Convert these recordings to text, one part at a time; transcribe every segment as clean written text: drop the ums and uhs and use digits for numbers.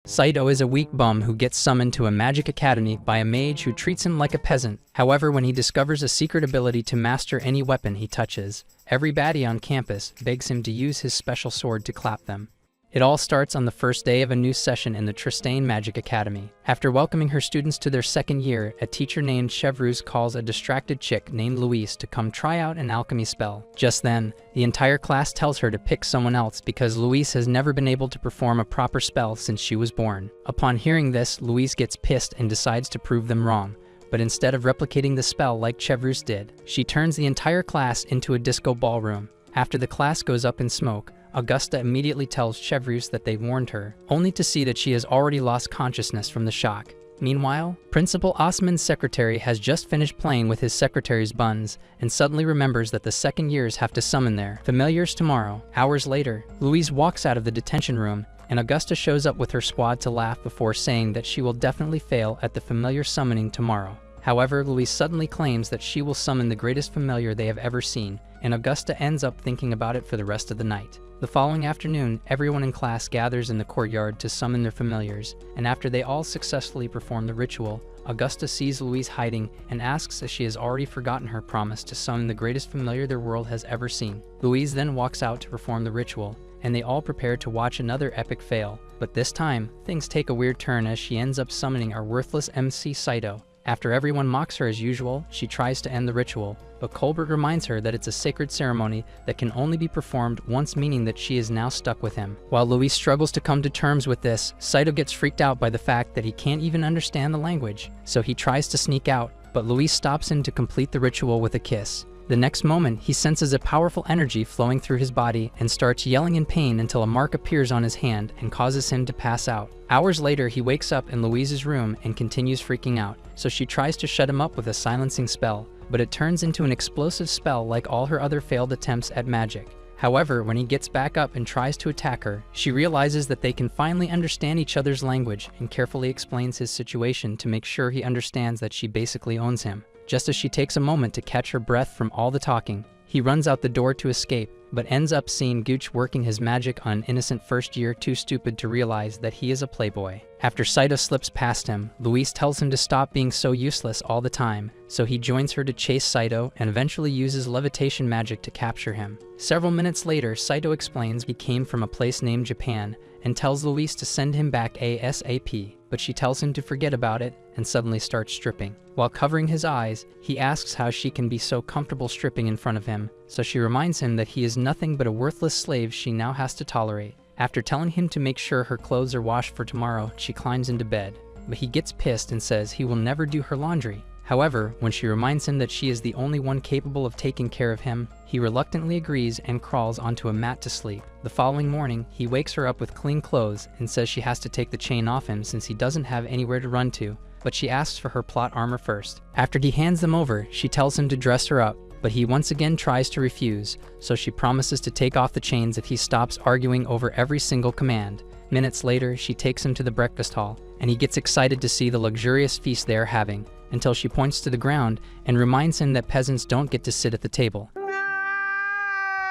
Saito is a weak bum who gets summoned to a magic academy by a mage who treats him like a peasant. However, when he discovers a secret ability to master any weapon he touches, every baddie on campus begs him to use his special sword to clap them. It all starts on the first day of a new session in the Tristane Magic Academy. After welcoming her students to their second year, a teacher named Chevreuse calls a distracted chick named Louise to come try out an alchemy spell. Just then, the entire class tells her to pick someone else because Louise has never been able to perform a proper spell since she was born. Upon hearing this, Louise gets pissed and decides to prove them wrong. But instead of replicating the spell like Chevreuse did, she turns the entire class into a disco ballroom. After the class goes up in smoke, Augusta immediately tells Chevreuse that they warned her, only to see that she has already lost consciousness from the shock. Meanwhile, Principal Osman's secretary has just finished playing with his secretary's buns and suddenly remembers that the second years have to summon their familiars tomorrow. Hours later, Louise walks out of the detention room and Augusta shows up with her squad to laugh before saying that she will definitely fail at the familiar summoning tomorrow. However, Louise suddenly claims that she will summon the greatest familiar they have ever seen, and Augusta ends up thinking about it for the rest of the night. The following afternoon, everyone in class gathers in the courtyard to summon their familiars, and after they all successfully perform the ritual, Augusta sees Louise hiding and asks if she has already forgotten her promise to summon the greatest familiar their world has ever seen. Louise then walks out to perform the ritual, and they all prepare to watch another epic fail. But this time, things take a weird turn as she ends up summoning our worthless MC Saito. After everyone mocks her as usual, she tries to end the ritual, but Colbert reminds her that it's a sacred ceremony that can only be performed once, meaning that she is now stuck with him. While Louise struggles to come to terms with this, Saito gets freaked out by the fact that he can't even understand the language, so he tries to sneak out, but Louise stops him to complete the ritual with a kiss. The next moment, he senses a powerful energy flowing through his body and starts yelling in pain until a mark appears on his hand and causes him to pass out. Hours later, he wakes up in Louise's room and continues freaking out, so she tries to shut him up with a silencing spell, but it turns into an explosive spell like all her other failed attempts at magic. However, when he gets back up and tries to attack her, she realizes that they can finally understand each other's language and carefully explains his situation to make sure he understands that she basically owns him. Just as she takes a moment to catch her breath from all the talking, he runs out the door to escape, but ends up seeing Gooch working his magic on an innocent first year too stupid to realize that he is a playboy. After Saito slips past him, Louise tells him to stop being so useless all the time, so he joins her to chase Saito and eventually uses levitation magic to capture him. Several minutes later, Saito explains he came from a place named Japan and tells Louise to send him back ASAP, but she tells him to forget about it and suddenly starts stripping. While covering his eyes, he asks how she can be so comfortable stripping in front of him, so she reminds him that he is nothing but a worthless slave she now has to tolerate. After telling him to make sure her clothes are washed for tomorrow, she climbs into bed, but he gets pissed and says he will never do her laundry. However, when she reminds him that she is the only one capable of taking care of him, he reluctantly agrees and crawls onto a mat to sleep. The following morning, he wakes her up with clean clothes and says she has to take the chain off him since he doesn't have anywhere to run to, but she asks for her plot armor first. After he hands them over, she tells him to dress her up, but he once again tries to refuse, so she promises to take off the chains if he stops arguing over every single command. Minutes later, she takes him to the breakfast hall, and he gets excited to see the luxurious feast they are having, until she points to the ground and reminds him that peasants don't get to sit at the table.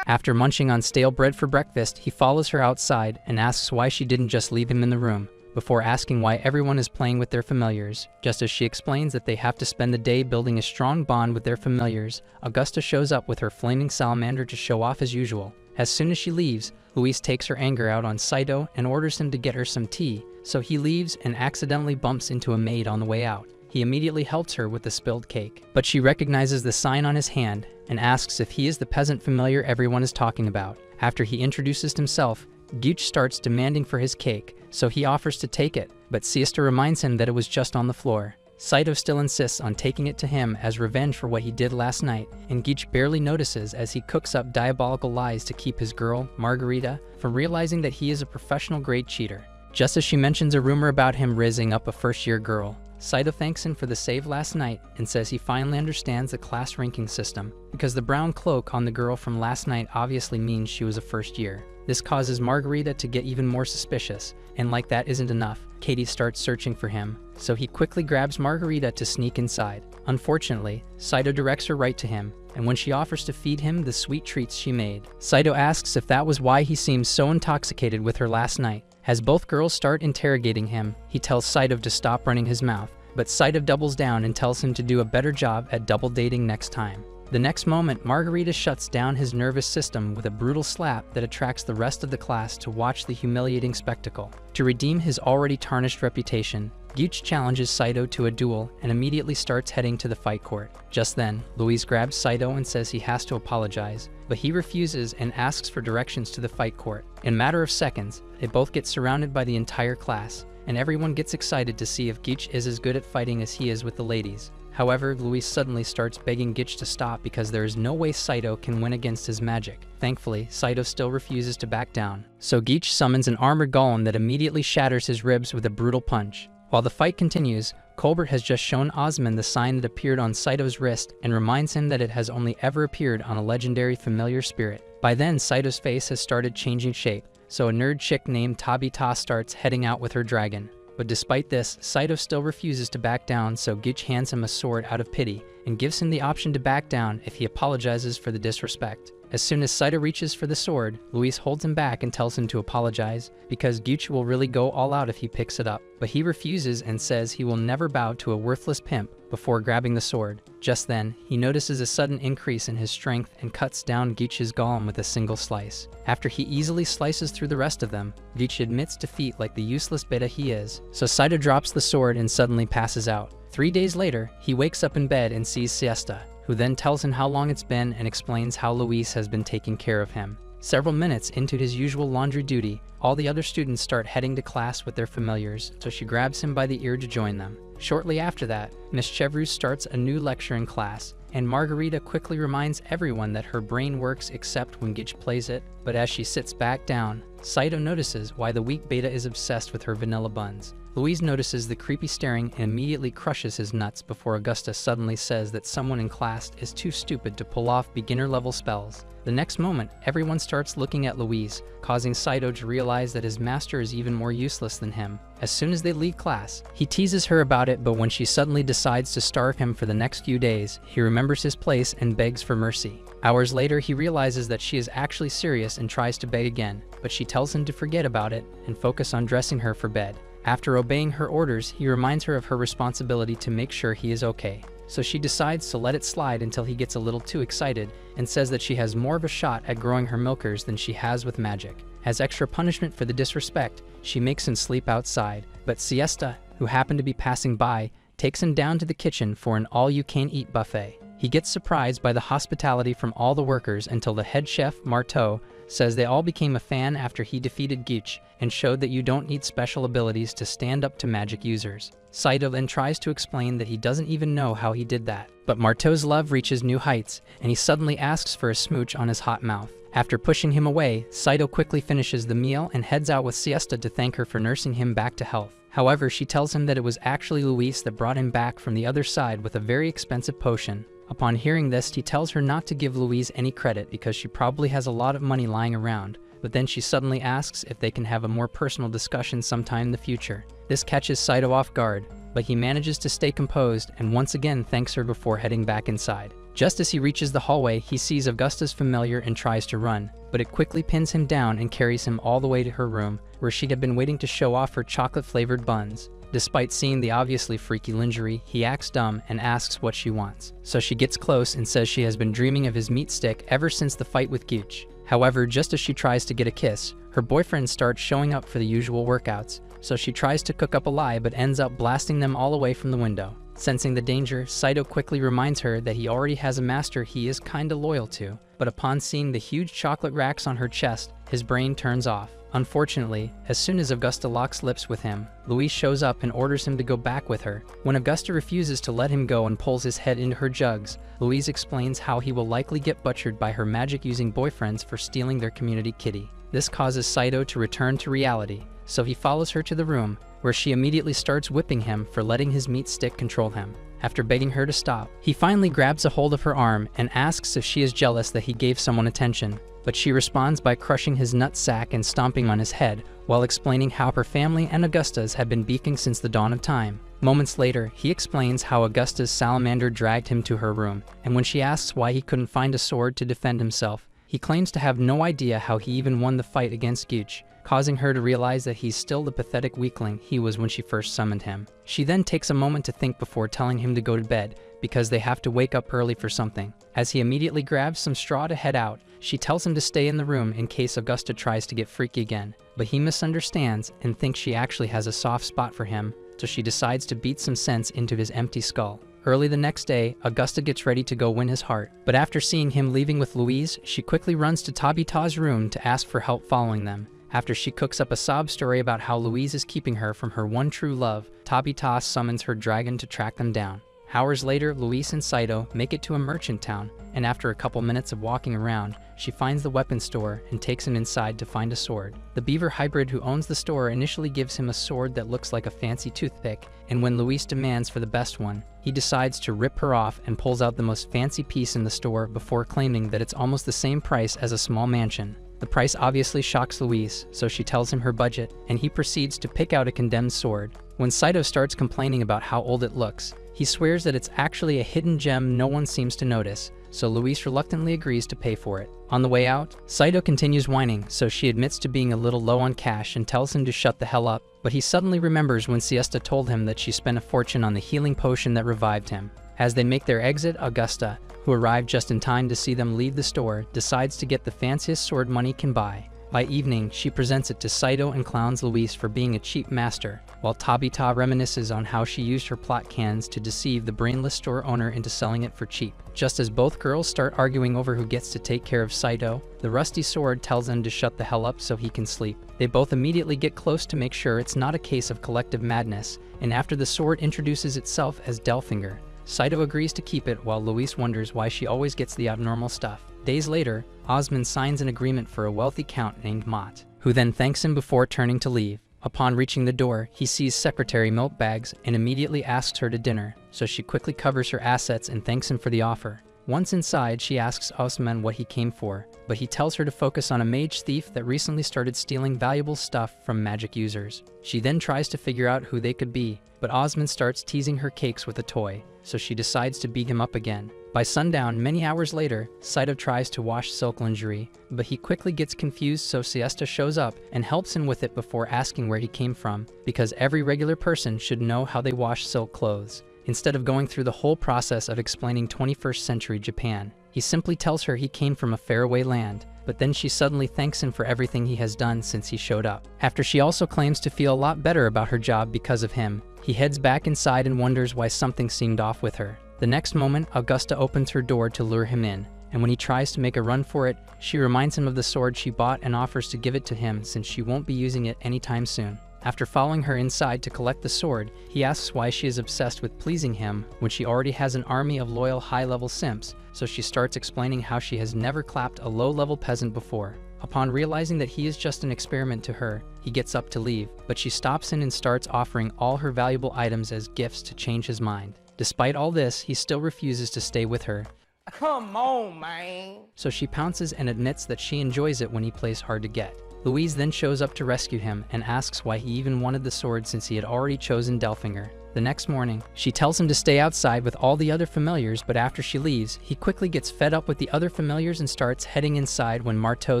After munching on stale bread for breakfast, he follows her outside and asks why she didn't just leave him in the room, before asking why everyone is playing with their familiars. Just as she explains that they have to spend the day building a strong bond with their familiars, Augusta shows up with her flaming salamander to show off as usual. As soon as she leaves, Louise takes her anger out on Saito and orders him to get her some tea, so he leaves and accidentally bumps into a maid on the way out. He immediately helps her with the spilled cake, but she recognizes the sign on his hand and asks if he is the peasant familiar everyone is talking about. After he introduces himself, Gooch starts demanding for his cake, so he offers to take it, but Siesta reminds him that it was just on the floor. Saito still insists on taking it to him as revenge for what he did last night, and Gooch barely notices as he cooks up diabolical lies to keep his girl, Margarita, from realizing that he is a professional-grade cheater. Just as she mentions a rumor about him raising up a first-year girl, Saito thanks him for the save last night and says he finally understands the class ranking system, because the brown cloak on the girl from last night obviously means she was a first year. This causes Margarita to get even more suspicious, and like that isn't enough, Katie starts searching for him, so he quickly grabs Margarita to sneak inside. Unfortunately, Saito directs her right to him, and when she offers to feed him the sweet treats she made, Saito asks if that was why he seemed so intoxicated with her last night, As both girls start interrogating him, he tells Saito to stop running his mouth, but Saito doubles down and tells him to do a better job at double dating next time. The next moment, Margarita shuts down his nervous system with a brutal slap that attracts the rest of the class to watch the humiliating spectacle. To redeem his already tarnished reputation, Gyuch challenges Saito to a duel and immediately starts heading to the fight court. Just then, Luis grabs Saito and says he has to apologize, but he refuses and asks for directions to the fight court. In a matter of seconds, they both get surrounded by the entire class, and everyone gets excited to see if Gyuch is as good at fighting as he is with the ladies. However, Luis suddenly starts begging Gyuch to stop because there is no way Saito can win against his magic. Thankfully, Saito still refuses to back down, so Gyuch summons an armored golem that immediately shatters his ribs with a brutal punch. While the fight continues, Colbert has just shown Osman the sign that appeared on Saito's wrist and reminds him that it has only ever appeared on a legendary familiar spirit. By then, Saito's face has started changing shape, so a nerd chick named Tabita starts heading out with her dragon. But despite this, Saito still refuses to back down, so Gyuch hands him a sword out of pity and gives him the option to back down if he apologizes for the disrespect. As soon as Saito reaches for the sword, Luis holds him back and tells him to apologize because Gyuch will really go all out if he picks it up. But he refuses and says he will never bow to a worthless pimp before grabbing the sword. Just then, he notices a sudden increase in his strength and cuts down Gyuch's golem with a single slice. After he easily slices through the rest of them, Gyuch admits defeat like the useless beta he is, so Saito drops the sword and suddenly passes out. 3 days later, he wakes up in bed and sees Siesta, who then tells him how long it's been and explains how Luis has been taking care of him. Several minutes into his usual laundry duty, all the other students start heading to class with their familiars, so she grabs him by the ear to join them. Shortly after that, Miss Chevreuse starts a new lecture in class, and Margarita quickly reminds everyone that her brain works except when Gyuch plays it, but as she sits back down, Saito notices why the weak beta is obsessed with her vanilla buns. Louise notices the creepy staring and immediately crushes his nuts before Augusta suddenly says that someone in class is too stupid to pull off beginner-level spells. The next moment, everyone starts looking at Louise, causing Saito to realize that his master is even more useless than him. As soon as they leave class, he teases her about it, but when she suddenly decides to starve him for the next few days, he remembers his place and begs for mercy. Hours later, he realizes that she is actually serious and tries to beg again, but she tells him to forget about it and focus on dressing her for bed. After obeying her orders, he reminds her of her responsibility to make sure he is okay. So she decides to let it slide until he gets a little too excited and says that she has more of a shot at growing her milkers than she has with magic. As extra punishment for the disrespect, she makes him sleep outside, but Siesta, who happened to be passing by, takes him down to the kitchen for an all-you-can-eat buffet. He gets surprised by the hospitality from all the workers until the head chef, Marteau, says they all became a fan after he defeated Gyuch and showed that you don't need special abilities to stand up to magic users. Saito then tries to explain that he doesn't even know how he did that. But Marteau's love reaches new heights, and he suddenly asks for a smooch on his hot mouth. After pushing him away, Saito quickly finishes the meal and heads out with Siesta to thank her for nursing him back to health. However, she tells him that it was actually Luis that brought him back from the other side with a very expensive potion. Upon hearing this, he tells her not to give Louise any credit because she probably has a lot of money lying around, but then she suddenly asks if they can have a more personal discussion sometime in the future. This catches Saito off guard, but he manages to stay composed and once again thanks her before heading back inside. Just as he reaches the hallway, he sees Augusta's familiar and tries to run, but it quickly pins him down and carries him all the way to her room, where she had been waiting to show off her chocolate-flavored buns. Despite seeing the obviously freaky lingerie, he acts dumb and asks what she wants. So she gets close and says she has been dreaming of his meat stick ever since the fight with Gyuch. However, just as she tries to get a kiss, her boyfriend starts showing up for the usual workouts, so she tries to cook up a lie but ends up blasting them all away from the window. Sensing the danger, Saito quickly reminds her that he already has a master he is kinda loyal to, but upon seeing the huge chocolate racks on her chest, his brain turns off. Unfortunately, as soon as Augusta locks lips with him, Louise shows up and orders him to go back with her. When Augusta refuses to let him go and pulls his head into her jugs, Louise explains how he will likely get butchered by her magic-using boyfriends for stealing their community kitty. This causes Saito to return to reality, so he follows her to the room, where she immediately starts whipping him for letting his meat stick control him. After begging her to stop, he finally grabs a hold of her arm and asks if she is jealous that he gave someone attention, but she responds by crushing his nutsack and stomping on his head, while explaining how her family and Augusta's had been beefing since the dawn of time. Moments later, he explains how Augusta's salamander dragged him to her room, and when she asks why he couldn't find a sword to defend himself, he claims to have no idea how he even won the fight against Gyuch, causing her to realize that he's still the pathetic weakling he was when she first summoned him. She then takes a moment to think before telling him to go to bed, because they have to wake up early for something. As he immediately grabs some straw to head out, she tells him to stay in the room in case Augusta tries to get freaky again. But he misunderstands and thinks she actually has a soft spot for him, so she decides to beat some sense into his empty skull. Early the next day, Augusta gets ready to go win his heart, but after seeing him leaving with Louise, she quickly runs to Tabitha's room to ask for help following them. After she cooks up a sob story about how Louise is keeping her from her one true love, Tabitha summons her dragon to track them down. Hours later, Louise and Saito make it to a merchant town, and after a couple minutes of walking around, she finds the weapons store and takes him inside to find a sword. The beaver hybrid who owns the store initially gives him a sword that looks like a fancy toothpick, and when Louise demands for the best one, he decides to rip her off and pulls out the most fancy piece in the store before claiming that it's almost the same price as a small mansion. The price obviously shocks Louise, so she tells him her budget, and he proceeds to pick out a condemned sword. When Saito starts complaining about how old it looks, he swears that it's actually a hidden gem no one seems to notice, so Louise reluctantly agrees to pay for it. On the way out, Saito continues whining, so she admits to being a little low on cash and tells him to shut the hell up, but he suddenly remembers when Siesta told him that she spent a fortune on the healing potion that revived him. As they make their exit, Augusta, who arrived just in time to see them leave the store, decides to get the fanciest sword money can buy. By evening, she presents it to Saito and clowns Louise for being a cheap master, while Tabitha reminisces on how she used her plot cans to deceive the brainless store owner into selling it for cheap. Just as both girls start arguing over who gets to take care of Saito, the rusty sword tells them to shut the hell up so he can sleep. They both immediately get close to make sure it's not a case of collective madness, and after the sword introduces itself as Delfinger, Saito agrees to keep it while Louise wonders why she always gets the abnormal stuff. Days later, Osmond signs an agreement for a wealthy count named Mott, who then thanks him before turning to leave. Upon reaching the door, he sees Secretary Milkbags and immediately asks her to dinner, so she quickly covers her assets and thanks him for the offer. Once inside, she asks Osman what he came for, but he tells her to focus on a mage thief that recently started stealing valuable stuff from magic users. She then tries to figure out who they could be, but Osman starts teasing her cakes with a toy, so she decides to beat him up again. By sundown, many hours later, Saito tries to wash silk lingerie, but he quickly gets confused, so Siesta shows up and helps him with it before asking where he came from, because every regular person should know how they wash silk clothes. Instead of going through the whole process of explaining 21st century Japan, he simply tells her he came from a faraway land, but then she suddenly thanks him for everything he has done since he showed up. After she also claims to feel a lot better about her job because of him, he heads back inside and wonders why something seemed off with her. The next moment, Augusta opens her door to lure him in, and when he tries to make a run for it, she reminds him of the sword she bought and offers to give it to him since she won't be using it anytime soon. After following her inside to collect the sword, he asks why she is obsessed with pleasing him when she already has an army of loyal high-level simps, so she starts explaining how she has never clapped a low-level peasant before. Upon realizing that he is just an experiment to her, he gets up to leave, but she stops him and starts offering all her valuable items as gifts to change his mind. Despite all this, he still refuses to stay with her. Come on, man. So she pounces and admits that she enjoys it when he plays hard to get. Louise then shows up to rescue him and asks why he even wanted the sword since he had already chosen Delfinger. The next morning, she tells him to stay outside with all the other familiars, but after she leaves, he quickly gets fed up with the other familiars and starts heading inside when Marteau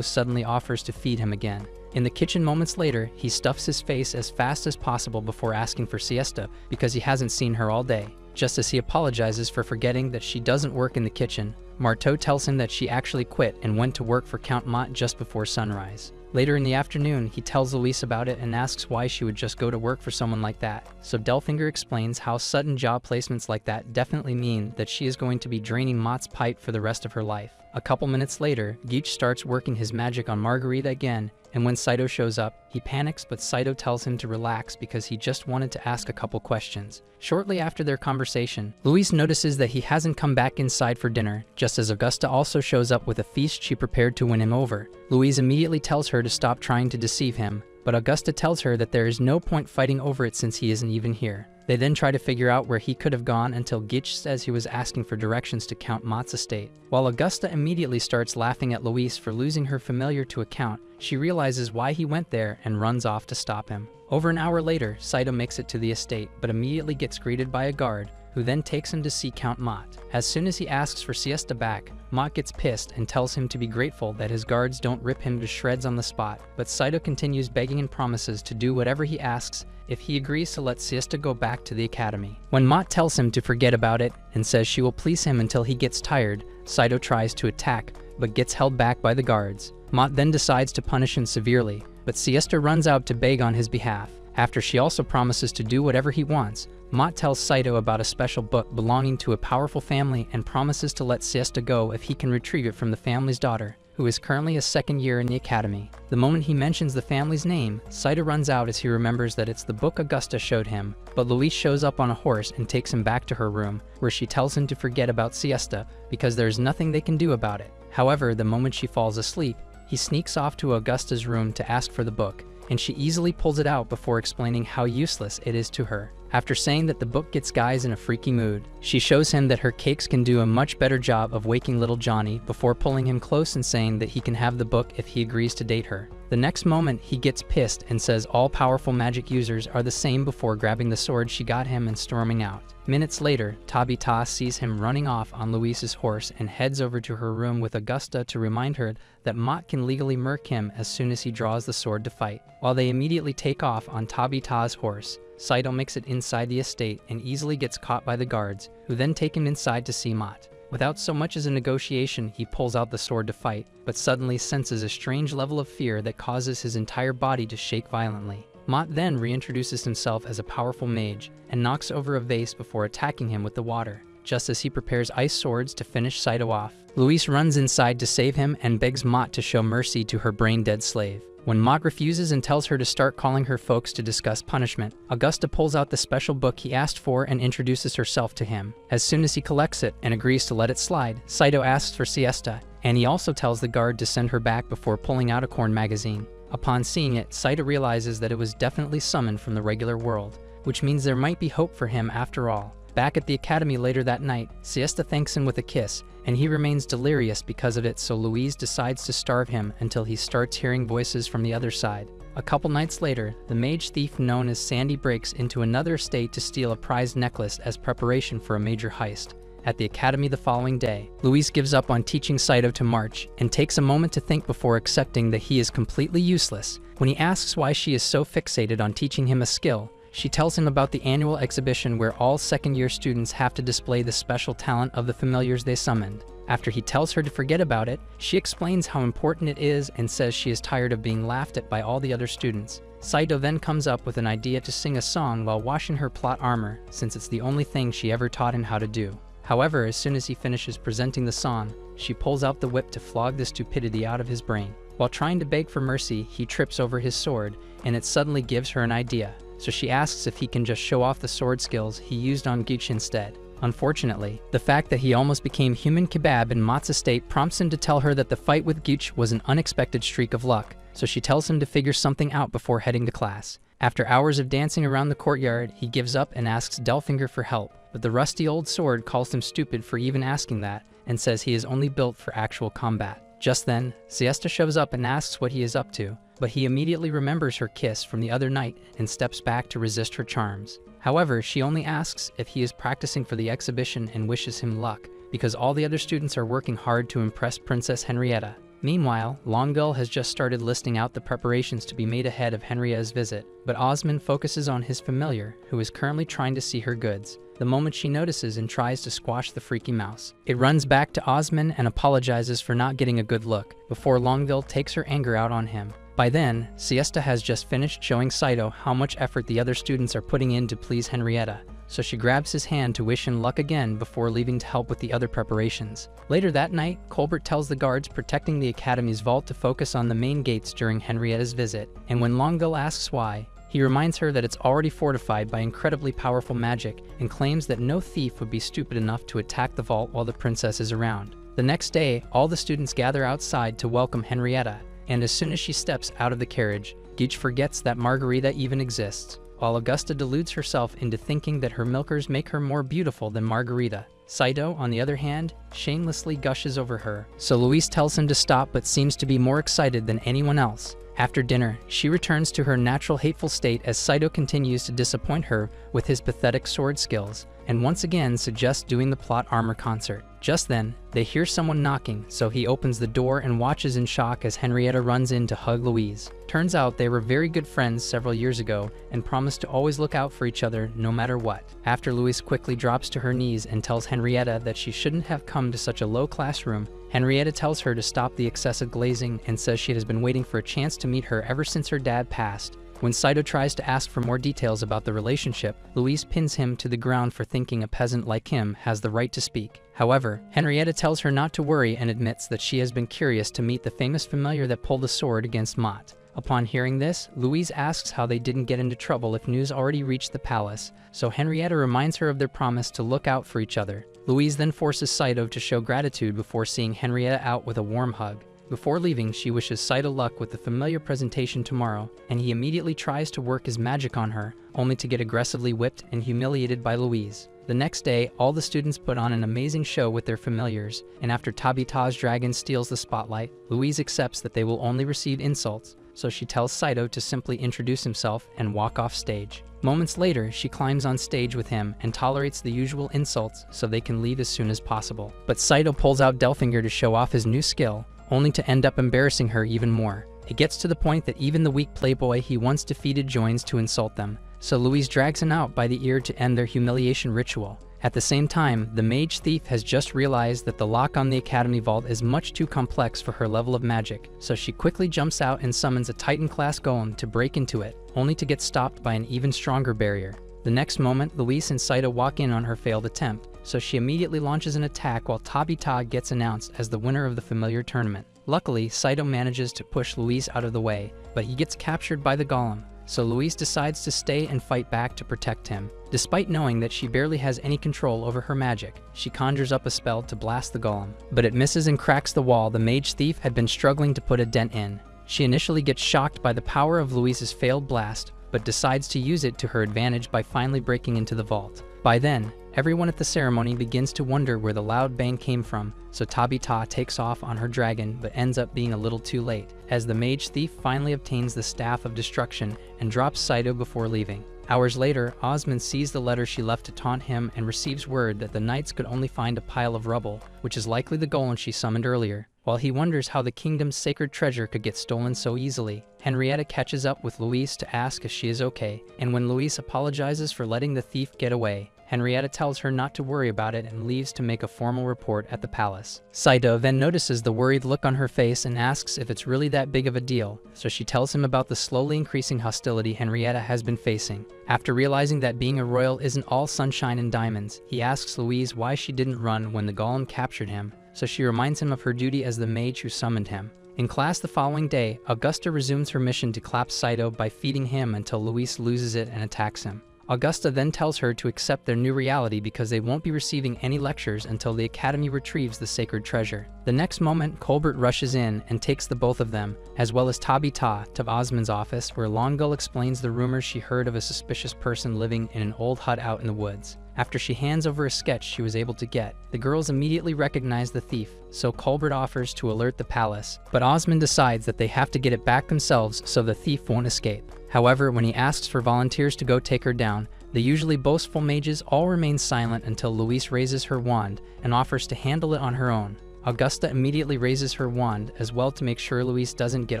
suddenly offers to feed him again. In the kitchen moments later, he stuffs his face as fast as possible before asking for Siesta because he hasn't seen her all day. Just as he apologizes for forgetting that she doesn't work in the kitchen, Marteau tells him that she actually quit and went to work for Count Mott just before sunrise. Later in the afternoon, he tells Louise about it and asks why she would just go to work for someone like that. So Delfinger explains how sudden job placements like that definitely mean that she is going to be draining Mott's pipe for the rest of her life. A couple minutes later, Geach starts working his magic on Margarita again, and when Saito shows up, he panics, but Saito tells him to relax because he just wanted to ask a couple questions. Shortly after their conversation, Louise notices that he hasn't come back inside for dinner, just as Augusta also shows up with a feast she prepared to win him over. Louise immediately tells her to stop trying to deceive him, but Augusta tells her that there is no point fighting over it since he isn't even here. They then try to figure out where he could have gone until Gitch says he was asking for directions to Count Mott's estate. While Augusta immediately starts laughing at Louise for losing her familiar to a count, she realizes why he went there and runs off to stop him. Over an hour later, Saito makes it to the estate, but immediately gets greeted by a guard, who then takes him to see Count Mott. As soon as he asks for Siesta back, Mott gets pissed and tells him to be grateful that his guards don't rip him to shreds on the spot, but Saito continues begging and promises to do whatever he asks if he agrees to let Siesta go back to the academy. When Mott tells him to forget about it and says she will please him until he gets tired, Saito tries to attack, but gets held back by the guards. Mott then decides to punish him severely, but Siesta runs out to beg on his behalf. After she also promises to do whatever he wants, Mott tells Saito about a special book belonging to a powerful family and promises to let Siesta go if he can retrieve it from the family's daughter, who is currently a second year in the academy. The moment he mentions the family's name, Saito runs out as he remembers that it's the book Augusta showed him, but Louise shows up on a horse and takes him back to her room, where she tells him to forget about Siesta because there's nothing they can do about it. However, the moment she falls asleep, he sneaks off to Augusta's room to ask for the book, and she easily pulls it out before explaining how useless it is to her. After saying that the book gets guys in a freaky mood, she shows him that her cakes can do a much better job of waking little Johnny before pulling him close and saying that he can have the book if he agrees to date her. The next moment, he gets pissed and says all powerful magic users are the same before grabbing the sword she got him and storming out. Minutes later, Tabita sees him running off on Luis's horse and heads over to her room with Augusta to remind her that Mott can legally murk him as soon as he draws the sword to fight. While they immediately take off on Tabita's horse, Saito makes it inside the estate and easily gets caught by the guards, who then take him inside to see Mott. Without so much as a negotiation, he pulls out the sword to fight, but suddenly senses a strange level of fear that causes his entire body to shake violently. Mott then reintroduces himself as a powerful mage and knocks over a vase before attacking him with the water. Just as he prepares ice swords to finish Saito off, Luis runs inside to save him and begs Mott to show mercy to her brain-dead slave. When Mott refuses and tells her to start calling her folks to discuss punishment, Augusta pulls out the special book he asked for and introduces herself to him. As soon as he collects it and agrees to let it slide, Saito asks for Siesta, and he also tells the guard to send her back before pulling out a corn magazine. Upon seeing it, Saito realizes that it was definitely summoned from the regular world, which means there might be hope for him after all. Back at the academy later that night, Siesta thanks him with a kiss, and he remains delirious because of it, so Louise decides to starve him until he starts hearing voices from the other side. A couple nights later, the mage thief known as Sandy breaks into another estate to steal a prized necklace as preparation for a major heist. At the academy the following day, Louise gives up on teaching Saito to march and takes a moment to think before accepting that he is completely useless. When he asks why she is so fixated on teaching him a skill, she tells him about the annual exhibition where all second-year students have to display the special talent of the familiars they summoned. After he tells her to forget about it, she explains how important it is and says she is tired of being laughed at by all the other students. Saito then comes up with an idea to sing a song while washing her plot armor, since it's the only thing she ever taught him how to do. However, as soon as he finishes presenting the song, she pulls out the whip to flog the stupidity out of his brain. While trying to beg for mercy, he trips over his sword, and it suddenly gives her an idea. So she asks if he can just show off the sword skills he used on Geach instead. Unfortunately, the fact that he almost became human kebab in Mott's estate prompts him to tell her that the fight with Geach was an unexpected streak of luck, so she tells him to figure something out before heading to class. After hours of dancing around the courtyard, he gives up and asks Delfinger for help, but the rusty old sword calls him stupid for even asking that and says he is only built for actual combat. Just then, Siesta shows up and asks what he is up to, but he immediately remembers her kiss from the other night and steps back to resist her charms. However, she only asks if he is practicing for the exhibition and wishes him luck, because all the other students are working hard to impress Princess Henrietta. Meanwhile, Longueville has just started listing out the preparations to be made ahead of Henrietta's visit, but Osmond focuses on his familiar, who is currently trying to see her goods, the moment she notices and tries to squash the freaky mouse. It runs back to Osmond and apologizes for not getting a good look, before Longueville takes her anger out on him. By then, Siesta has just finished showing Saito how much effort the other students are putting in to please Henrietta, so she grabs his hand to wish him luck again before leaving to help with the other preparations. Later that night, Colbert tells the guards protecting the academy's vault to focus on the main gates during Henrietta's visit, and when Longueville asks why, he reminds her that it's already fortified by incredibly powerful magic and claims that no thief would be stupid enough to attack the vault while the princess is around. The next day, all the students gather outside to welcome Henrietta, and as soon as she steps out of the carriage, Geach forgets that Margarita even exists, while Augusta deludes herself into thinking that her milkers make her more beautiful than Margarita. Saito, on the other hand, shamelessly gushes over her, so Luis tells him to stop but seems to be more excited than anyone else. After dinner, she returns to her natural hateful state as Saito continues to disappoint her with his pathetic sword skills, and once again suggests doing the plot armor concert. Just then, they hear someone knocking, so he opens the door and watches in shock as Henrietta runs in to hug Louise. Turns out they were very good friends several years ago and promised to always look out for each other no matter what. After Louise quickly drops to her knees and tells Henrietta that she shouldn't have come to such a low-class room, Henrietta tells her to stop the excessive glazing and says she has been waiting for a chance to meet her ever since her dad passed. When Saito tries to ask for more details about the relationship, Louise pins him to the ground for thinking a peasant like him has the right to speak. However, Henrietta tells her not to worry and admits that she has been curious to meet the famous familiar that pulled the sword against Mott. Upon hearing this, Louise asks how they didn't get into trouble if news already reached the palace, so Henrietta reminds her of their promise to look out for each other. Louise then forces Saito to show gratitude before seeing Henrietta out with a warm hug. Before leaving, she wishes Saito luck with the familiar presentation tomorrow, and he immediately tries to work his magic on her, only to get aggressively whipped and humiliated by Louise. The next day, all the students put on an amazing show with their familiars, and after Tabita's dragon steals the spotlight, Louise accepts that they will only receive insults, so she tells Saito to simply introduce himself and walk off stage. Moments later, she climbs on stage with him and tolerates the usual insults so they can leave as soon as possible. But Saito pulls out Delfinger to show off his new skill, only to end up embarrassing her even more. It gets to the point that even the weak playboy he once defeated joins to insult them, so Louise drags him out by the ear to end their humiliation ritual. At the same time, the mage thief has just realized that the lock on the academy vault is much too complex for her level of magic, so she quickly jumps out and summons a Titan-class golem to break into it, only to get stopped by an even stronger barrier. The next moment, Louise and Saito walk in on her failed attempt, so she immediately launches an attack while Tabita gets announced as the winner of the familiar tournament. Luckily, Saito manages to push Louise out of the way, but he gets captured by the golem, so Louise decides to stay and fight back to protect him. Despite knowing that she barely has any control over her magic, she conjures up a spell to blast the golem, but it misses and cracks the wall the mage thief had been struggling to put a dent in. She initially gets shocked by the power of Louise's failed blast, but decides to use it to her advantage by finally breaking into the vault. By then, everyone at the ceremony begins to wonder where the loud bang came from, so Tabita takes off on her dragon but ends up being a little too late, as the mage thief finally obtains the Staff of Destruction and drops Saito before leaving. Hours later, Osmond sees the letter she left to taunt him and receives word that the knights could only find a pile of rubble, which is likely the golem she summoned earlier. While he wonders how the kingdom's sacred treasure could get stolen so easily, Henrietta catches up with Louise to ask if she is okay, and when Louise apologizes for letting the thief get away, Henrietta tells her not to worry about it and leaves to make a formal report at the palace. Saito then notices the worried look on her face and asks if it's really that big of a deal, so she tells him about the slowly increasing hostility Henrietta has been facing. After realizing that being a royal isn't all sunshine and diamonds, he asks Louise why she didn't run when the golem captured him, so she reminds him of her duty as the mage who summoned him. In class the following day, Augusta resumes her mission to clap Saito by feeding him until Louise loses it and attacks him. Augusta then tells her to accept their new reality because they won't be receiving any lectures until the Academy retrieves the sacred treasure. The next moment, Colbert rushes in and takes the both of them, as well as Tabita, to Osmond's office, where Longueuil explains the rumors she heard of a suspicious person living in an old hut out in the woods. After she hands over a sketch she was able to get, the girls immediately recognize the thief, so Colbert offers to alert the palace, but Osmond decides that they have to get it back themselves so the thief won't escape. However, when he asks for volunteers to go take her down, the usually boastful mages all remain silent until Louise raises her wand and offers to handle it on her own. Augusta immediately raises her wand as well to make sure Louise doesn't get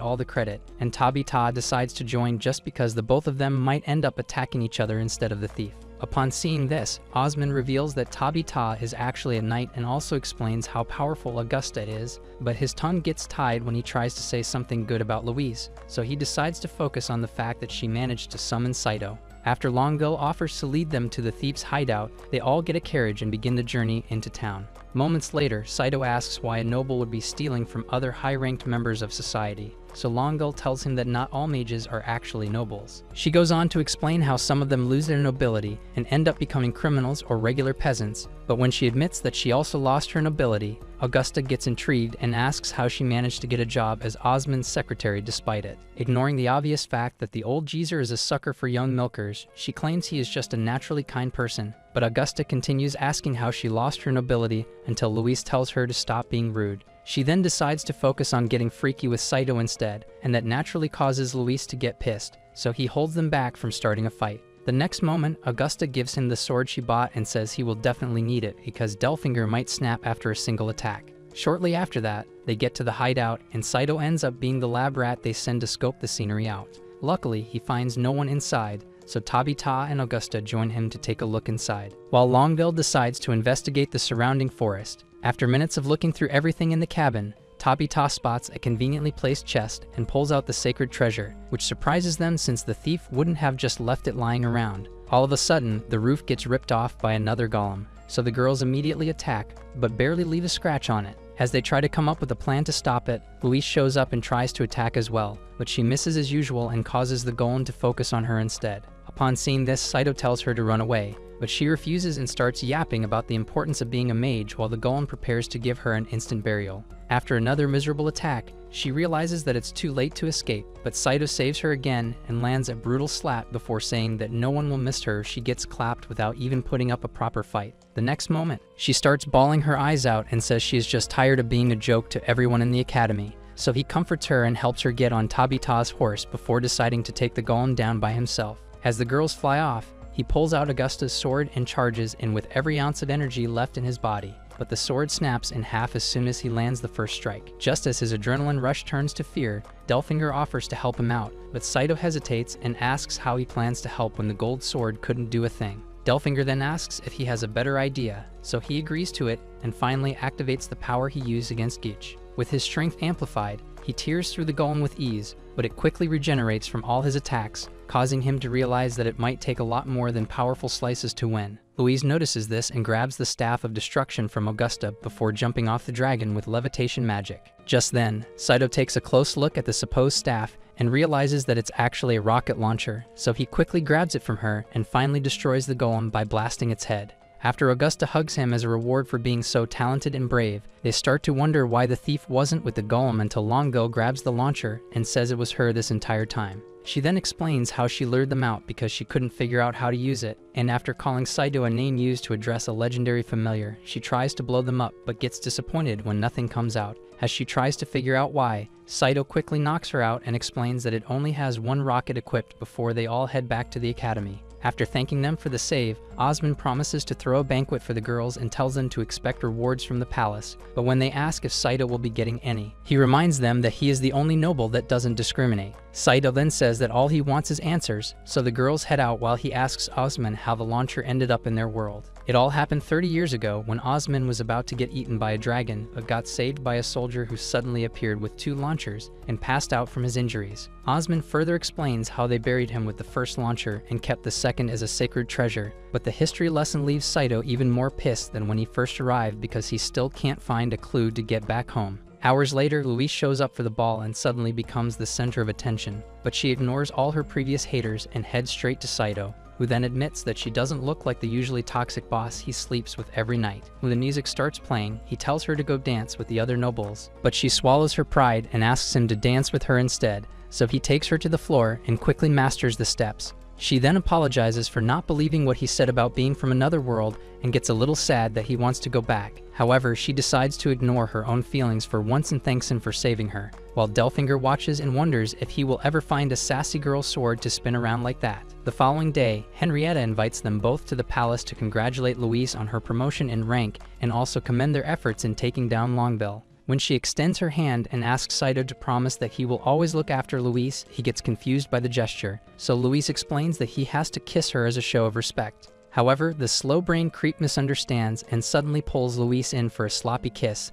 all the credit, and Tabita decides to join just because the both of them might end up attacking each other instead of the thief. Upon seeing this, Osmond reveals that Tabita is actually a knight and also explains how powerful Augusta is, but his tongue gets tied when he tries to say something good about Louise, so he decides to focus on the fact that she managed to summon Saito. After Longueuil offers to lead them to the thief's hideout, they all get a carriage and begin the journey into town. Moments later, Saito asks why a noble would be stealing from other high-ranked members of society, so Longueuil tells him that not all mages are actually nobles. She goes on to explain how some of them lose their nobility and end up becoming criminals or regular peasants, but when she admits that she also lost her nobility, Augusta gets intrigued and asks how she managed to get a job as Osmond's secretary despite it. Ignoring the obvious fact that the old geezer is a sucker for young milkers, she claims he is just a naturally kind person, but Augusta continues asking how she lost her nobility until Louise tells her to stop being rude. She then decides to focus on getting freaky with Saito instead, and that naturally causes Louise to get pissed, so he holds them back from starting a fight. The next moment, Augusta gives him the sword she bought and says he will definitely need it because Delfinger might snap after a single attack. Shortly after that, they get to the hideout and Saito ends up being the lab rat they send to scope the scenery out. Luckily, he finds no one inside, so Tabita and Augusta join him to take a look inside, while Longbill decides to investigate the surrounding forest. After minutes of looking through everything in the cabin, Tabita spots a conveniently placed chest and pulls out the sacred treasure, which surprises them since the thief wouldn't have just left it lying around. All of a sudden, the roof gets ripped off by another golem, so the girls immediately attack, but barely leave a scratch on it. As they try to come up with a plan to stop it, Louise shows up and tries to attack as well, but she misses as usual and causes the golem to focus on her instead. Upon seeing this, Saito tells her to run away, but she refuses and starts yapping about the importance of being a mage while the golem prepares to give her an instant burial. After another miserable attack, she realizes that it's too late to escape, but Saito saves her again and lands a brutal slap before saying that no one will miss her if she gets clapped without even putting up a proper fight. The next moment, she starts bawling her eyes out and says she is just tired of being a joke to everyone in the academy, so he comforts her and helps her get on Tabita's horse before deciding to take the golem down by himself. As the girls fly off, he pulls out Augusta's sword and charges in with every ounce of energy left in his body, but the sword snaps in half as soon as he lands the first strike. Just as his adrenaline rush turns to fear, Delfinger offers to help him out, but Saito hesitates and asks how he plans to help when the gold sword couldn't do a thing. Delfinger then asks if he has a better idea, so he agrees to it and finally activates the power he used against Geach. With his strength amplified, he tears through the golem with ease, but it quickly regenerates from all his attacks, causing him to realize that it might take a lot more than powerful slices to win. Louise notices this and grabs the Staff of Destruction from Augusta before jumping off the dragon with levitation magic. Just then, Saito takes a close look at the supposed staff and realizes that it's actually a rocket launcher, so he quickly grabs it from her and finally destroys the golem by blasting its head. After Augusta hugs him as a reward for being so talented and brave, they start to wonder why the thief wasn't with the golem until Longbill grabs the launcher and says it was her this entire time. She then explains how she lured them out because she couldn't figure out how to use it, and after calling Saito a name used to address a legendary familiar, she tries to blow them up but gets disappointed when nothing comes out. As she tries to figure out why, Saito quickly knocks her out and explains that it only has one rocket equipped before they all head back to the academy. After thanking them for the save, Osmond promises to throw a banquet for the girls and tells them to expect rewards from the palace, but when they ask if Saito will be getting any, he reminds them that he is the only noble that doesn't discriminate. Saito then says that all he wants is answers, so the girls head out while he asks Osmond how the launcher ended up in their world. It all happened 30 years ago when Osmond was about to get eaten by a dragon, but got saved by a soldier who suddenly appeared with 2 launchers and passed out from his injuries. Osmond further explains how they buried him with the first launcher and kept the second as a sacred treasure, but the history lesson leaves Saito even more pissed than when he first arrived because he still can't find a clue to get back home. Hours later, Louise shows up for the ball and suddenly becomes the center of attention, but she ignores all her previous haters and heads straight to Saito, who then admits that she doesn't look like the usually toxic boss he sleeps with every night. When the music starts playing, he tells her to go dance with the other nobles, but she swallows her pride and asks him to dance with her instead, so he takes her to the floor and quickly masters the steps. She then apologizes for not believing what he said about being from another world and gets a little sad that he wants to go back. However, she decides to ignore her own feelings for once and thanks him for saving her, while Delfinger watches and wonders if he will ever find a sassy girl sword to spin around like that. The following day, Henrietta invites them both to the palace to congratulate Louise on her promotion in rank and also commend their efforts in taking down Longbill. When she extends her hand and asks Saito to promise that he will always look after Louise, he gets confused by the gesture, so Louise explains that he has to kiss her as a show of respect. However, the slow-brained creep misunderstands and suddenly pulls Louise in for a sloppy kiss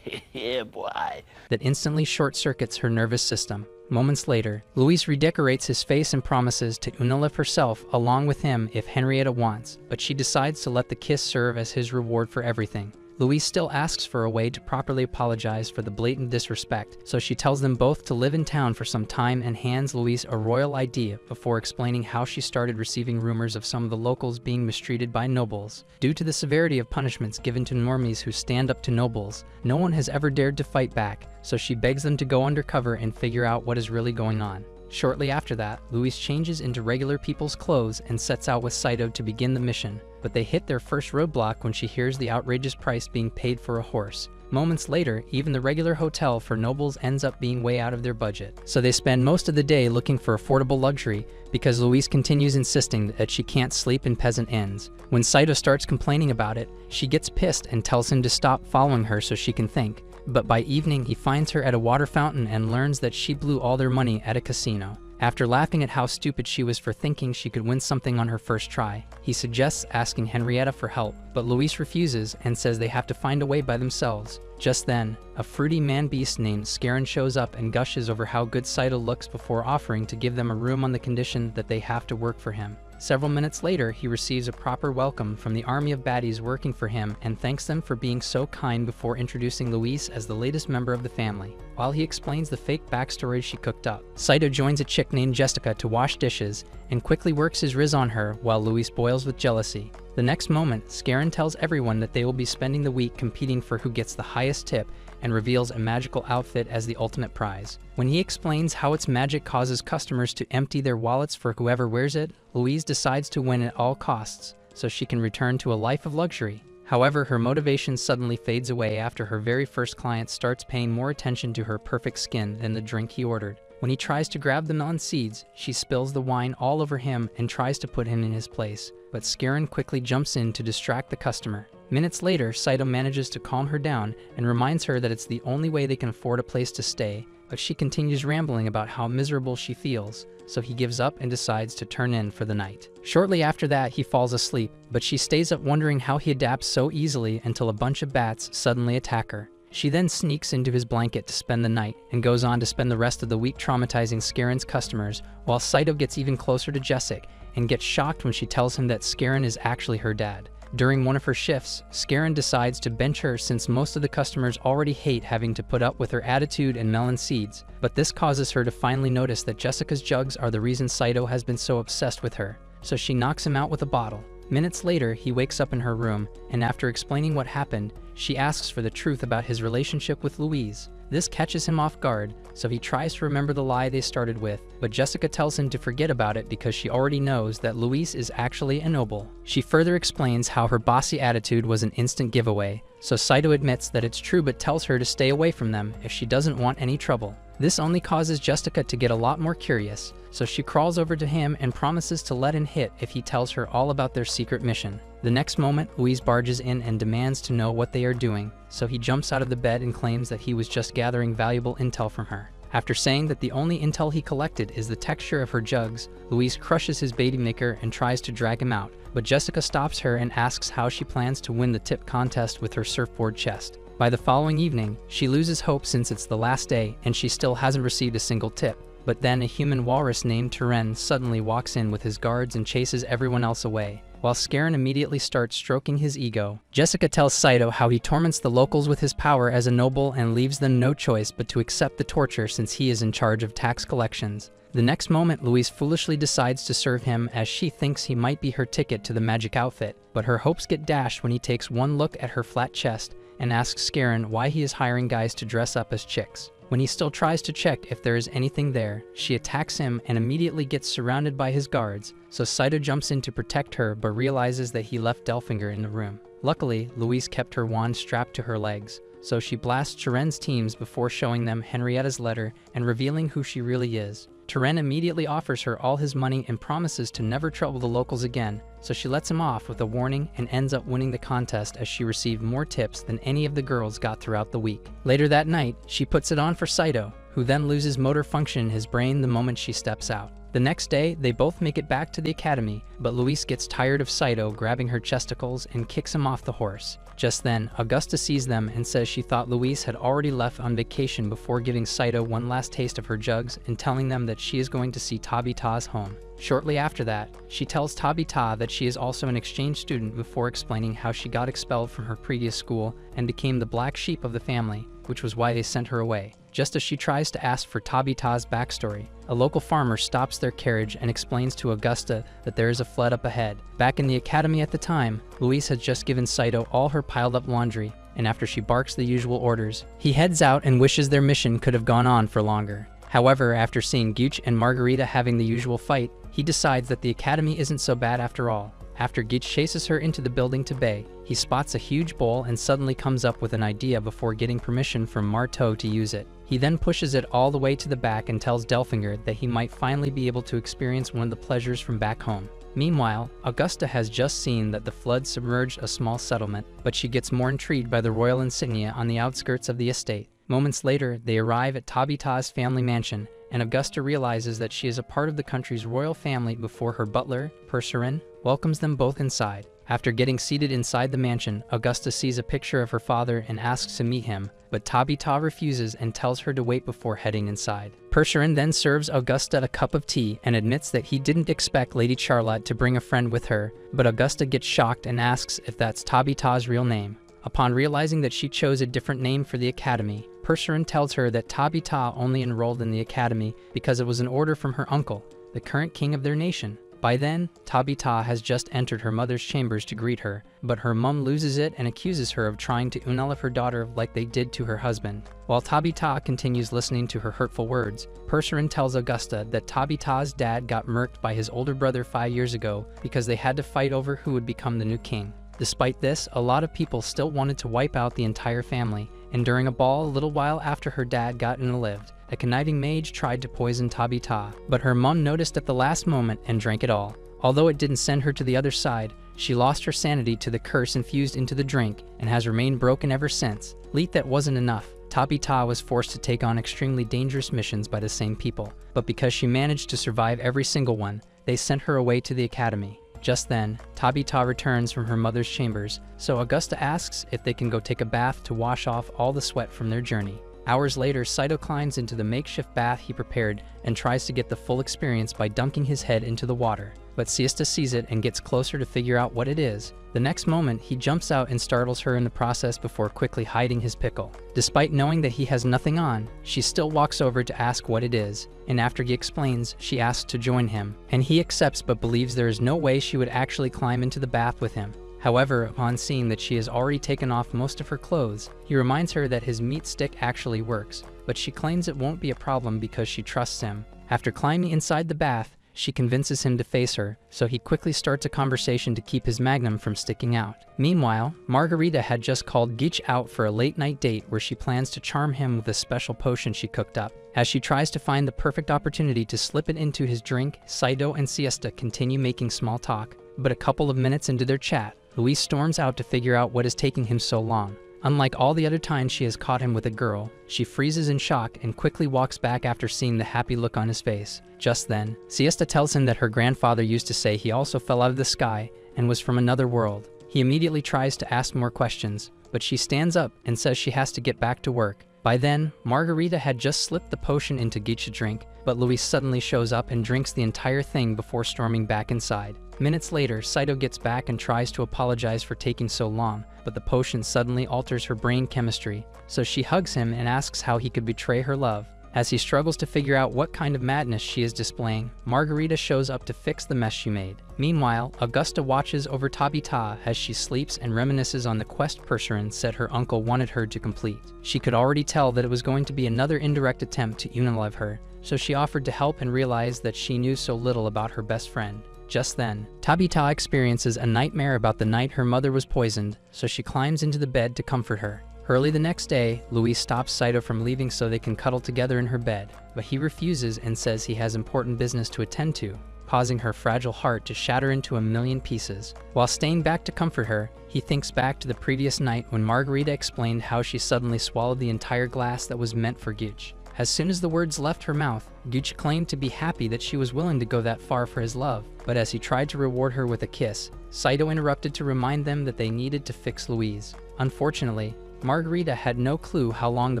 Yeah, boy. that instantly short-circuits her nervous system. Moments later, Louise redecorates his face and promises to unalive herself along with him if Henrietta wants, but she decides to let the kiss serve as his reward for everything. Louise still asks for a way to properly apologize for the blatant disrespect, so she tells them both to live in town for some time and hands Louise a royal ID before explaining how she started receiving rumors of some of the locals being mistreated by nobles. Due to the severity of punishments given to normies who stand up to nobles, no one has ever dared to fight back, so she begs them to go undercover and figure out what is really going on. Shortly after that, Louise changes into regular people's clothes and sets out with Saito to begin the mission, but they hit their first roadblock when she hears the outrageous price being paid for a horse. Moments later, even the regular hotel for nobles ends up being way out of their budget. So they spend most of the day looking for affordable luxury because Louise continues insisting that she can't sleep in peasant inns. When Saito starts complaining about it, she gets pissed and tells him to stop following her so she can think. But by evening, he finds her at a water fountain and learns that she blew all their money at a casino. After laughing at how stupid she was for thinking she could win something on her first try, he suggests asking Henrietta for help, but Louise refuses and says they have to find a way by themselves. Just then, a fruity man-beast named Scarin shows up and gushes over how good Saito looks before offering to give them a room on the condition that they have to work for him. Several minutes later, he receives a proper welcome from the army of baddies working for him and thanks them for being so kind before introducing Louise as the latest member of the family. While he explains the fake backstory she cooked up, Saito joins a chick named Jessica to wash dishes and quickly works his riz on her while Louise boils with jealousy. The next moment, Scarin tells everyone that they will be spending the week competing for who gets the highest tip and reveals a magical outfit as the ultimate prize. When he explains how its magic causes customers to empty their wallets for whoever wears it, Louise decides to win at all costs so she can return to a life of luxury. However, her motivation suddenly fades away after her very first client starts paying more attention to her perfect skin than the drink he ordered. When he tries to grab the melon seeds, she spills the wine all over him and tries to put him in his place, but Scarin quickly jumps in to distract the customer. Minutes later, Saito manages to calm her down and reminds her that it's the only way they can afford a place to stay, but she continues rambling about how miserable she feels, so he gives up and decides to turn in for the night. Shortly after that, he falls asleep, but she stays up wondering how he adapts so easily until a bunch of bats suddenly attack her. She then sneaks into his blanket to spend the night and goes on to spend the rest of the week traumatizing Scarin's customers, while Saito gets even closer to Jessic and gets shocked when she tells him that Scarin is actually her dad. During one of her shifts, Scarin decides to bench her since most of the customers already hate having to put up with her attitude and melon seeds, but this causes her to finally notice that Jessica's jugs are the reason Saito has been so obsessed with her, so she knocks him out with a bottle. Minutes later, he wakes up in her room, and after explaining what happened, she asks for the truth about his relationship with Louise. This catches him off guard, so he tries to remember the lie they started with, but Jessica tells him to forget about it because she already knows that Louise is actually a noble. She further explains how her bossy attitude was an instant giveaway, so Saito admits that it's true but tells her to stay away from them if she doesn't want any trouble. This only causes Jessica to get a lot more curious, so she crawls over to him and promises to let him hit if he tells her all about their secret mission. The next moment, Louise barges in and demands to know what they are doing, so he jumps out of the bed and claims that he was just gathering valuable intel from her. After saying that the only intel he collected is the texture of her jugs, Louise crushes his baby maker and tries to drag him out, but Jessica stops her and asks how she plans to win the tip contest with her surfboard chest. By the following evening, she loses hope since it's the last day and she still hasn't received a single tip. But then a human walrus named Turen suddenly walks in with his guards and chases everyone else away. While Scarin immediately starts stroking his ego, Jessica tells Saito how he torments the locals with his power as a noble and leaves them no choice but to accept the torture since he is in charge of tax collections. The next moment, Louise foolishly decides to serve him as she thinks he might be her ticket to the magic outfit, but her hopes get dashed when he takes one look at her flat chest and asks Scarin why he is hiring guys to dress up as chicks. When he still tries to check if there is anything there, she attacks him and immediately gets surrounded by his guards, so Saito jumps in to protect her but realizes that he left Delfinger in the room. Luckily, Louise kept her wand strapped to her legs, so she blasts Turen's teams before showing them Henrietta's letter and revealing who she really is. Turen immediately offers her all his money and promises to never trouble the locals again, so she lets him off with a warning and ends up winning the contest as she received more tips than any of the girls got throughout the week. Later that night, she puts it on for Saito, who then loses motor function in his brain the moment she steps out. The next day, they both make it back to the academy, but Louise gets tired of Saito grabbing her chesticles and kicks him off the horse. Just then, Augusta sees them and says she thought Louise had already left on vacation before giving Saito one last taste of her jugs and telling them that she is going to see Tabita's home. Shortly after that, she tells Tabita that she is also an exchange student before explaining how she got expelled from her previous school and became the black sheep of the family, which was why they sent her away. Just as she tries to ask for Tabita's backstory, a local farmer stops their carriage and explains to Augusta that there is a flood up ahead. Back in the academy at the time, Louise has just given Saito all her piled up laundry, and after she barks the usual orders, he heads out and wishes their mission could have gone on for longer. However, after seeing Gooch and Margarita having the usual fight, he decides that the academy isn't so bad after all. After Geach chases her into the building to bay, he spots a huge bowl and suddenly comes up with an idea before getting permission from Marteau to use it. He then pushes it all the way to the back and tells Delfinger that he might finally be able to experience one of the pleasures from back home. Meanwhile, Augusta has just seen that the flood submerged a small settlement, but she gets more intrigued by the royal insignia on the outskirts of the estate. Moments later, they arrive at Tabitha's family mansion, and Augusta realizes that she is a part of the country's royal family before her butler, Percerin, welcomes them both inside. After getting seated inside the mansion, Augusta sees a picture of her father and asks to meet him, but Tabitha refuses and tells her to wait before heading inside. Percerin then serves Augusta a cup of tea and admits that he didn't expect Lady Charlotte to bring a friend with her, but Augusta gets shocked and asks if that's Tabitha's real name. Upon realizing that she chose a different name for the academy, Percerin tells her that Tabitha only enrolled in the academy because it was an order from her uncle, the current king of their nation. By then, Tabitha has just entered her mother's chambers to greet her, but her mum loses it and accuses her of trying to unalive her daughter like they did to her husband. While Tabitha continues listening to her hurtful words, Percerin tells Augusta that Tabitha's dad got murked by his older brother 5 years ago because they had to fight over who would become the new king. Despite this, a lot of people still wanted to wipe out the entire family, and during a ball a little while after her dad got unalived, a conniving mage tried to poison Tabitha, but her mum noticed at the last moment and drank it all. Although it didn't send her to the other side, she lost her sanity to the curse infused into the drink and has remained broken ever since. Leet that wasn't enough. Tabitha was forced to take on extremely dangerous missions by the same people, but because she managed to survive every single one, they sent her away to the academy. Just then, Tabitha returns from her mother's chambers, so Augusta asks if they can go take a bath to wash off all the sweat from their journey. Hours later, Saito climbs into the makeshift bath he prepared and tries to get the full experience by dunking his head into the water. But Siesta sees it and gets closer to figure out what it is. The next moment, he jumps out and startles her in the process before quickly hiding his pickle. Despite knowing that he has nothing on, she still walks over to ask what it is, and after he explains, she asks to join him, and he accepts but believes there is no way she would actually climb into the bath with him. However, upon seeing that she has already taken off most of her clothes, he reminds her that his meat stick actually works, but she claims it won't be a problem because she trusts him. After climbing inside the bath, she convinces him to face her, so he quickly starts a conversation to keep his magnum from sticking out. Meanwhile, Margarita had just called Geach out for a late-night date where she plans to charm him with a special potion she cooked up. As she tries to find the perfect opportunity to slip it into his drink, Saito and Siesta continue making small talk, but a couple of minutes into their chat, Louise storms out to figure out what is taking him so long. Unlike all the other times she has caught him with a girl, she freezes in shock and quickly walks back after seeing the happy look on his face. Just then, Siesta tells him that her grandfather used to say he also fell out of the sky and was from another world. He immediately tries to ask more questions, but she stands up and says she has to get back to work. By then, Margarita had just slipped the potion into Geach's drink, but Louise suddenly shows up and drinks the entire thing before storming back inside. Minutes later, Saito gets back and tries to apologize for taking so long, but the potion suddenly alters her brain chemistry, so she hugs him and asks how he could betray her love. As he struggles to figure out what kind of madness she is displaying, Margarita shows up to fix the mess she made. Meanwhile, Augusta watches over Tabitha as she sleeps and reminisces on the quest Percerin said her uncle wanted her to complete. She could already tell that it was going to be another indirect attempt to unalive her, so she offered to help and realized that she knew so little about her best friend. Just then, Tabitha experiences a nightmare about the night her mother was poisoned, so she climbs into the bed to comfort her. Early the next day, Louise stops Saito from leaving so they can cuddle together in her bed, but he refuses and says he has important business to attend to, causing her fragile heart to shatter into a million pieces. While staying back to comfort her, he thinks back to the previous night when Margarita explained how she suddenly swallowed the entire glass that was meant for Geach. As soon as the words left her mouth, Geach claimed to be happy that she was willing to go that far for his love, but as he tried to reward her with a kiss, Saito interrupted to remind them that they needed to fix Louise. Unfortunately, Margarita had no clue how long the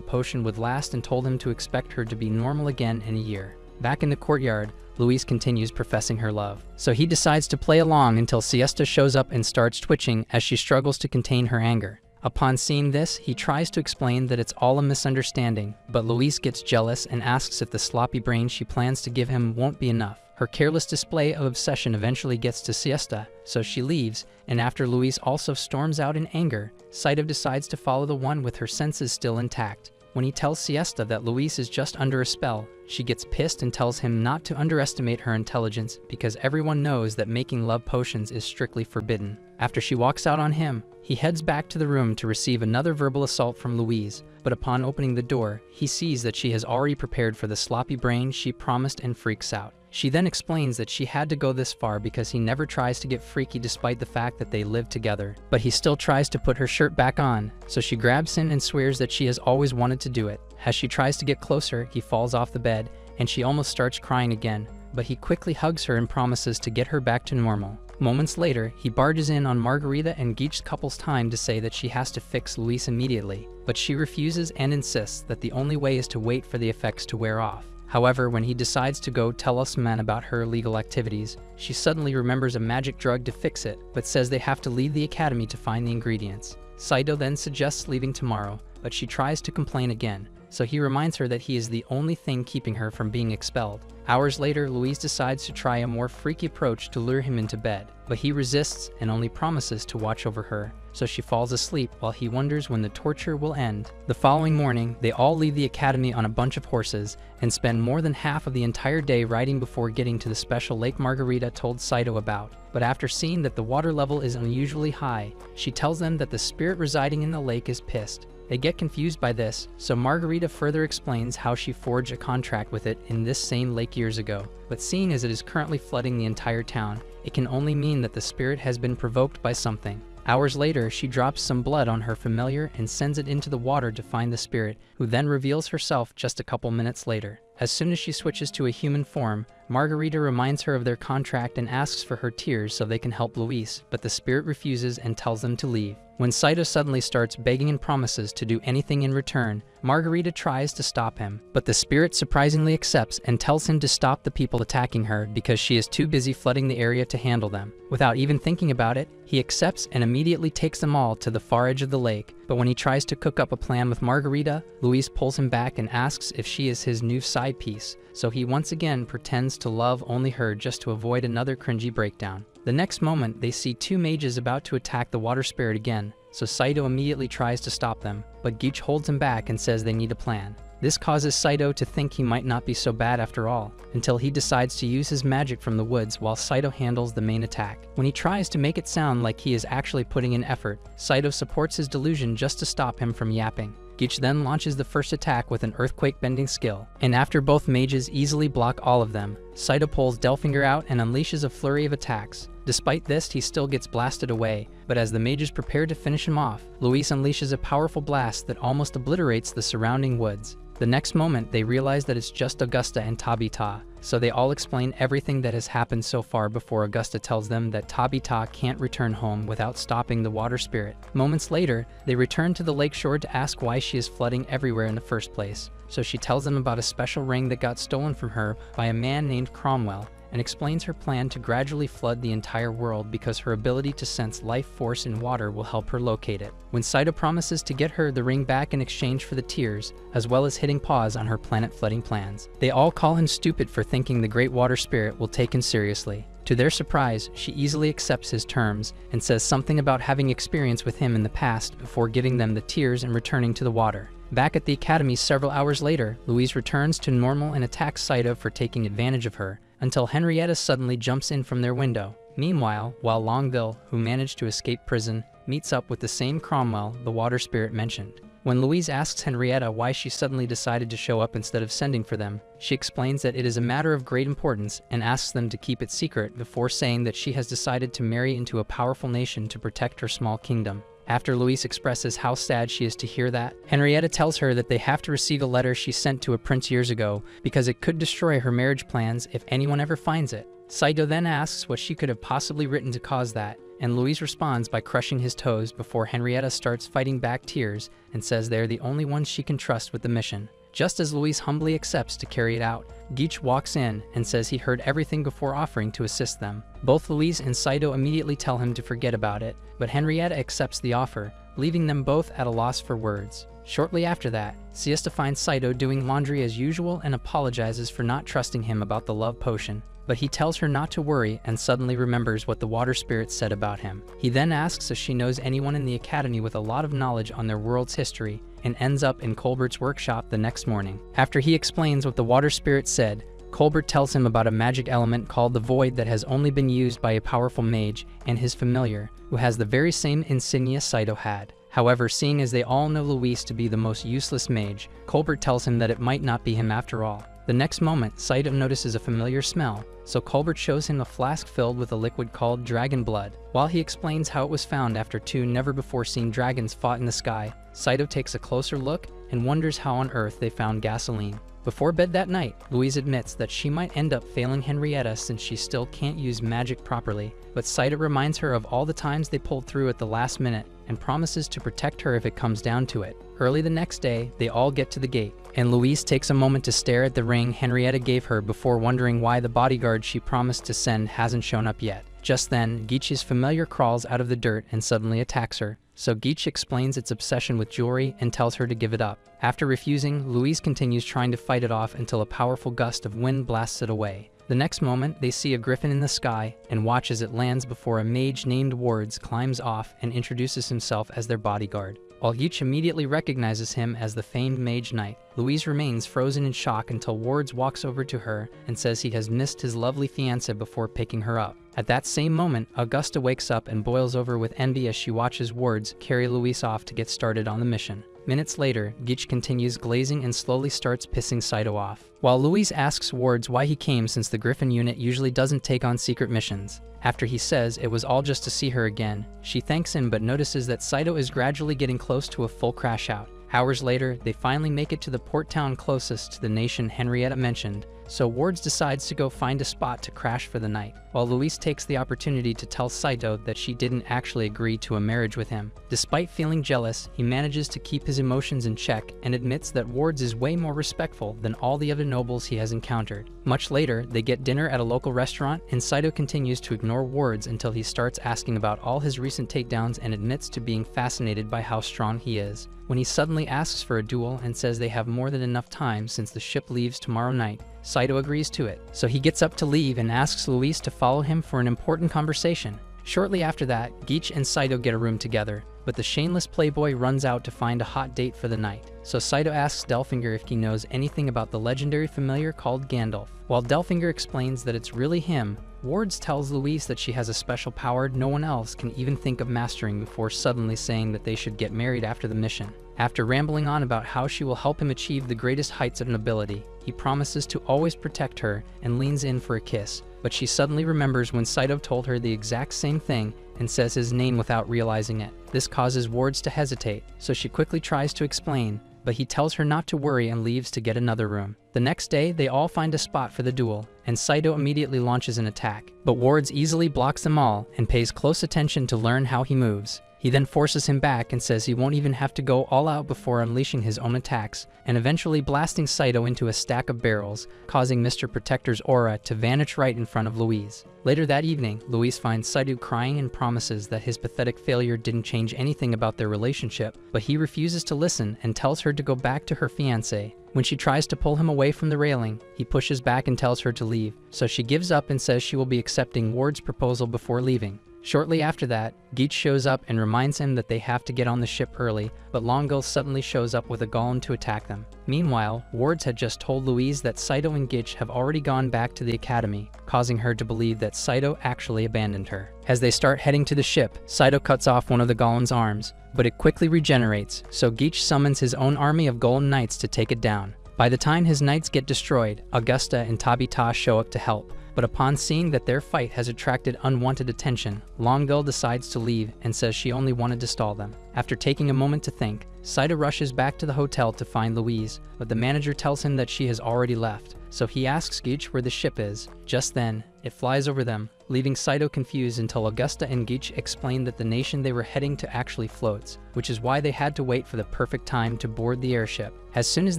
potion would last and told him to expect her to be normal again in a year. Back in the courtyard, Louise continues professing her love, so he decides to play along until Siesta shows up and starts twitching as she struggles to contain her anger. Upon seeing this, he tries to explain that it's all a misunderstanding, but Louise gets jealous and asks if the sloppy brain she plans to give him won't be enough. Her careless display of obsession eventually gets to Siesta, so she leaves, and after Louise also storms out in anger, Saito decides to follow the one with her senses still intact. When he tells Siesta that Luis is just under a spell, she gets pissed and tells him not to underestimate her intelligence because everyone knows that making love potions is strictly forbidden. After she walks out on him, he heads back to the room to receive another verbal assault from Louise, but upon opening the door, he sees that she has already prepared for the sloppy brain she promised and freaks out. She then explains that she had to go this far because he never tries to get freaky despite the fact that they live together. But he still tries to put her shirt back on, so she grabs him and swears that she has always wanted to do it. As she tries to get closer, he falls off the bed, and she almost starts crying again, but he quickly hugs her and promises to get her back to normal. Moments later, he barges in on Margarita and Geech's couple's time to say that she has to fix Luis immediately, but she refuses and insists that the only way is to wait for the effects to wear off. However, when he decides to go tell Osman about her illegal activities, she suddenly remembers a magic drug to fix it, but says they have to leave the academy to find the ingredients. Saito then suggests leaving tomorrow, but she tries to complain again, so he reminds her that he is the only thing keeping her from being expelled. Hours later, Louise decides to try a more freaky approach to lure him into bed, but he resists and only promises to watch over her, so she falls asleep while he wonders when the torture will end. The following morning, they all leave the academy on a bunch of horses and spend more than half of the entire day riding before getting to the special Lake Margarita told Saito about. But after seeing that the water level is unusually high, she tells them that the spirit residing in the lake is pissed. They get confused by this, so Margarita further explains how she forged a contract with it in this same lake years ago. But seeing as it is currently flooding the entire town, it can only mean that the spirit has been provoked by something. Hours later, she drops some blood on her familiar and sends it into the water to find the spirit, who then reveals herself just a couple minutes later. As soon as she switches to a human form, Margarita reminds her of their contract and asks for her tears so they can help Luis, but the spirit refuses and tells them to leave. When Saito suddenly starts begging and promises to do anything in return, Margarita tries to stop him, but the spirit surprisingly accepts and tells him to stop the people attacking her because she is too busy flooding the area to handle them. Without even thinking about it, he accepts and immediately takes them all to the far edge of the lake, but when he tries to cook up a plan with Margarita, Luis pulls him back and asks if she is his new side piece, so he once again pretends to love only her just to avoid another cringy breakdown. The next moment, they see two mages about to attack the water spirit again, so Saito immediately tries to stop them, but Geech holds him back and says they need a plan. This causes Saito to think he might not be so bad after all, until he decides to use his magic from the woods while Saito handles the main attack. When he tries to make it sound like he is actually putting in effort, Saito supports his delusion just to stop him from yapping. Geech then launches the first attack with an earthquake-bending skill, and after both mages easily block all of them, Saito pulls Delfinger out and unleashes a flurry of attacks. Despite this, he still gets blasted away, but as the mages prepare to finish him off, Luis unleashes a powerful blast that almost obliterates the surrounding woods. The next moment, they realize that it's just Augusta and Tabita, so they all explain everything that has happened so far before Augusta tells them that Tabita can't return home without stopping the water spirit. Moments later, they return to the lakeshore to ask why she is flooding everywhere in the first place, so she tells them about a special ring that got stolen from her by a man named Cromwell, and explains her plan to gradually flood the entire world because her ability to sense life force in water will help her locate it. When Saito promises to get her the ring back in exchange for the tears, as well as hitting pause on her planet flooding plans, they all call him stupid for thinking the Great Water Spirit will take him seriously. To their surprise, she easily accepts his terms and says something about having experience with him in the past before giving them the tears and returning to the water. Back at the academy several hours later, Louise returns to normal and attacks Saito for taking advantage of her, until Henrietta suddenly jumps in from their window. Meanwhile, while Longville, who managed to escape prison, meets up with the same Cromwell the water spirit mentioned. When Louise asks Henrietta why she suddenly decided to show up instead of sending for them, she explains that it is a matter of great importance and asks them to keep it secret before saying that she has decided to marry into a powerful nation to protect her small kingdom. After Louise expresses how sad she is to hear that, Henrietta tells her that they have to receive a letter she sent to a prince years ago because it could destroy her marriage plans if anyone ever finds it. Saito then asks what she could have possibly written to cause that, and Louise responds by crushing his toes before Henrietta starts fighting back tears and says they are the only ones she can trust with the mission. Just as Louise humbly accepts to carry it out, Geech walks in and says he heard everything before offering to assist them. Both Louise and Saito immediately tell him to forget about it, but Henrietta accepts the offer, leaving them both at a loss for words. Shortly after that, Siesta finds Saito doing laundry as usual and apologizes for not trusting him about the love potion. But he tells her not to worry and suddenly remembers what the water spirit said about him. He then asks if she knows anyone in the academy with a lot of knowledge on their world's history, and ends up in Colbert's workshop the next morning. After he explains what the water spirit said, Colbert tells him about a magic element called the Void that has only been used by a powerful mage and his familiar, who has the very same insignia Saito had. However, seeing as they all know Luis to be the most useless mage, Colbert tells him that it might not be him after all. The next moment, Saito notices a familiar smell, so Colbert shows him a flask filled with a liquid called dragon blood. While he explains how it was found after two never-before-seen dragons fought in the sky, Saito takes a closer look and wonders how on earth they found gasoline. Before bed that night, Louise admits that she might end up failing Henrietta since she still can't use magic properly, but Saito reminds her of all the times they pulled through at the last minute and promises to protect her if it comes down to it. Early the next day, they all get to the gate, and Louise takes a moment to stare at the ring Henrietta gave her before wondering why the bodyguard she promised to send hasn't shown up yet. Just then, Geech's familiar crawls out of the dirt and suddenly attacks her, so Geech explains its obsession with jewelry and tells her to give it up. After refusing, Louise continues trying to fight it off until a powerful gust of wind blasts it away. The next moment, they see a griffin in the sky and watch as it lands before a mage named Wards climbs off and introduces himself as their bodyguard. While Geech immediately recognizes him as the famed Mage Knight, Louise remains frozen in shock until Wards walks over to her and says he has missed his lovely fiancée before picking her up. At that same moment, Augusta wakes up and boils over with envy as she watches Wards carry Louise off to get started on the mission. Minutes later, Geech continues glazing and slowly starts pissing Saito off, while Louise asks Wards why he came since the Griffin unit usually doesn't take on secret missions. After he says it was all just to see her again, she thanks him but notices that Saito is gradually getting close to a full crash out. Hours later, they finally make it to the port town closest to the nation Henrietta mentioned, so Wards decides to go find a spot to crash for the night, while Louise takes the opportunity to tell Saito that she didn't actually agree to a marriage with him. Despite feeling jealous, he manages to keep his emotions in check and admits that Wards is way more respectful than all the other nobles he has encountered. Much later, they get dinner at a local restaurant, and Saito continues to ignore Wards until he starts asking about all his recent takedowns and admits to being fascinated by how strong he is. When he suddenly asks for a duel and says they have more than enough time since the ship leaves tomorrow night, Saito agrees to it, so he gets up to leave and asks Louise to follow him for an important conversation. Shortly after that, Geech and Saito get a room together, but the shameless playboy runs out to find a hot date for the night. So Saito asks Delfinger if he knows anything about the legendary familiar called Gandalf. While Delfinger explains that it's really him, Wards tells Louise that she has a special power no one else can even think of mastering before suddenly saying that they should get married after the mission. After rambling on about how she will help him achieve the greatest heights of nobility, he promises to always protect her and leans in for a kiss, but she suddenly remembers when Saito told her the exact same thing and says his name without realizing it. This causes Wards to hesitate, so she quickly tries to explain, but he tells her not to worry and leaves to get another room. The next day, they all find a spot for the duel, and Saito immediately launches an attack, but Wards easily blocks them all and pays close attention to learn how he moves. He then forces him back and says he won't even have to go all out before unleashing his own attacks, and eventually blasting Saito into a stack of barrels, causing Mr. Protector's aura to vanish right in front of Louise. Later that evening, Louise finds Saito crying and promises that his pathetic failure didn't change anything about their relationship, but he refuses to listen and tells her to go back to her fiancé. When she tries to pull him away from the railing, he pushes back and tells her to leave, so she gives up and says she will be accepting Ward's proposal before leaving. Shortly after that, Geech shows up and reminds him that they have to get on the ship early, but Longueuil suddenly shows up with a golem to attack them. Meanwhile, Wards had just told Louise that Saito and Geech have already gone back to the academy, causing her to believe that Saito actually abandoned her. As they start heading to the ship, Saito cuts off one of the golem's arms, but it quickly regenerates, so Geech summons his own army of golem knights to take it down. By the time his knights get destroyed, Augusta and Tabitha show up to help. But upon seeing that their fight has attracted unwanted attention, Longueuil decides to leave and says she only wanted to stall them. After taking a moment to think, Saito rushes back to the hotel to find Louise, but the manager tells him that she has already left, so he asks Geech where the ship is. Just then, it flies over them, leaving Saito confused until Augusta and Geech explain that the nation they were heading to actually floats, which is why they had to wait for the perfect time to board the airship. As soon as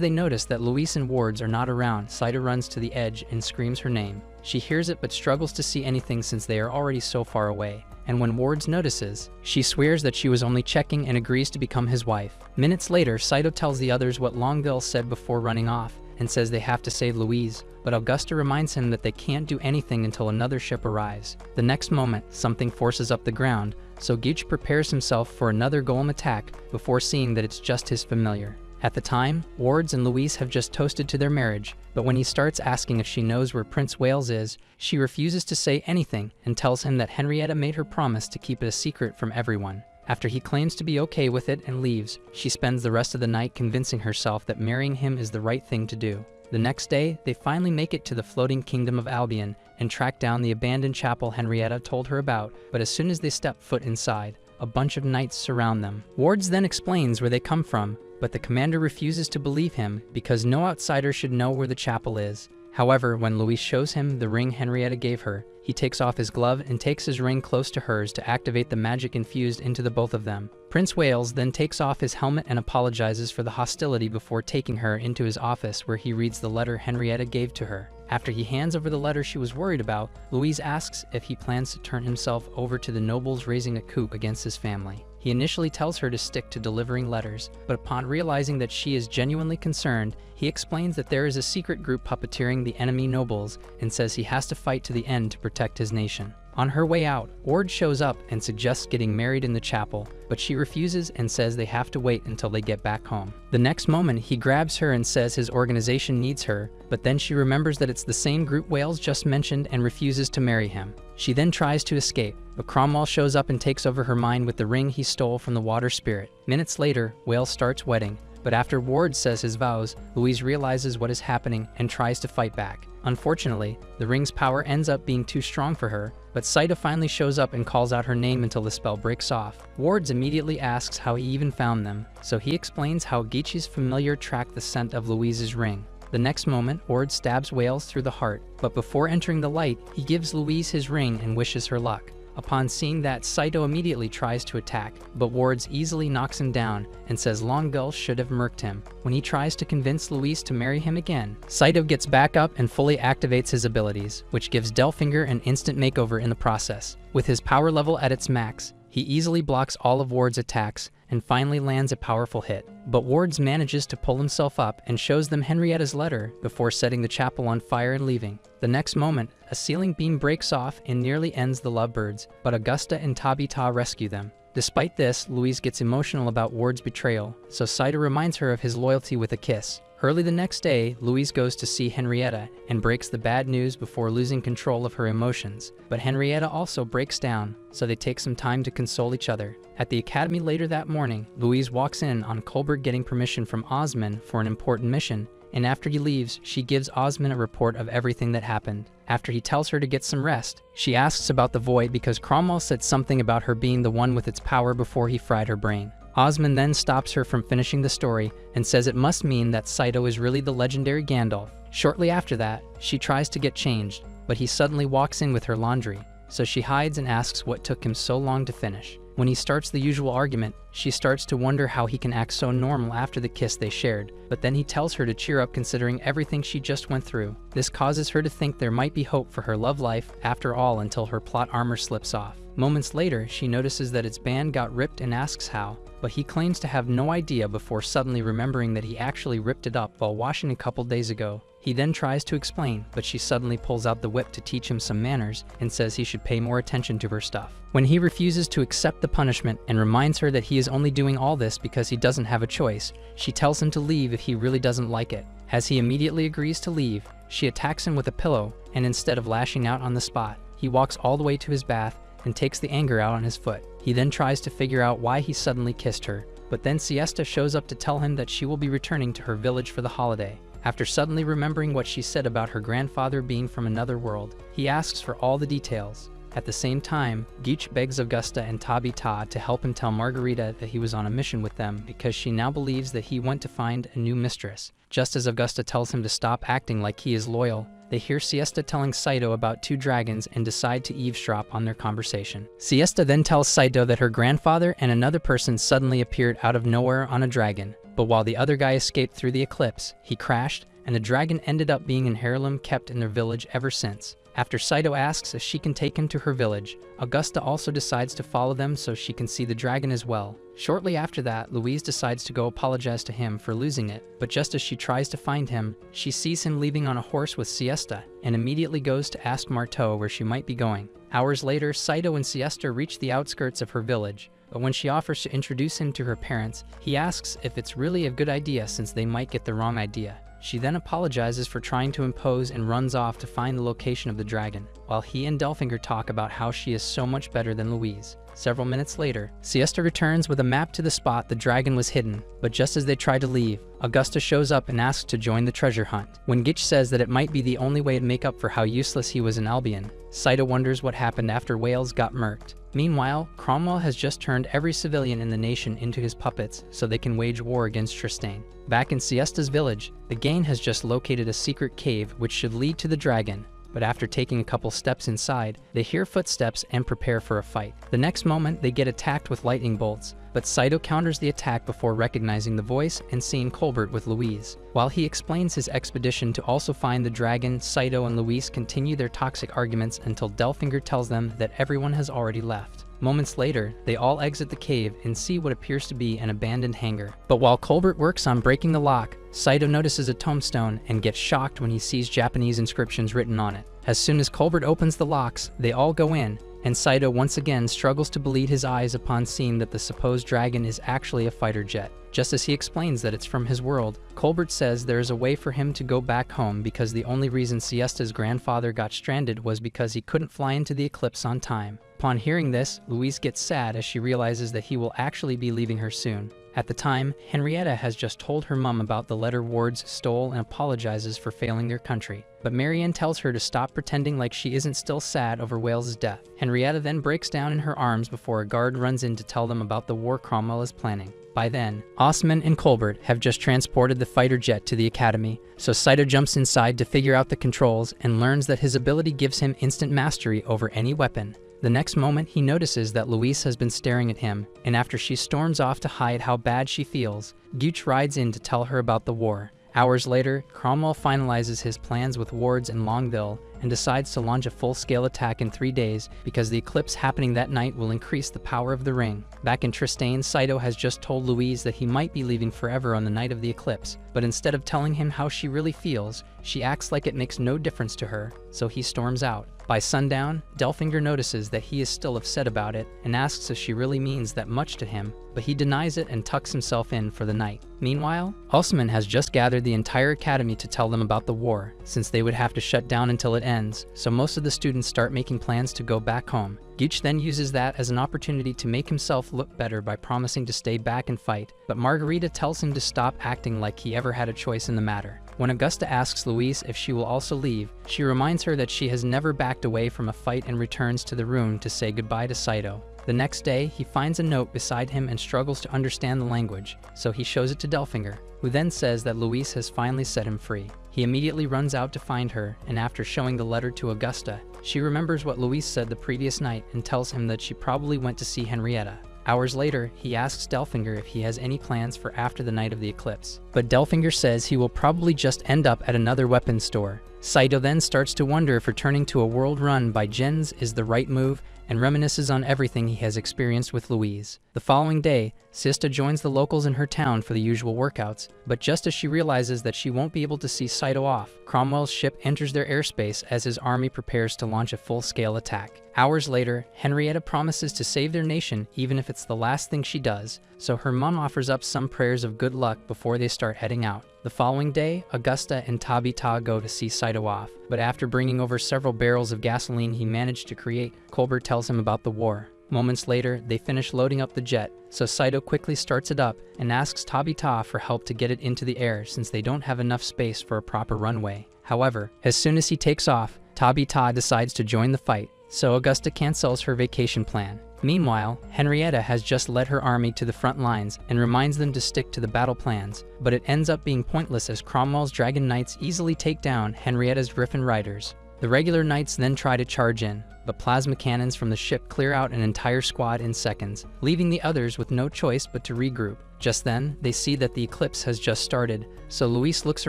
they notice that Louise and Wards are not around, Saito runs to the edge and screams her name. She hears it but struggles to see anything since they are already so far away, and when Wards notices, she swears that she was only checking and agrees to become his wife. Minutes later, Saito tells the others what Longueuil said before running off, and says they have to save Louise, but Augusta reminds him that they can't do anything until another ship arrives. The next moment, something forces up the ground, so Geach prepares himself for another golem attack before seeing that it's just his familiar. At the time, Wards and Louise have just toasted to their marriage, but when he starts asking if she knows where Prince Wales is, she refuses to say anything and tells him that Henrietta made her promise to keep it a secret from everyone. After he claims to be okay with it and leaves, she spends the rest of the night convincing herself that marrying him is the right thing to do. The next day, they finally make it to the floating kingdom of Albion and track down the abandoned chapel Henrietta told her about, but as soon as they step foot inside, a bunch of knights surround them. Wards then explains where they come from, but the commander refuses to believe him because no outsider should know where the chapel is. However, when Louise shows him the ring Henrietta gave her, he takes off his glove and takes his ring close to hers to activate the magic infused into the both of them. Prince Wales then takes off his helmet and apologizes for the hostility before taking her into his office where he reads the letter Henrietta gave to her. After he hands over the letter she was worried about, Louise asks if he plans to turn himself over to the nobles raising a coup against his family. He initially tells her to stick to delivering letters, but upon realizing that she is genuinely concerned, he explains that there is a secret group puppeteering the enemy nobles and says he has to fight to the end to protect his nation. On her way out, Ward shows up and suggests getting married in the chapel, but she refuses and says they have to wait until they get back home. The next moment, he grabs her and says his organization needs her, but then she remembers that it's the same group Wales just mentioned and refuses to marry him. She then tries to escape, but Cromwell shows up and takes over her mind with the ring he stole from the water spirit. Minutes later, Wales starts wedding, but after Ward says his vows, Louise realizes what is happening and tries to fight back. Unfortunately, the ring's power ends up being too strong for her, but Saito finally shows up and calls out her name until the spell breaks off. Wards immediately asks how he even found them, so he explains how Geach's familiar tracked the scent of Louise's ring. The next moment, Ward stabs Wales through the heart, but before entering the light, he gives Louise his ring and wishes her luck. Upon seeing that, Saito immediately tries to attack, but Wards easily knocks him down and says Longueuil should have murked him. When he tries to convince Louise to marry him again, Saito gets back up and fully activates his abilities, which gives Delfinger an instant makeover in the process. With his power level at its max, he easily blocks all of Ward's attacks and finally lands a powerful hit. But Wards manages to pull himself up and shows them Henrietta's letter before setting the chapel on fire and leaving. The next moment, a ceiling beam breaks off and nearly ends the lovebirds, but Augusta and Tabitha rescue them. Despite this, Louise gets emotional about Ward's betrayal, so Saito reminds her of his loyalty with a kiss. Early the next day, Louise goes to see Henrietta and breaks the bad news before losing control of her emotions. But Henrietta also breaks down, so they take some time to console each other. At the academy later that morning, Louise walks in on Colbert getting permission from Osmond for an important mission, and after he leaves, she gives Osmond a report of everything that happened. After he tells her to get some rest, she asks about the void because Cromwell said something about her being the one with its power before he fried her brain. Osmond then stops her from finishing the story and says it must mean that Saito is really the legendary Gandalf. Shortly after that, she tries to get changed, but he suddenly walks in with her laundry, so she hides and asks what took him so long to finish. When he starts the usual argument, she starts to wonder how he can act so normal after the kiss they shared, but then he tells her to cheer up considering everything she just went through. This causes her to think there might be hope for her love life after all until her plot armor slips off. Moments later, she notices that its band got ripped and asks how, but he claims to have no idea before suddenly remembering that he actually ripped it up while washing a couple days ago. He then tries to explain, but she suddenly pulls out the whip to teach him some manners and says he should pay more attention to her stuff. When he refuses to accept the punishment and reminds her that he is only doing all this because he doesn't have a choice, she tells him to leave if he really doesn't like it. As he immediately agrees to leave, she attacks him with a pillow, and instead of lashing out on the spot, he walks all the way to his bath and takes the anger out on his foot. He then tries to figure out why he suddenly kissed her, but then Siesta shows up to tell him that she will be returning to her village for the holiday. After suddenly remembering what she said about her grandfather being from another world, he asks for all the details. At the same time, Geach begs Augusta and Tabitha to help him tell Margarita that he was on a mission with them because she now believes that he went to find a new mistress. Just as Augusta tells him to stop acting like he is loyal, they hear Siesta telling Saito about two dragons and decide to eavesdrop on their conversation. Siesta then tells Saito that her grandfather and another person suddenly appeared out of nowhere on a dragon, but while the other guy escaped through the eclipse, he crashed, and the dragon ended up being an heirloom kept in their village ever since. After Saito asks if she can take him to her village, Augusta also decides to follow them so she can see the dragon as well. Shortly after that, Louise decides to go apologize to him for losing it, but just as she tries to find him, she sees him leaving on a horse with Siesta, and immediately goes to ask Marteau where she might be going. Hours later, Saito and Siesta reach the outskirts of her village, but when she offers to introduce him to her parents, he asks if it's really a good idea since they might get the wrong idea. She then apologizes for trying to impose and runs off to find the location of the dragon, while he and Delfinger talk about how she is so much better than Louise. Several minutes later, Siesta returns with a map to the spot the dragon was hidden, but just as they try to leave, Augusta shows up and asks to join the treasure hunt. When Gitch says that it might be the only way to make up for how useless he was in Albion, Saito wonders what happened after Wales got murked. Meanwhile, Cromwell has just turned every civilian in the nation into his puppets so they can wage war against Tristane. Back in Siesta's village, the gang has just located a secret cave which should lead to the dragon, but after taking a couple steps inside, they hear footsteps and prepare for a fight. The next moment, they get attacked with lightning bolts, but Saito counters the attack before recognizing the voice and seeing Colbert with Louise. While he explains his expedition to also find the dragon, Saito and Louise continue their toxic arguments until Delfinger tells them that everyone has already left. Moments later, they all exit the cave and see what appears to be an abandoned hangar. But while Colbert works on breaking the lock, Saito notices a tombstone and gets shocked when he sees Japanese inscriptions written on it. As soon as Colbert opens the locks, they all go in, and Saito once again struggles to believe his eyes upon seeing that the supposed dragon is actually a fighter jet. Just as he explains that it's from his world, Colbert says there is a way for him to go back home because the only reason Siesta's grandfather got stranded was because he couldn't fly into the eclipse on time. Upon hearing this, Louise gets sad as she realizes that he will actually be leaving her soon. At the time, Henrietta has just told her mum about the letter Wards stole and apologizes for failing their country. But Marianne tells her to stop pretending like she isn't still sad over Wales's death. Henrietta then breaks down in her arms before a guard runs in to tell them about the war Cromwell is planning. By then, Osman and Colbert have just transported the fighter jet to the academy, so Saito jumps inside to figure out the controls and learns that his ability gives him instant mastery over any weapon. The next moment, he notices that Louise has been staring at him, and after she storms off to hide how bad she feels, Gooch rides in to tell her about the war. Hours later, Cromwell finalizes his plans with Wards in Longville and decides to launch a full-scale attack in 3 days because the eclipse happening that night will increase the power of the ring. Back in Tristane, Saito has just told Louise that he might be leaving forever on the night of the eclipse, but instead of telling him how she really feels, she acts like it makes no difference to her, so he storms out. By sundown, Delfinger notices that he is still upset about it and asks if she really means that much to him, but he denies it and tucks himself in for the night. Meanwhile, Osman has just gathered the entire academy to tell them about the war, since they would have to shut down until it ends, so most of the students start making plans to go back home. Gooch then uses that as an opportunity to make himself look better by promising to stay back and fight, but Margarita tells him to stop acting like he ever had a choice in the matter. When Augusta asks Louise if she will also leave, she reminds her that she has never backed away from a fight and returns to the room to say goodbye to Saito. The next day, he finds a note beside him and struggles to understand the language, so he shows it to Delfinger, who then says that Louise has finally set him free. He immediately runs out to find her, and after showing the letter to Augusta, she remembers what Louise said the previous night and tells him that she probably went to see Henrietta. Hours later, he asks Delfinger if he has any plans for after the night of the eclipse, but Delfinger says he will probably just end up at another weapons store. Saito then starts to wonder if returning to a world run by gens is the right move and reminisces on everything he has experienced with Louise. The following day, Siesta joins the locals in her town for the usual workouts, but just as she realizes that she won't be able to see Saito off, Cromwell's ship enters their airspace as his army prepares to launch a full-scale attack. Hours later, Henrietta promises to save their nation even if it's the last thing she does, so her mum offers up some prayers of good luck before they start heading out. The following day, Augusta and Tabita go to see Saito off, but after bringing over several barrels of gasoline he managed to create, Colbert tells him about the war. Moments later, they finish loading up the jet, so Saito quickly starts it up and asks Tabita for help to get it into the air since they don't have enough space for a proper runway. However, as soon as he takes off, Tabita decides to join the fight, so Augusta cancels her vacation plan. Meanwhile, Henrietta has just led her army to the front lines and reminds them to stick to the battle plans, but it ends up being pointless as Cromwell's Dragon Knights easily take down Henrietta's Griffin Riders. The regular knights then try to charge in, but plasma cannons from the ship clear out an entire squad in seconds, leaving the others with no choice but to regroup. Just then, they see that the eclipse has just started, so Luis looks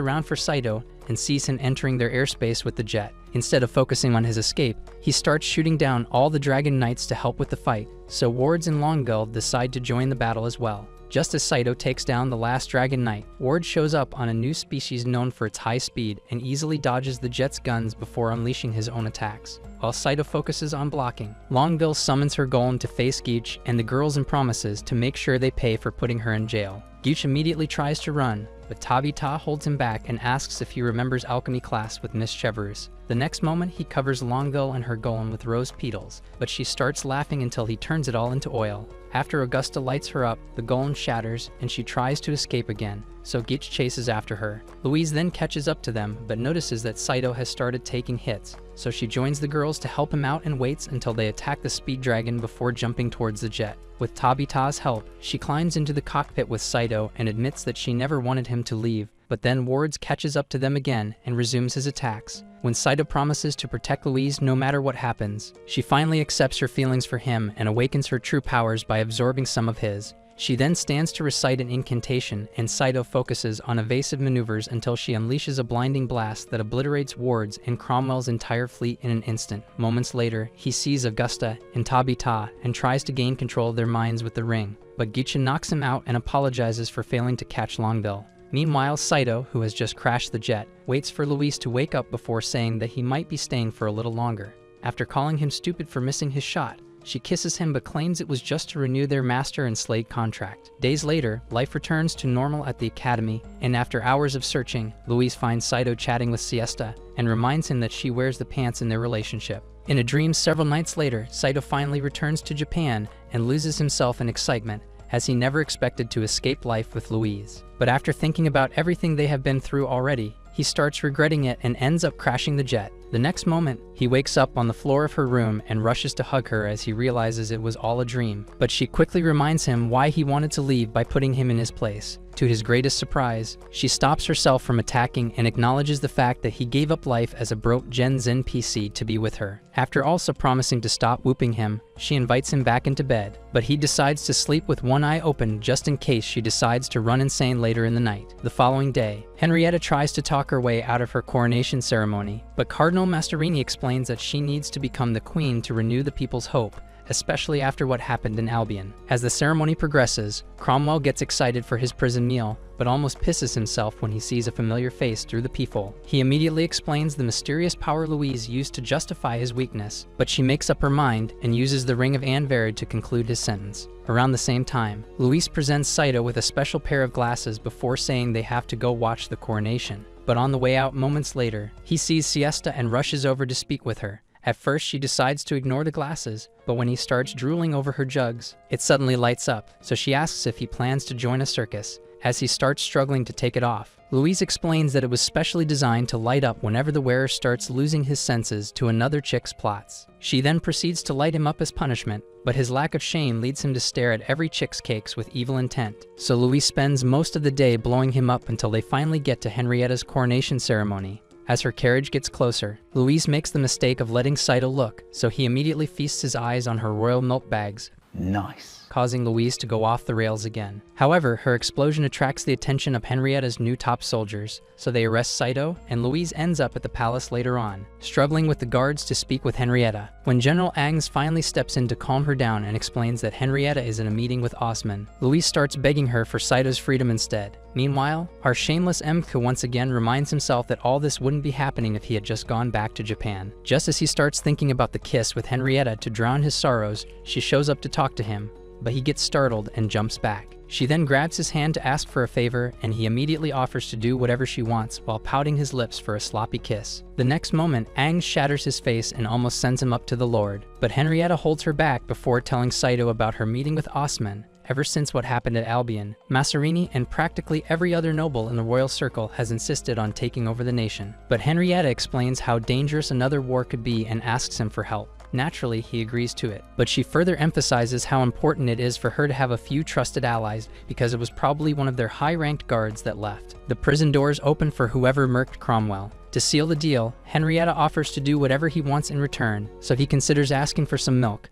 around for Saito and sees him entering their airspace with the jet. Instead of focusing on his escape, he starts shooting down all the Dragon Knights to help with the fight, so Wards and Longueuil decide to join the battle as well. Just as Saito takes down the last Dragon Knight, Ward shows up on a new species known for its high speed and easily dodges the jet's guns before unleashing his own attacks. While Saito focuses on blocking, Longueuil summons her golem to face Geach and the girls and promises to make sure they pay for putting her in jail. Geach immediately tries to run, but Tabita holds him back and asks if he remembers alchemy class with Miss Chevreuse. The next moment, he covers Longueuil and her golem with rose petals, but she starts laughing until he turns it all into oil. After Augusta lights her up, the golem shatters and she tries to escape again, so Geach chases after her. Louise then catches up to them, but notices that Saito has started taking hits, so she joins the girls to help him out and waits until they attack the speed dragon before jumping towards the jet. With Tabita's help, she climbs into the cockpit with Saito and admits that she never wanted him to leave, but then Wards catches up to them again and resumes his attacks. When Saito promises to protect Louise no matter what happens, she finally accepts her feelings for him and awakens her true powers by absorbing some of his. She then stands to recite an incantation, and Saito focuses on evasive maneuvers until she unleashes a blinding blast that obliterates Wards and Cromwell's entire fleet in an instant. Moments later, he sees Augusta and Tabita and tries to gain control of their minds with the ring, but Geach knocks him out and apologizes for failing to catch Longueuil. Meanwhile, Saito, who has just crashed the jet, waits for Louise to wake up before saying that he might be staying for a little longer. After calling him stupid for missing his shot, she kisses him but claims it was just to renew their master and slave contract. Days later, life returns to normal at the academy, and after hours of searching, Louise finds Saito chatting with Siesta and reminds him that she wears the pants in their relationship. In a dream several nights later, Saito finally returns to Japan and loses himself in excitement, as he never expected to escape life with Louise. But after thinking about everything they have been through already, he starts regretting it and ends up crashing the jet. The next moment, he wakes up on the floor of her room and rushes to hug her as he realizes it was all a dream. But she quickly reminds him why he wanted to leave by putting him in his place. To his greatest surprise, she stops herself from attacking and acknowledges the fact that he gave up life as a broke Gen Z NPC to be with her. After also promising to stop whooping him, she invites him back into bed, but he decides to sleep with one eye open just in case she decides to run insane later in the night. The following day, Henrietta tries to talk her way out of her coronation ceremony, but Cardinal Masterini explains that she needs to become the queen to renew the people's hope, especially after what happened in Albion. As the ceremony progresses, Cromwell gets excited for his prison meal, but almost pisses himself when he sees a familiar face through the peephole. He immediately explains the mysterious power Louise used to justify his weakness, but she makes up her mind and uses the Ring of Anverd to conclude his sentence. Around the same time, Louise presents Saito with a special pair of glasses before saying they have to go watch the coronation. But on the way out moments later, he sees Siesta and rushes over to speak with her. At first, she decides to ignore the glasses, but when he starts drooling over her jugs, it suddenly lights up, so she asks if he plans to join a circus. As he starts struggling to take it off, Louise explains that it was specially designed to light up whenever the wearer starts losing his senses to another chick's plots. She then proceeds to light him up as punishment, but his lack of shame leads him to stare at every chick's cakes with evil intent. So Louise spends most of the day blowing him up until they finally get to Henrietta's coronation ceremony. As her carriage gets closer, Louise makes the mistake of letting Saito look, so he immediately feasts his eyes on her royal milk bags. Nice. Causing Louise to go off the rails again. However, her explosion attracts the attention of Henrietta's new top soldiers, so they arrest Saito, and Louise ends up at the palace later on, struggling with the guards to speak with Henrietta. When General Agnes finally steps in to calm her down and explains that Henrietta is in a meeting with Osman, Louise starts begging her for Saito's freedom instead. Meanwhile, our shameless Emka once again reminds himself that all this wouldn't be happening if he had just gone back to Japan. Just as he starts thinking about the kiss with Henrietta to drown his sorrows, she shows up to talk to him, but he gets startled and jumps back. She then grabs his hand to ask for a favor, and he immediately offers to do whatever she wants while pouting his lips for a sloppy kiss. The next moment, Aang shatters his face and almost sends him up to the Lord, but Henrietta holds her back before telling Saito about her meeting with Osman. Ever since what happened at Albion, Maserini and practically every other noble in the royal circle has insisted on taking over the nation. But Henrietta explains how dangerous another war could be and asks him for help. Naturally, he agrees to it, but she further emphasizes how important it is for her to have a few trusted allies because it was probably one of their high-ranked guards that left. The prison doors open for whoever murked Cromwell. To seal the deal, Henrietta offers to do whatever he wants in return, so he considers asking for some milk.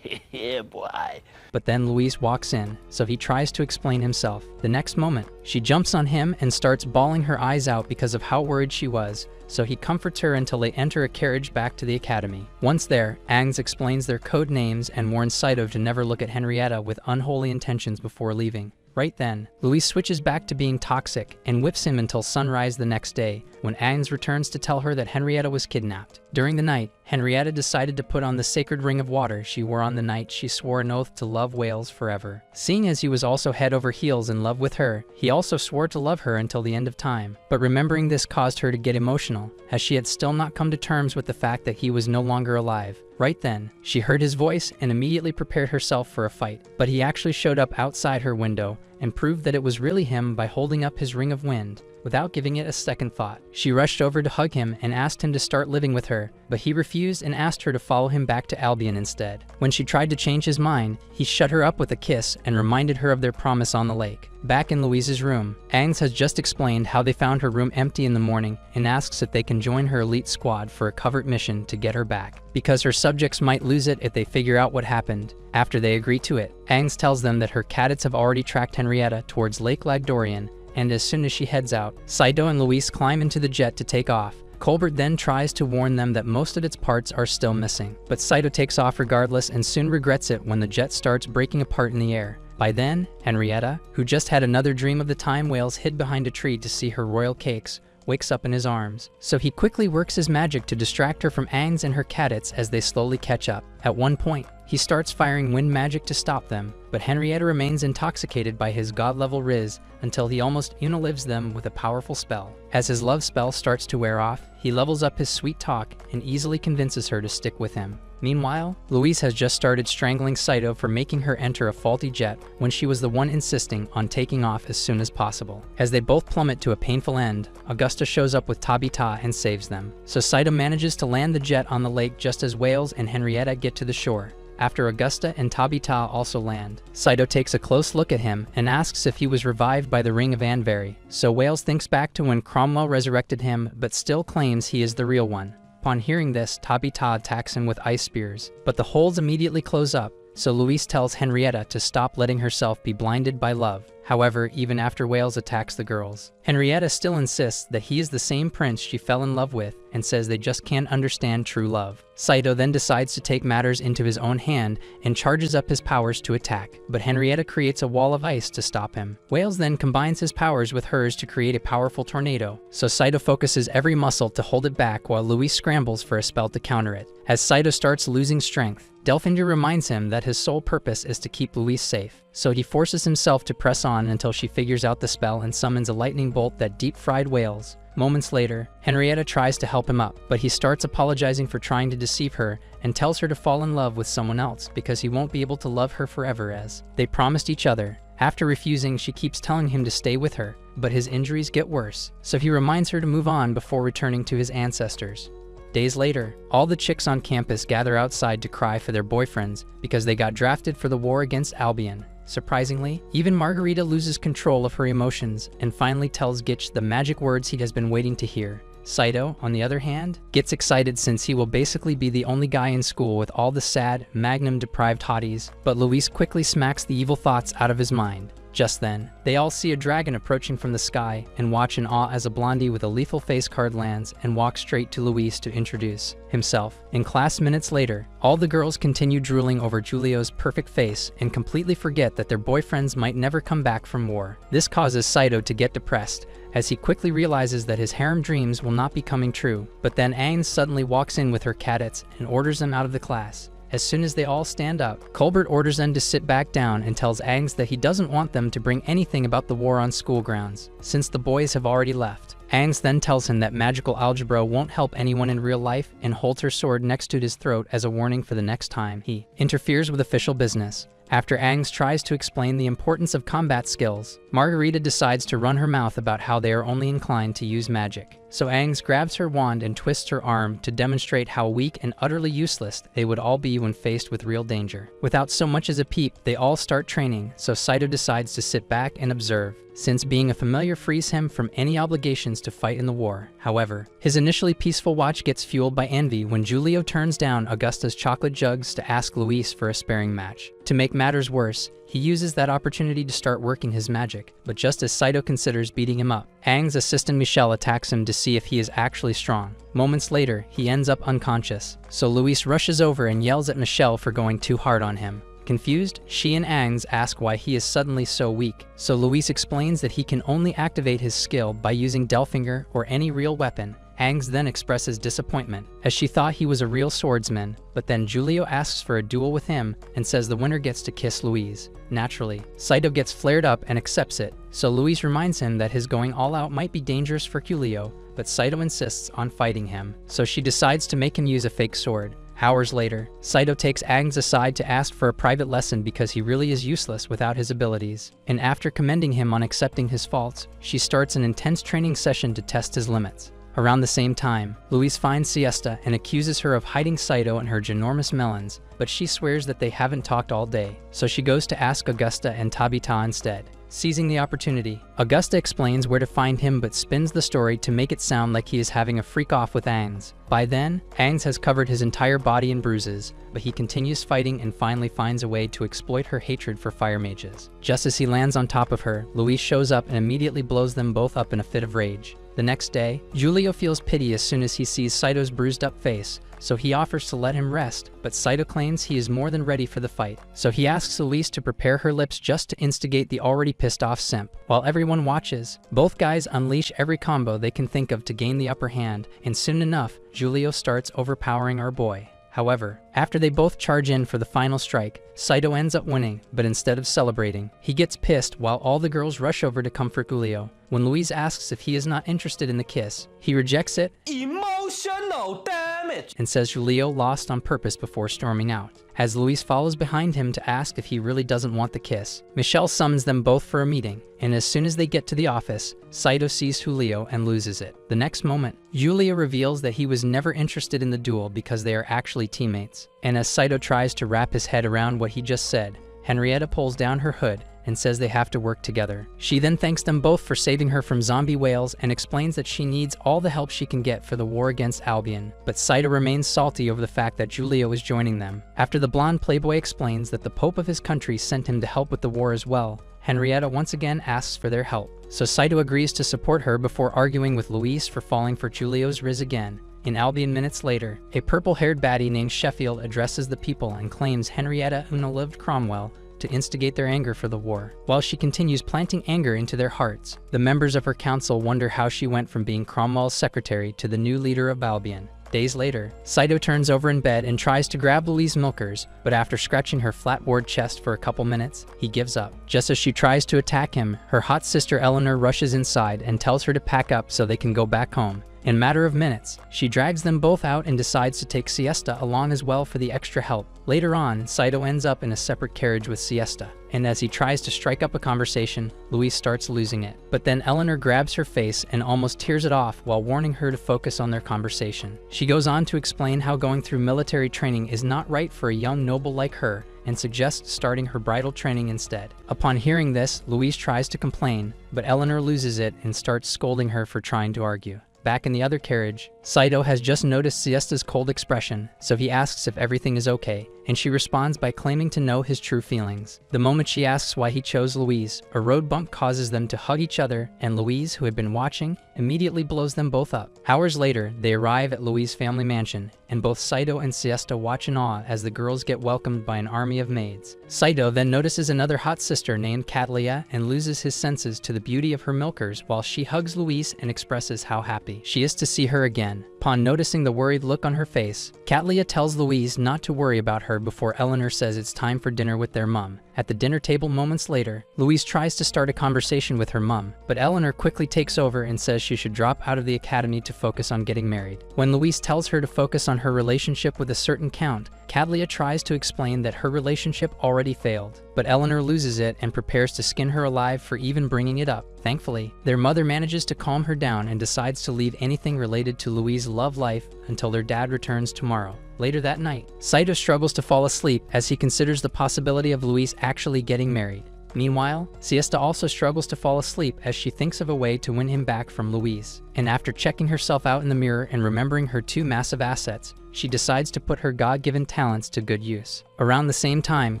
Yeah, boy. But then Luis walks in, so he tries to explain himself. The next moment, she jumps on him and starts bawling her eyes out because of how worried she was, so he comforts her until they enter a carriage back to the academy. Once there, Aang explains their code names and warns Saito to never look at Henrietta with unholy intentions before leaving. Right then, Luis switches back to being toxic and whips him until sunrise the next day, when Aang returns to tell her that Henrietta was kidnapped. During the night, Henrietta decided to put on the sacred ring of water she wore on the night she swore an oath to love whales forever. Seeing as he was also head over heels in love with her, he also swore to love her until the end of time. But remembering this caused her to get emotional, as she had still not come to terms with the fact that he was no longer alive. Right then, she heard his voice and immediately prepared herself for a fight, but he actually showed up outside her window and proved that it was really him by holding up his ring of wind. Without giving it a second thought, she rushed over to hug him and asked him to start living with her, but he refused and asked her to follow him back to Albion instead. When she tried to change his mind, he shut her up with a kiss and reminded her of their promise on the lake. Back in Louise's room, Aang has just explained how they found her room empty in the morning and asks if they can join her elite squad for a covert mission to get her back, because her subjects might lose it if they figure out what happened. After they agree to it, Aang tells them that her cadets have already tracked Henrietta towards Lake Lagdorian, and as soon as she heads out, Saito and Luis climb into the jet to take off. Colbert then tries to warn them that most of its parts are still missing, but Saito takes off regardless and soon regrets it when the jet starts breaking apart in the air. By then, Henrietta, who just had another dream of the time whales hid behind a tree to see her royal cakes, wakes up in his arms. So he quickly works his magic to distract her from Aang's and her cadets as they slowly catch up. At one point, he starts firing wind magic to stop them, but Henrietta remains intoxicated by his god-level riz until he almost unilives them with a powerful spell. As his love spell starts to wear off, he levels up his sweet talk and easily convinces her to stick with him. Meanwhile, Louise has just started strangling Saito for making her enter a faulty jet when she was the one insisting on taking off as soon as possible. As they both plummet to a painful end, Augusta shows up with Tabita and saves them. So Saito manages to land the jet on the lake just as Wales and Henrietta get to the shore. After Augusta and Tabita also land, Saito takes a close look at him and asks if he was revived by the Ring of Anvari. So Wales thinks back to when Cromwell resurrected him but still claims he is the real one. Upon hearing this, Tabita attacks him with ice spears, but the holes immediately close up, so Luis tells Henrietta to stop letting herself be blinded by love. However, even after Wales attacks the girls, Henrietta still insists that he is the same prince she fell in love with and says they just can't understand true love. Saito then decides to take matters into his own hand and charges up his powers to attack, but Henrietta creates a wall of ice to stop him. Wales then combines his powers with hers to create a powerful tornado, so Saito focuses every muscle to hold it back while Luis scrambles for a spell to counter it. As Saito starts losing strength, Delfinger reminds him that his sole purpose is to keep Luis safe, so he forces himself to press on until she figures out the spell and summons a lightning bolt that deep-fried Wales. Moments later, Henrietta tries to help him up, but he starts apologizing for trying to deceive her and tells her to fall in love with someone else because he won't be able to love her forever as they promised each other. After refusing, she keeps telling him to stay with her, but his injuries get worse, so he reminds her to move on before returning to his ancestors. Days later, all the chicks on campus gather outside to cry for their boyfriends because they got drafted for the war against Albion. Surprisingly, even Margarita loses control of her emotions and finally tells Gitch the magic words he has been waiting to hear. Saito, on the other hand, gets excited since he will basically be the only guy in school with all the sad, magnum-deprived hotties, but Luis quickly smacks the evil thoughts out of his mind. Just then, they all see a dragon approaching from the sky and watch in awe as a blondie with a lethal face card lands and walks straight to Luis to introduce himself. In class minutes later, all the girls continue drooling over Julio's perfect face and completely forget that their boyfriends might never come back from war. This causes Saito to get depressed, as he quickly realizes that his harem dreams will not be coming true. But then Aang suddenly walks in with her cadets and orders them out of the class. As soon as they all stand up, Colbert orders them to sit back down and tells Aang that he doesn't want them to bring anything about the war on school grounds, since the boys have already left. Aang then tells him that magical algebra won't help anyone in real life and holds her sword next to his throat as a warning for the next time he interferes with official business. After Aang tries to explain the importance of combat skills, Margarita decides to run her mouth about how they are only inclined to use magic. So Aang grabs her wand and twists her arm to demonstrate how weak and utterly useless they would all be when faced with real danger. Without so much as a peep, they all start training, so Saito decides to sit back and observe. since being a familiar frees him from any obligations to fight in the war. However, his initially peaceful watch gets fueled by envy when Julio turns down Augusta's chocolate jugs to ask Luis for a sparring match. To make matters worse, he uses that opportunity to start working his magic, but just as Saito considers beating him up, Aang's assistant Michelle attacks him to see if he is actually strong. Moments later, he ends up unconscious, so Luis rushes over and yells at Michelle for going too hard on him. Confused, she and Aang ask why he is suddenly so weak, so Luis explains that he can only activate his skill by using Delfinger or any real weapon. Aang then expresses disappointment, as she thought he was a real swordsman, but then Julio asks for a duel with him and says the winner gets to kiss Luis. Naturally, Saito gets flared up and accepts it, so Luis reminds him that his going all out might be dangerous for Julio, but Saito insists on fighting him, so she decides to make him use a fake sword. Hours later, Saito takes Aang aside to ask for a private lesson because he really is useless without his abilities, and after commending him on accepting his faults, she starts an intense training session to test his limits. Around the same time, Luis finds Siesta and accuses her of hiding Saito and her ginormous melons, but she swears that they haven't talked all day, so she goes to ask Augusta and Tabita instead. Seizing the opportunity, Augusta explains where to find him but spins the story to make it sound like he is having a freak-off with Aang. By then, Aang has covered his entire body in bruises, but he continues fighting and finally finds a way to exploit her hatred for fire mages. Just as he lands on top of her, Luis shows up and immediately blows them both up in a fit of rage. The next day, Julio feels pity as soon as he sees Saito's bruised-up face, so he offers to let him rest, but Saito claims he is more than ready for the fight. So he asks Luis to prepare her lips just to instigate the already pissed-off simp. While everyone watches, both guys unleash every combo they can think of to gain the upper hand, and soon enough, Julio starts overpowering our boy. However, after they both charge in for the final strike, Saito ends up winning, but instead of celebrating, he gets pissed while all the girls rush over to comfort Julio. When Luis asks if he is not interested in the kiss, he rejects it Emotional damage! and says Julio lost on purpose before storming out. As Luis follows behind him to ask if he really doesn't want the kiss, Michelle summons them both for a meeting, and as soon as they get to the office, Saito sees Julio and loses it. The next moment, Julio reveals that he was never interested in the duel because they are actually teammates. And as Saito tries to wrap his head around what he just said, Henrietta pulls down her hood and says they have to work together. She then thanks them both for saving her from zombie whales and explains that she needs all the help she can get for the war against Albion, but Saito remains salty over the fact that Julio is joining them. After the blonde playboy explains that the Pope of his country sent him to help with the war as well, Henrietta once again asks for their help, so Saito agrees to support her before arguing with Luis for falling for Julio's riz again. In Albion minutes later, a purple-haired baddie named Sheffield addresses the people and claims Henrietta unalived Cromwell to instigate their anger for the war. While she continues planting anger into their hearts, the members of her council wonder how she went from being Cromwell's secretary to the new leader of Albion. Days later, Saito turns over in bed and tries to grab Louise Milkers, but after scratching her flat-board chest for a couple minutes, he gives up. Just as she tries to attack him, her hot sister Eleanor rushes inside and tells her to pack up so they can go back home. In a matter of minutes, she drags them both out and decides to take Siesta along as well for the extra help. Later on, Saito ends up in a separate carriage with Siesta, and as he tries to strike up a conversation, Louise starts losing it. But then Eleanor grabs her face and almost tears it off while warning her to focus on their conversation. She goes on to explain how going through military training is not right for a young noble like her, and suggests starting her bridal training instead. Upon hearing this, Louise tries to complain, but Eleanor loses it and starts scolding her for trying to argue. Back in the other carriage, Saito has just noticed Siesta's cold expression, so he asks if everything is okay, and she responds by claiming to know his true feelings. The moment she asks why he chose Louise, a road bump causes them to hug each other, and Louise, who had been watching, immediately blows them both up. Hours later, they arrive at Louise's family mansion, and both Saito and Siesta watch in awe as the girls get welcomed by an army of maids. Saito then notices another hot sister named Catalia and loses his senses to the beauty of her milkers while she hugs Louise and expresses how happy she is to see her again. Upon noticing the worried look on her face, Catalia tells Louise not to worry about her before Eleanor says it's time for dinner with their mum. At the dinner table moments later, Louise tries to start a conversation with her mum, but Eleanor quickly takes over and says she should drop out of the academy to focus on getting married. When Louise tells her to focus on her relationship with a certain count, Catalia tries to explain that her relationship already failed, but Eleanor loses it and prepares to skin her alive for even bringing it up. Thankfully, their mother manages to calm her down and decides to leave anything related to Louise's love life until their dad returns tomorrow. Later that night, Saito struggles to fall asleep as he considers the possibility of Louise actually getting married. Meanwhile, Siesta also struggles to fall asleep as she thinks of a way to win him back from Luis. And after checking herself out in the mirror and remembering her two massive assets, she decides to put her God-given talents to good use. Around the same time,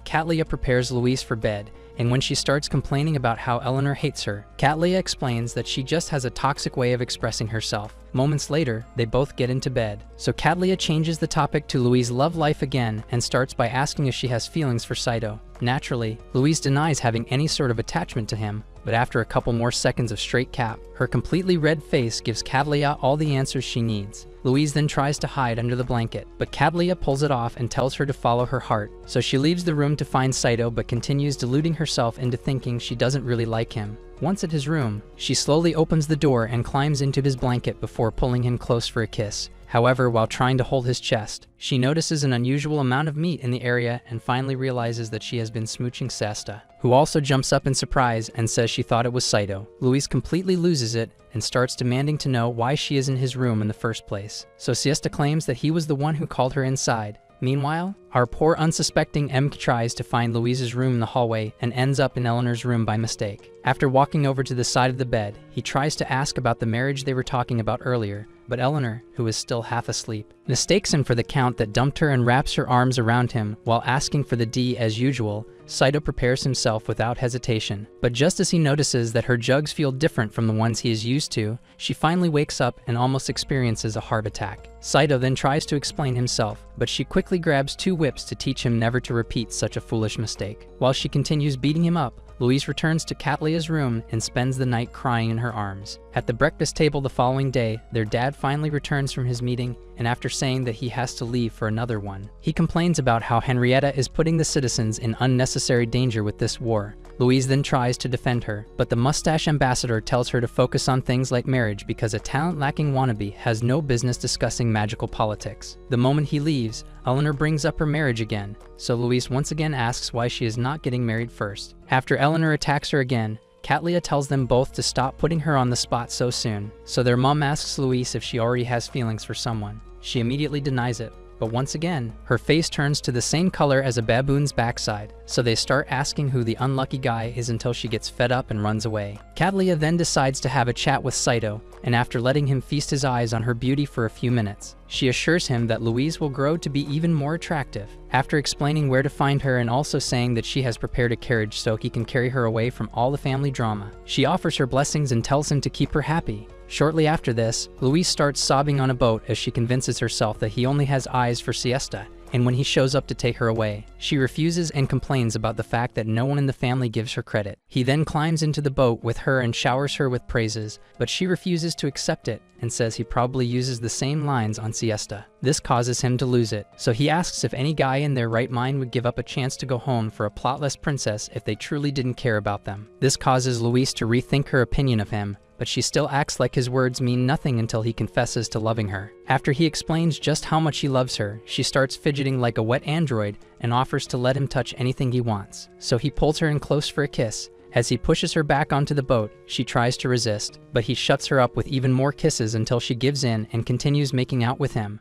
Katlia prepares Luis for bed, and when she starts complaining about how Eleanor hates her, Katlia explains that she just has a toxic way of expressing herself. Moments later, they both get into bed. So Katlia changes the topic to Luis' love life again and starts by asking if she has feelings for Saito. Naturally, Luis denies having any sort of attachment to him, but after a couple more seconds of straight cap, her completely red face gives Katlia all the answers she needs. Luis then tries to hide under the blanket, but Katlia pulls it off and tells her to follow her heart. So she leaves the room to find Saito but continues deluding herself into thinking she doesn't really like him. Once at his room, she slowly opens the door and climbs into his blanket before pulling him close for a kiss. However, while trying to hold his chest, she notices an unusual amount of meat in the area and finally realizes that she has been smooching Siesta, who also jumps up in surprise and says she thought it was Saito. Luis completely loses it and starts demanding to know why she is in his room in the first place. So Siesta claims that he was the one who called her inside. Meanwhile, our poor unsuspecting M tries to find Luis's room in the hallway and ends up in Eleanor's room by mistake. After walking over to the side of the bed, he tries to ask about the marriage they were talking about earlier, but Eleanor, who is still half asleep, mistakes him for the count that dumped her and wraps her arms around him while asking for the D as usual. Saito prepares himself without hesitation, but just as he notices that her jugs feel different from the ones he is used to, she finally wakes up and almost experiences a heart attack. Saito then tries to explain himself, but she quickly grabs 2 whips to teach him never to repeat such a foolish mistake. While she continues beating him up, Luis returns to Katlia's room and spends the night crying in her arms. At the breakfast table the following day, their dad finally returns from his meeting, and after saying that he has to leave for another one, he complains about how Henrietta is putting the citizens in unnecessary danger with this war. Luis then tries to defend her, but the mustache ambassador tells her to focus on things like marriage because a talent-lacking wannabe has no business discussing magical politics. The moment he leaves, Eleanor brings up her marriage again, so Luis once again asks why she is not getting married first. After Eleanor attacks her again, Katlia tells them both to stop putting her on the spot so soon, so their mom asks Luis if she already has feelings for someone. She immediately denies it, but once again, her face turns to the same color as a baboon's backside, so they start asking who the unlucky guy is until she gets fed up and runs away. Katlia then decides to have a chat with Saito, and after letting him feast his eyes on her beauty for a few minutes, she assures him that Luis will grow to be even more attractive. After explaining where to find her and also saying that she has prepared a carriage so he can carry her away from all the family drama, she offers her blessings and tells him to keep her happy. Shortly after this, Luis starts sobbing on a boat as she convinces herself that he only has eyes for Siesta, and when he shows up to take her away, she refuses and complains about the fact that no one in the family gives her credit. He then climbs into the boat with her and showers her with praises, but she refuses to accept it and says he probably uses the same lines on Siesta. This causes him to lose it, so he asks if any guy in their right mind would give up a chance to go home for a plotless princess if they truly didn't care about them. This causes Luis to rethink her opinion of him, but she still acts like his words mean nothing until he confesses to loving her. After he explains just how much he loves her, she starts fidgeting like a wet android and offers to let him touch anything he wants. So he pulls her in close for a kiss. As he pushes her back onto the boat, she tries to resist, but he shuts her up with even more kisses until she gives in and continues making out with him.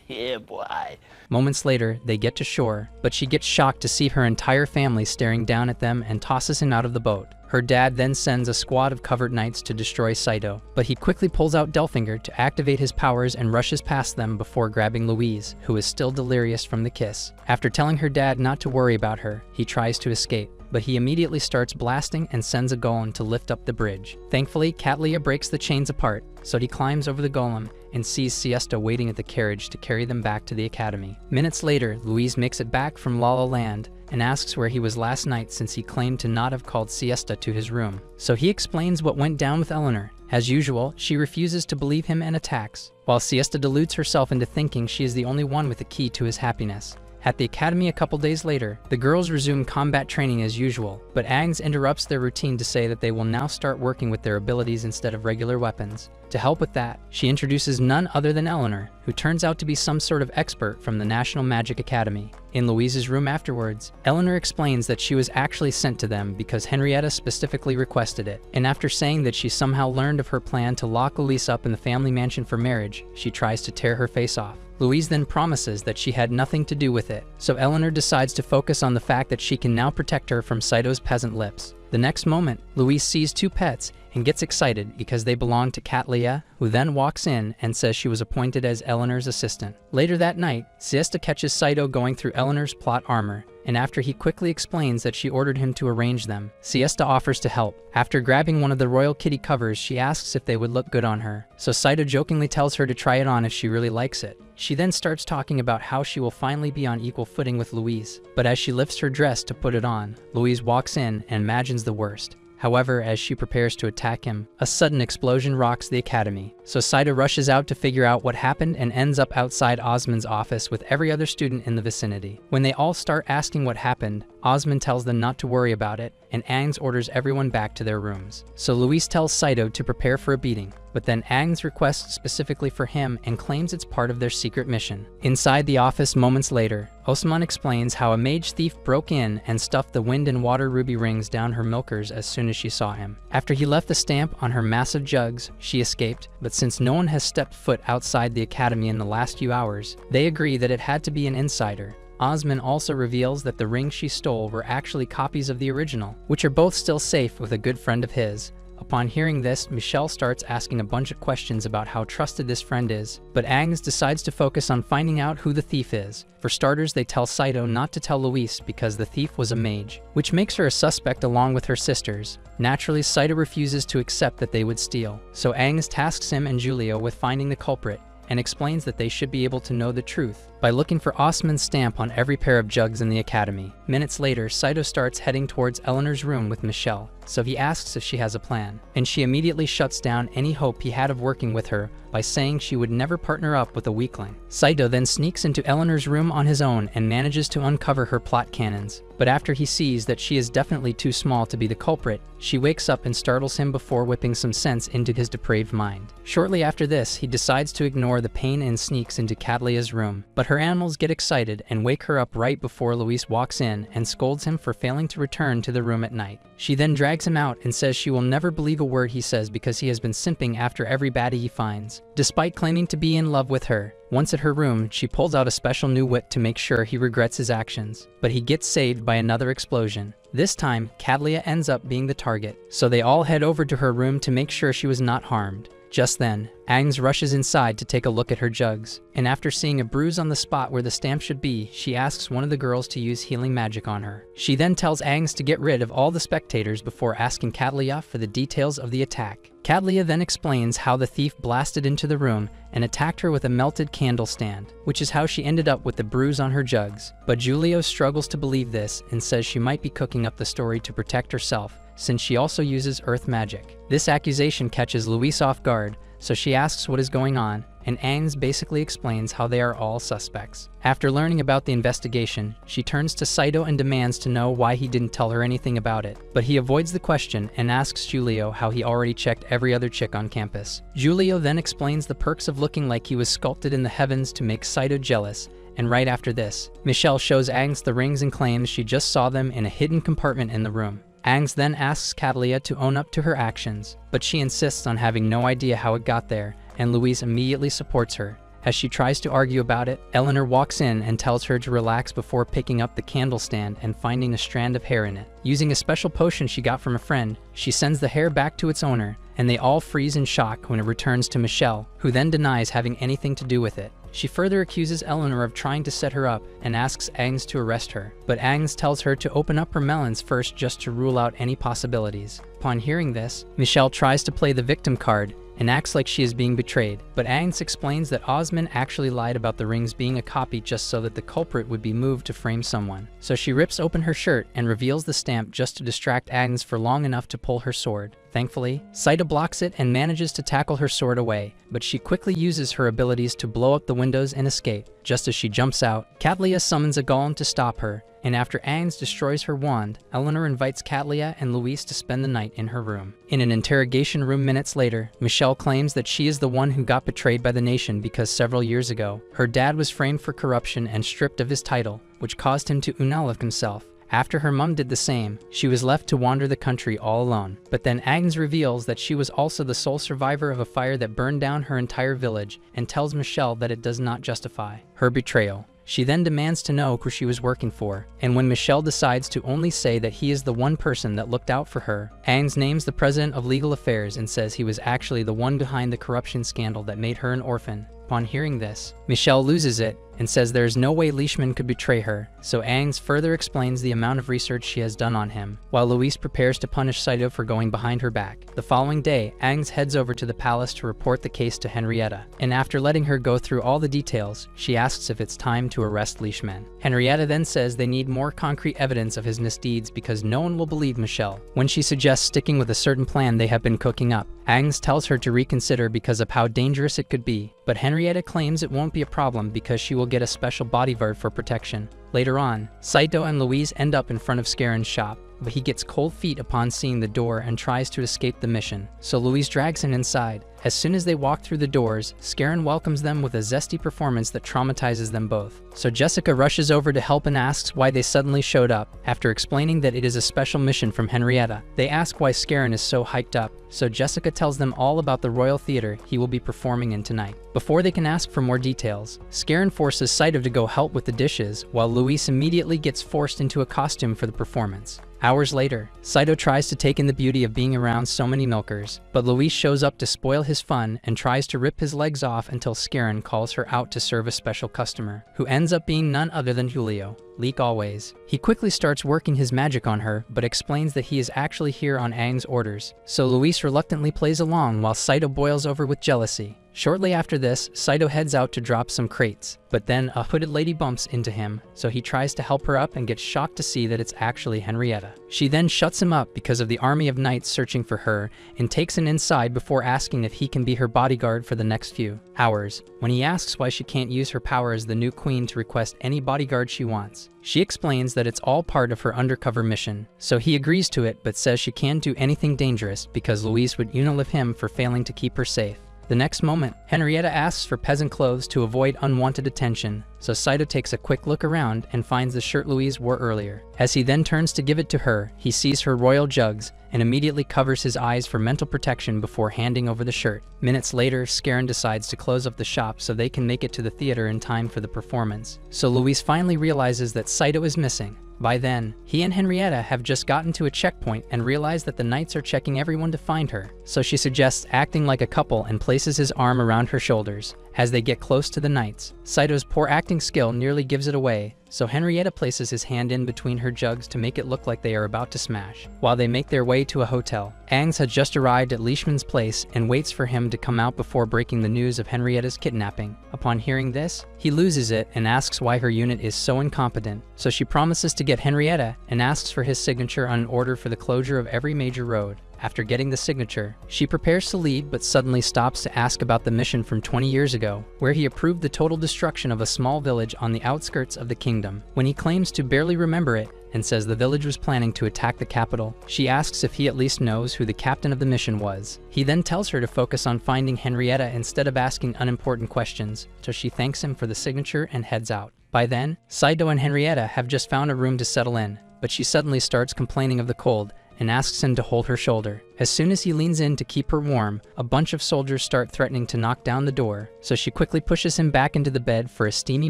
Yeah, boy. Moments later, they get to shore, but she gets shocked to see her entire family staring down at them and tosses him out of the boat. Her dad then sends a squad of covered knights to destroy Saito, but he quickly pulls out Delfinger to activate his powers and rushes past them before grabbing Louise, who is still delirious from the kiss. After telling her dad not to worry about her, he tries to escape, but he immediately starts blasting and sends a golem to lift up the bridge. Thankfully, Katlia breaks the chains apart, so he climbs over the golem and sees Siesta waiting at the carriage to carry them back to the academy. Minutes later, Louise makes it back from La La Land and asks where he was last night since he claimed to not have called Siesta to his room. So he explains what went down with Eleanor. As usual, she refuses to believe him and attacks, while Siesta deludes herself into thinking she is the only one with the key to his happiness. At the academy a couple days later, the girls resume combat training as usual, but Agnes interrupts their routine to say that they will now start working with their abilities instead of regular weapons. To help with that, she introduces none other than Eleanor, who turns out to be some sort of expert from the National Magic Academy. In Louise's room afterwards, Eleanor explains that she was actually sent to them because Henrietta specifically requested it, and after saying that she somehow learned of her plan to lock Louise up in the family mansion for marriage, she tries to tear her face off. Louise then promises that she had nothing to do with it, so Eleanor decides to focus on the fact that she can now protect her from Saito's peasant lips. The next moment, Louise sees two pets and gets excited because they belong to Katlia, who then walks in and says she was appointed as Eleanor's assistant. Later that night, Siesta catches Saito going through Eleanor's plot armor, and after he quickly explains that she ordered him to arrange them, Siesta offers to help. After grabbing one of the royal kitty covers, she asks if they would look good on her, so Saito jokingly tells her to try it on if she really likes it. She then starts talking about how she will finally be on equal footing with Louise, but as she lifts her dress to put it on, Louise walks in and imagines the worst. However, as she prepares to attack him, a sudden explosion rocks the academy. So Saito rushes out to figure out what happened and ends up outside Osmond's office with every other student in the vicinity. When they all start asking what happened, Osmond tells them not to worry about it, and Agnes orders everyone back to their rooms. So Louise tells Saito to prepare for a beating, but then Agnes requests specifically for him and claims it's part of their secret mission. Inside the office moments later, Osman explains how a mage thief broke in and stuffed the wind and water ruby rings down her milkers as soon as she saw him. After he left the stamp on her massive jugs, she escaped, but since no one has stepped foot outside the academy in the last few hours, they agree that it had to be an insider. Osman also reveals that the rings she stole were actually copies of the original, which are both still safe with a good friend of his. Upon hearing this, Michelle starts asking a bunch of questions about how trusted this friend is, but Agnes decides to focus on finding out who the thief is. For starters, they tell Saito not to tell Louise because the thief was a mage, which makes her a suspect along with her sisters. Naturally, Saito refuses to accept that they would steal, so Agnes tasks him and Giulio with finding the culprit, and explains that they should be able to know the truth by looking for Osman's stamp on every pair of jugs in the academy. Minutes later, Saito starts heading towards Eleanor's room with Michelle, so he asks if she has a plan, and she immediately shuts down any hope he had of working with her by saying she would never partner up with a weakling. Saito then sneaks into Eleanor's room on his own and manages to uncover her plot cannons, but after he sees that she is definitely too small to be the culprit, she wakes up and startles him before whipping some sense into his depraved mind. Shortly after this, he decides to ignore the pain and sneaks into Katlia's room, but her animals get excited and wake her up right before Louise walks in and scolds him for failing to return to the room at night. She then drags him out and says she will never believe a word he says because he has been simping after every baddie he finds, despite claiming to be in love with her. Once at her room, she pulls out a special new whip to make sure he regrets his actions, but he gets saved by another explosion. This time, Katlia ends up being the target, so they all head over to her room to make sure she was not harmed. Just then, Agnes rushes inside to take a look at her jugs, and after seeing a bruise on the spot where the stamp should be, she asks one of the girls to use healing magic on her. She then tells Agnes to get rid of all the spectators before asking Katlia for the details of the attack. Katlia then explains how the thief blasted into the room and attacked her with a melted candle stand, which is how she ended up with the bruise on her jugs. But Giulio struggles to believe this and says she might be cooking up the story to protect herself, since she also uses earth magic. This accusation catches Louise off guard, so she asks what is going on, and Agnes basically explains how they are all suspects. After learning about the investigation, she turns to Saito and demands to know why he didn't tell her anything about it, but he avoids the question and asks Giulio how he already checked every other chick on campus. Giulio then explains the perks of looking like he was sculpted in the heavens to make Saito jealous, and right after this, Michelle shows Agnes the rings and claims she just saw them in a hidden compartment in the room. Agnes then asks Katlia to own up to her actions, but she insists on having no idea how it got there, and Louise immediately supports her. As she tries to argue about it, Eleanor walks in and tells her to relax before picking up the candle stand and finding a strand of hair in it. Using a special potion she got from a friend, she sends the hair back to its owner, and they all freeze in shock when it returns to Michelle, who then denies having anything to do with it. She further accuses Eleanor of trying to set her up and asks Agnes to arrest her, but Agnes tells her to open up her melons first just to rule out any possibilities. Upon hearing this, Michelle tries to play the victim card and acts like she is being betrayed, but Agnes explains that Osman actually lied about the rings being a copy just so that the culprit would be moved to frame someone. So she rips open her shirt and reveals the stamp just to distract Agnes for long enough to pull her sword. Thankfully, Saito blocks it and manages to tackle her sword away, but she quickly uses her abilities to blow up the windows and escape. Just as she jumps out, Katlia summons a golem to stop her, and after Agnes destroys her wand, Eleanor invites Katlia and Louise to spend the night in her room. In an interrogation room minutes later, Michelle claims that she is the one who got betrayed by the nation because several years ago, her dad was framed for corruption and stripped of his title, which caused him to unalive himself. After her mum did the same, she was left to wander the country all alone. But then Agnes reveals that she was also the sole survivor of a fire that burned down her entire village and tells Michelle that it does not justify her betrayal. She then demands to know who she was working for, and when Michelle decides to only say that he is the one person that looked out for her, Agnes names the president of legal affairs and says he was actually the one behind the corruption scandal that made her an orphan. Upon hearing this, Michelle loses it and says there is no way Leishman could betray her, so Agnes further explains the amount of research she has done on him, while Louise prepares to punish Saito for going behind her back. The following day, Agnes heads over to the palace to report the case to Henrietta, and after letting her go through all the details, she asks if it's time to arrest Leishman. Henrietta then says they need more concrete evidence of his misdeeds because no one will believe Michelle when she suggests sticking with a certain plan they have been cooking up. Agnes tells her to reconsider because of how dangerous it could be, but Henrietta claims it won't be a problem because she will get a special bodyguard for protection. Later on, Saito and Louise end up in front of Scarin's shop, but he gets cold feet upon seeing the door and tries to escape the mission, so Louise drags him inside. As soon as they walk through the doors, Scarin welcomes them with a zesty performance that traumatizes them both. So Jessica rushes over to help and asks why they suddenly showed up. After explaining that it is a special mission from Henrietta, they ask why Scarin is so hyped up, so Jessica tells them all about the Royal Theater he will be performing in tonight. Before they can ask for more details, Scarin forces Saito to go help with the dishes, while Louise immediately gets forced into a costume for the performance. Hours later, Saito tries to take in the beauty of being around so many milkers, but Louise shows up to spoil his fun and tries to rip his legs off until Scarin calls her out to serve a special customer, who ends up being none other than Julio. Leak always. He quickly starts working his magic on her, but explains that he is actually here on Aang's orders, so Louise reluctantly plays along while Saito boils over with jealousy. Shortly after this, Saito heads out to drop some crates, but then a hooded lady bumps into him, so he tries to help her up and gets shocked to see that it's actually Henrietta. She then shuts him up because of the army of knights searching for her and takes him inside before asking if he can be her bodyguard for the next few hours. When he asks why she can't use her power as the new queen to request any bodyguard she wants, she explains that it's all part of her undercover mission, so he agrees to it but says she can't do anything dangerous because Louise would unalive him for failing to keep her safe. The next moment, Henrietta asks for peasant clothes to avoid unwanted attention, so Saito takes a quick look around and finds the shirt Louise wore earlier. As he then turns to give it to her, he sees her royal jugs and immediately covers his eyes for mental protection before handing over the shirt. Minutes later, Scarin decides to close up the shop so they can make it to the theater in time for the performance. So Louise finally realizes that Saito is missing. By then, he and Henrietta have just gotten to a checkpoint and realize that the knights are checking everyone to find her, so she suggests acting like a couple and places his arm around her shoulders. As they get close to the knights, Saito's poor acting skill nearly gives it away, so Henrietta places his hand in between her jugs to make it look like they are about to smash. While they make their way to a hotel, Aang's had just arrived at Leishman's place and waits for him to come out before breaking the news of Henrietta's kidnapping. Upon hearing this, he loses it and asks why her unit is so incompetent, so she promises to get Henrietta and asks for his signature on an order for the closure of every major road. After getting the signature, she prepares to leave but suddenly stops to ask about the mission from 20 years ago, where he approved the total destruction of a small village on the outskirts of the kingdom. When he claims to barely remember it and says the village was planning to attack the capital, she asks if he at least knows who the captain of the mission was. He then tells her to focus on finding Henrietta instead of asking unimportant questions, so she thanks him for the signature and heads out. By then, Saito and Henrietta have just found a room to settle in, but she suddenly starts complaining of the cold and asks him to hold her shoulder. As soon as he leans in to keep her warm, a bunch of soldiers start threatening to knock down the door, so she quickly pushes him back into the bed for a steamy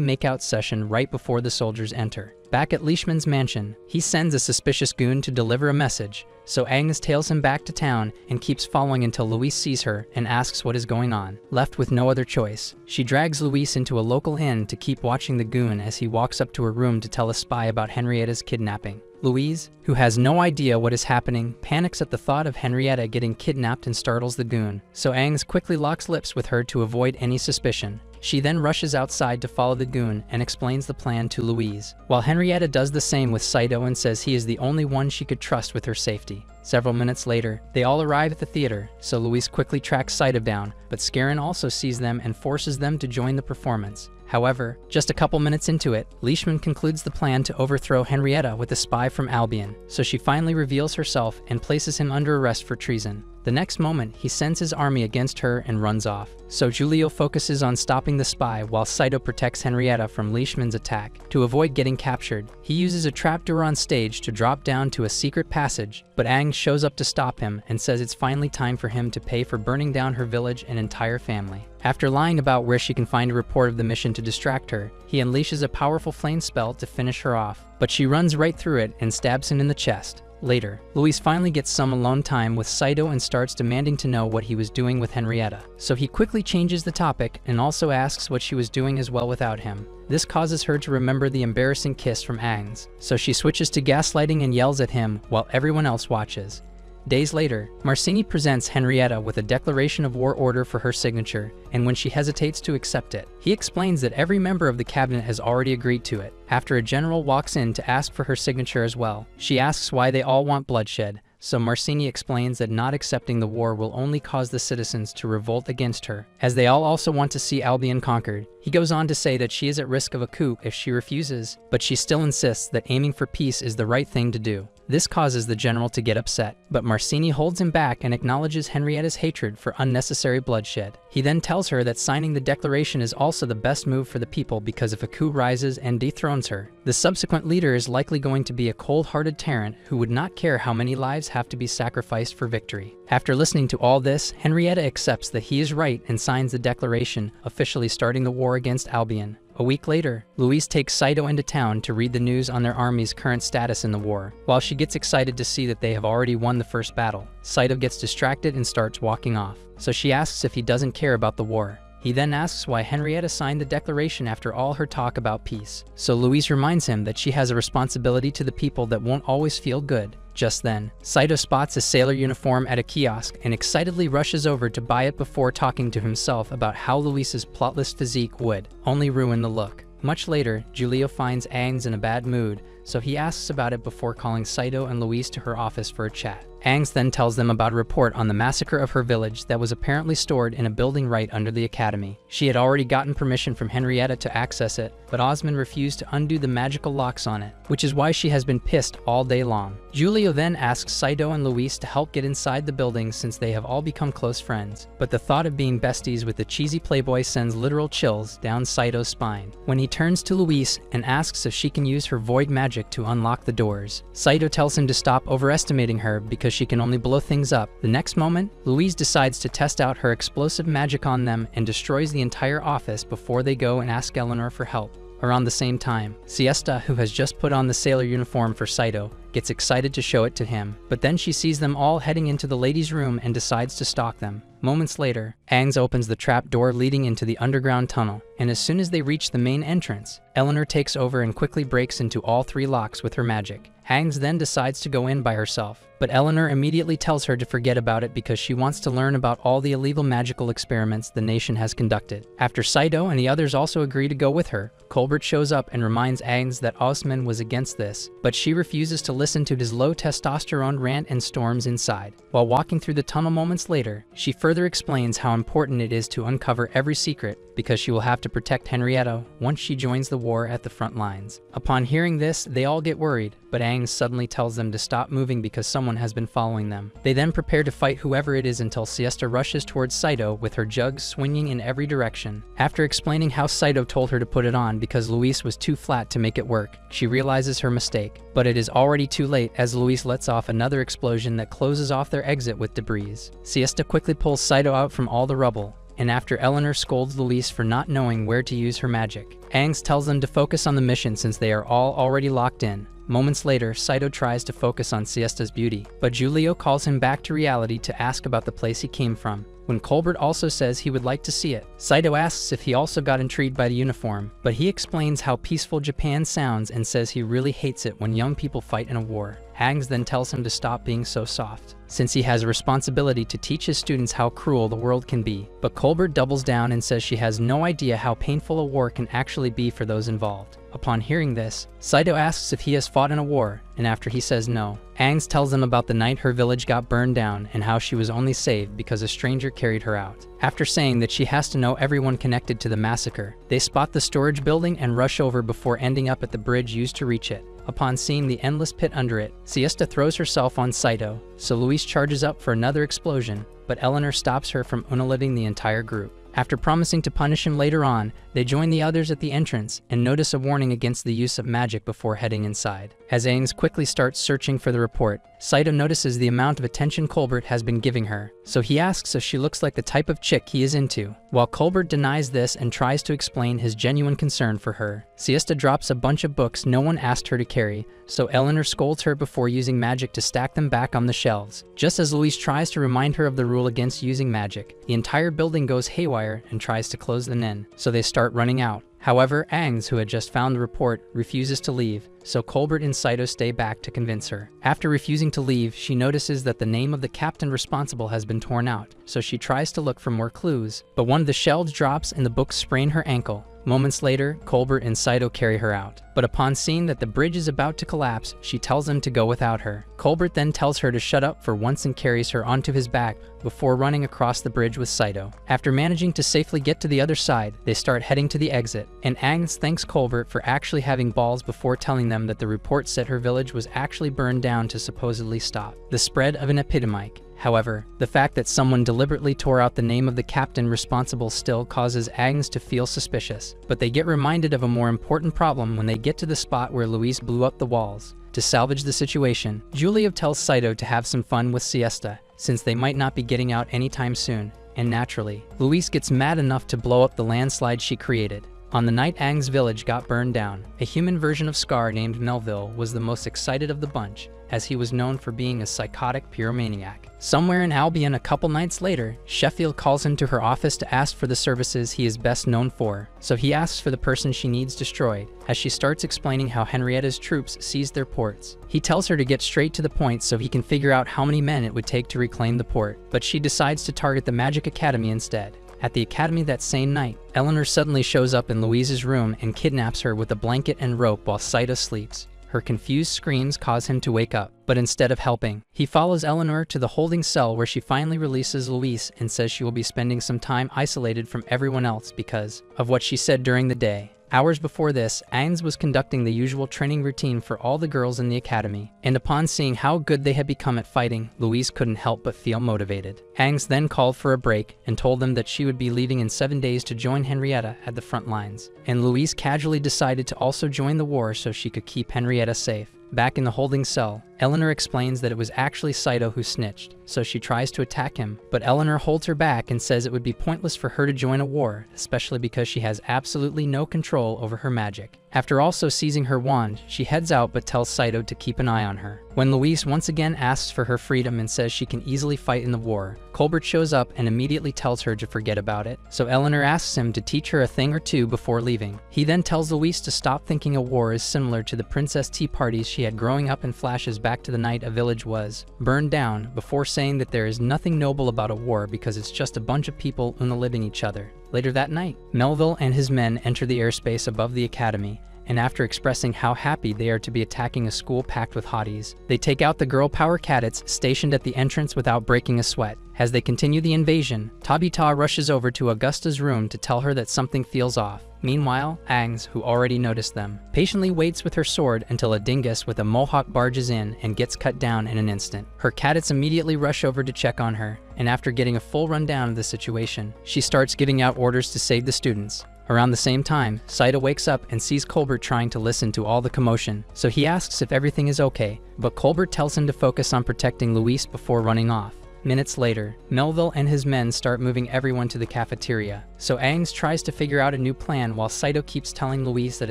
makeout session right before the soldiers enter. Back at Leishman's mansion, he sends a suspicious goon to deliver a message, so Agnes tails him back to town and keeps following until Louise sees her and asks what is going on. Left with no other choice, she drags Louise into a local inn to keep watching the goon as he walks up to her room to tell a spy about Henrietta's kidnapping. Louise, who has no idea what is happening, panics at the thought of Henrietta getting kidnapped and startles the goon, so Aang quickly locks lips with her to avoid any suspicion. She then rushes outside to follow the goon and explains the plan to Louise, while Henrietta does the same with Saito and says he is the only one she could trust with her safety. Several minutes later, they all arrive at the theater, so Louise quickly tracks Saito down, but Scarin also sees them and forces them to join the performance. However, just a couple minutes into it, Leishman concludes the plan to overthrow Henrietta with a spy from Albion, so she finally reveals herself and places him under arrest for treason. The next moment, he sends his army against her and runs off. So Giulio focuses on stopping the spy while Saito protects Henrietta from Leishman's attack. To avoid getting captured, he uses a trapdoor on stage to drop down to a secret passage, but Aang shows up to stop him and says it's finally time for him to pay for burning down her village and entire family. After lying about where she can find a report of the mission to distract her, he unleashes a powerful flame spell to finish her off, but she runs right through it and stabs him in the chest. Later, Luis finally gets some alone time with Saito and starts demanding to know what he was doing with Henrietta. So he quickly changes the topic and also asks what she was doing as well without him. This causes her to remember the embarrassing kiss from Aang's, so she switches to gaslighting and yells at him while everyone else watches. Days later, Marcini presents Henrietta with a declaration of war order for her signature, and when she hesitates to accept it, he explains that every member of the cabinet has already agreed to it. After a general walks in to ask for her signature as well, she asks why they all want bloodshed, so Marcini explains that not accepting the war will only cause the citizens to revolt against her, as they all also want to see Albion conquered. He goes on to say that she is at risk of a coup if she refuses, but she still insists that aiming for peace is the right thing to do. This causes the general to get upset, but Marcini holds him back and acknowledges Henrietta's hatred for unnecessary bloodshed. He then tells her that signing the declaration is also the best move for the people because if a coup rises and dethrones her, the subsequent leader is likely going to be a cold-hearted tyrant who would not care how many lives have to be sacrificed for victory. After listening to all this, Henrietta accepts that he is right and signs the declaration, officially starting the war against Albion. A week later, Louise takes Saito into town to read the news on their army's current status in the war. While she gets excited to see that they have already won the first battle, Saito gets distracted and starts walking off. So she asks if he doesn't care about the war. He then asks why Henrietta signed the declaration after all her talk about peace. So Louise reminds him that she has a responsibility to the people that won't always feel good. Just then, Saito spots a sailor uniform at a kiosk and excitedly rushes over to buy it before talking to himself about how Luis's plotless physique would only ruin the look. Much later, Giulio finds Aang's in a bad mood, so he asks about it before calling Saito and Luis to her office for a chat. Aang then tells them about a report on the massacre of her village that was apparently stored in a building right under the academy. She had already gotten permission from Henrietta to access it, but Osman refused to undo the magical locks on it, which is why she has been pissed all day long. Giulio then asks Saito and Luis to help get inside the building since they have all become close friends, but the thought of being besties with the cheesy playboy sends literal chills down Saito's spine. When he turns to Luis and asks if she can use her void magic to unlock the doors, Saito tells him to stop overestimating her because she can only blow things up. The next moment, Louise decides to test out her explosive magic on them and destroys the entire office before they go and ask Eleanor for help. Around the same time, Siesta, who has just put on the sailor uniform for Saito, gets excited to show it to him, but then she sees them all heading into the ladies' room and decides to stalk them. Moments later, Aang opens the trap door leading into the underground tunnel, and as soon as they reach the main entrance, Eleanor takes over and quickly breaks into all 3 locks with her magic. Aang then decides to go in by herself, but Eleanor immediately tells her to forget about it because she wants to learn about all the illegal magical experiments the nation has conducted. After Saito and the others also agree to go with her, Colbert shows up and reminds Aang that Osman was against this, but she refuses to listen to his low testosterone rant and storms inside. While walking through the tunnel moments later, she further explains how important it is to uncover every secret because she will have to protect Henrietta once she joins the war at the front lines. Upon hearing this, they all get worried, but Aang suddenly tells them to stop moving because someone has been following them. They then prepare to fight whoever it is until Siesta rushes towards Saito with her jugs swinging in every direction. After explaining how Saito told her to put it on because Luis was too flat to make it work, she realizes her mistake. But it is already too late as Luis lets off another explosion that closes off their exit with debris. Siesta quickly pulls Saito out from all the rubble, and after Eleanor scolds Luis for not knowing where to use her magic, Aang tells them to focus on the mission since they are all already locked in. Moments later, Saito tries to focus on Siesta's beauty, but Giulio calls him back to reality to ask about the place he came from. When Colbert also says he would like to see it, Saito asks if he also got intrigued by the uniform, but he explains how peaceful Japan sounds and says he really hates it when young people fight in a war. Aang then tells him to stop being so soft, since he has a responsibility to teach his students how cruel the world can be. But Colbert doubles down and says she has no idea how painful a war can actually be for those involved. Upon hearing this, Saito asks if he has fought in a war, and after he says no, Aang tells them about the night her village got burned down and how she was only saved because a stranger carried her out. After saying that she has to know everyone connected to the massacre, they spot the storage building and rush over before ending up at the bridge used to reach it. upon seeing the endless pit under it. Siesta throws herself on Saito, so Luis charges up for another explosion, but Eleanor stops her from unaliting the entire group. After promising to punish him later on, they join the others at the entrance and notice a warning against the use of magic before heading inside. As Aang quickly starts searching for the report, Saito notices the amount of attention Colbert has been giving her, so he asks if she looks like the type of chick he is into. While Colbert denies this and tries to explain his genuine concern for her, Siesta drops a bunch of books no one asked her to carry, so Eleanor scolds her before using magic to stack them back on the shelves. Just as Luis tries to remind her of the rule against using magic, the entire building goes haywire and tries to close them in, so they start running out. However, Aang, who had just found the report, refuses to leave, so Colbert and Saito stay back to convince her. After refusing to leave, she notices that the name of the captain responsible has been torn out, so she tries to look for more clues, but one of the shelves drops and the books sprain her ankle. Moments later, Colbert and Saito carry her out, but upon seeing that the bridge is about to collapse, she tells them to go without her. Colbert then tells her to shut up for once and carries her onto his back before running across the bridge with Saito. After managing to safely get to the other side, they start heading to the exit, and Aang thanks Colbert for actually having balls before telling them that the report said her village was actually burned down to supposedly stop the spread of an epidemic. However, the fact that someone deliberately tore out the name of the captain responsible still causes Aang to feel suspicious, but they get reminded of a more important problem when they get to the spot where Luis blew up the walls. To salvage the situation, Julia tells Saito to have some fun with Siesta, since they might not be getting out anytime soon, and naturally, Luis gets mad enough to blow up the landslide she created. On the night Aang's village got burned down, a human version of Scar named Melville was the most excited of the bunch, as he was known for being a psychotic pyromaniac. Somewhere in Albion a couple nights later, Sheffield calls him to her office to ask for the services he is best known for, so he asks for the person she needs destroyed, as she starts explaining how Henrietta's troops seized their ports. He tells her to get straight to the point so he can figure out how many men it would take to reclaim the port, but she decides to target the Magic Academy instead. At the academy that same night, Eleanor suddenly shows up in Louise's room and kidnaps her with a blanket and rope while Saito sleeps. Her confused screams cause him to wake up, but instead of helping, he follows Eleanor to the holding cell where she finally releases Louise and says she will be spending some time isolated from everyone else because of what she said during the day. Hours before this, Aang was conducting the usual training routine for all the girls in the academy, and upon seeing how good they had become at fighting, Louise couldn't help but feel motivated. Aang then called for a break and told them that she would be leaving in 7 days to join Henrietta at the front lines, and Louise casually decided to also join the war so she could keep Henrietta safe. Back in the holding cell, Eleanor explains that it was actually Saito who snitched, so she tries to attack him, but Eleanor holds her back and says it would be pointless for her to join a war, especially because she has absolutely no control over her magic. After also seizing her wand, she heads out but tells Saito to keep an eye on her. When Louise once again asks for her freedom and says she can easily fight in the war, Colbert shows up and immediately tells her to forget about it, so Eleanor asks him to teach her a thing or two before leaving. He then tells Louise to stop thinking a war is similar to the princess tea parties she had growing up and flashes back to the night a village was burned down, before saying that there is nothing noble about a war because it's just a bunch of people unaliving each other. Later that night, Melville and his men enter the airspace above the academy, and after expressing how happy they are to be attacking a school packed with hotties, they take out the girl power cadets stationed at the entrance without breaking a sweat. As they continue the invasion, Tabitha rushes over to Augusta's room to tell her that something feels off. Meanwhile, Aang, who already noticed them, patiently waits with her sword until a dingus with a mohawk barges in and gets cut down in an instant. Her cadets immediately rush over to check on her, and after getting a full rundown of the situation, she starts giving out orders to save the students. Around the same time, Saito wakes up and sees Colbert trying to listen to all the commotion, so he asks if everything is okay, but Colbert tells him to focus on protecting Louise before running off. Minutes later, Melville and his men start moving everyone to the cafeteria, so Aang tries to figure out a new plan while Saito keeps telling Louise that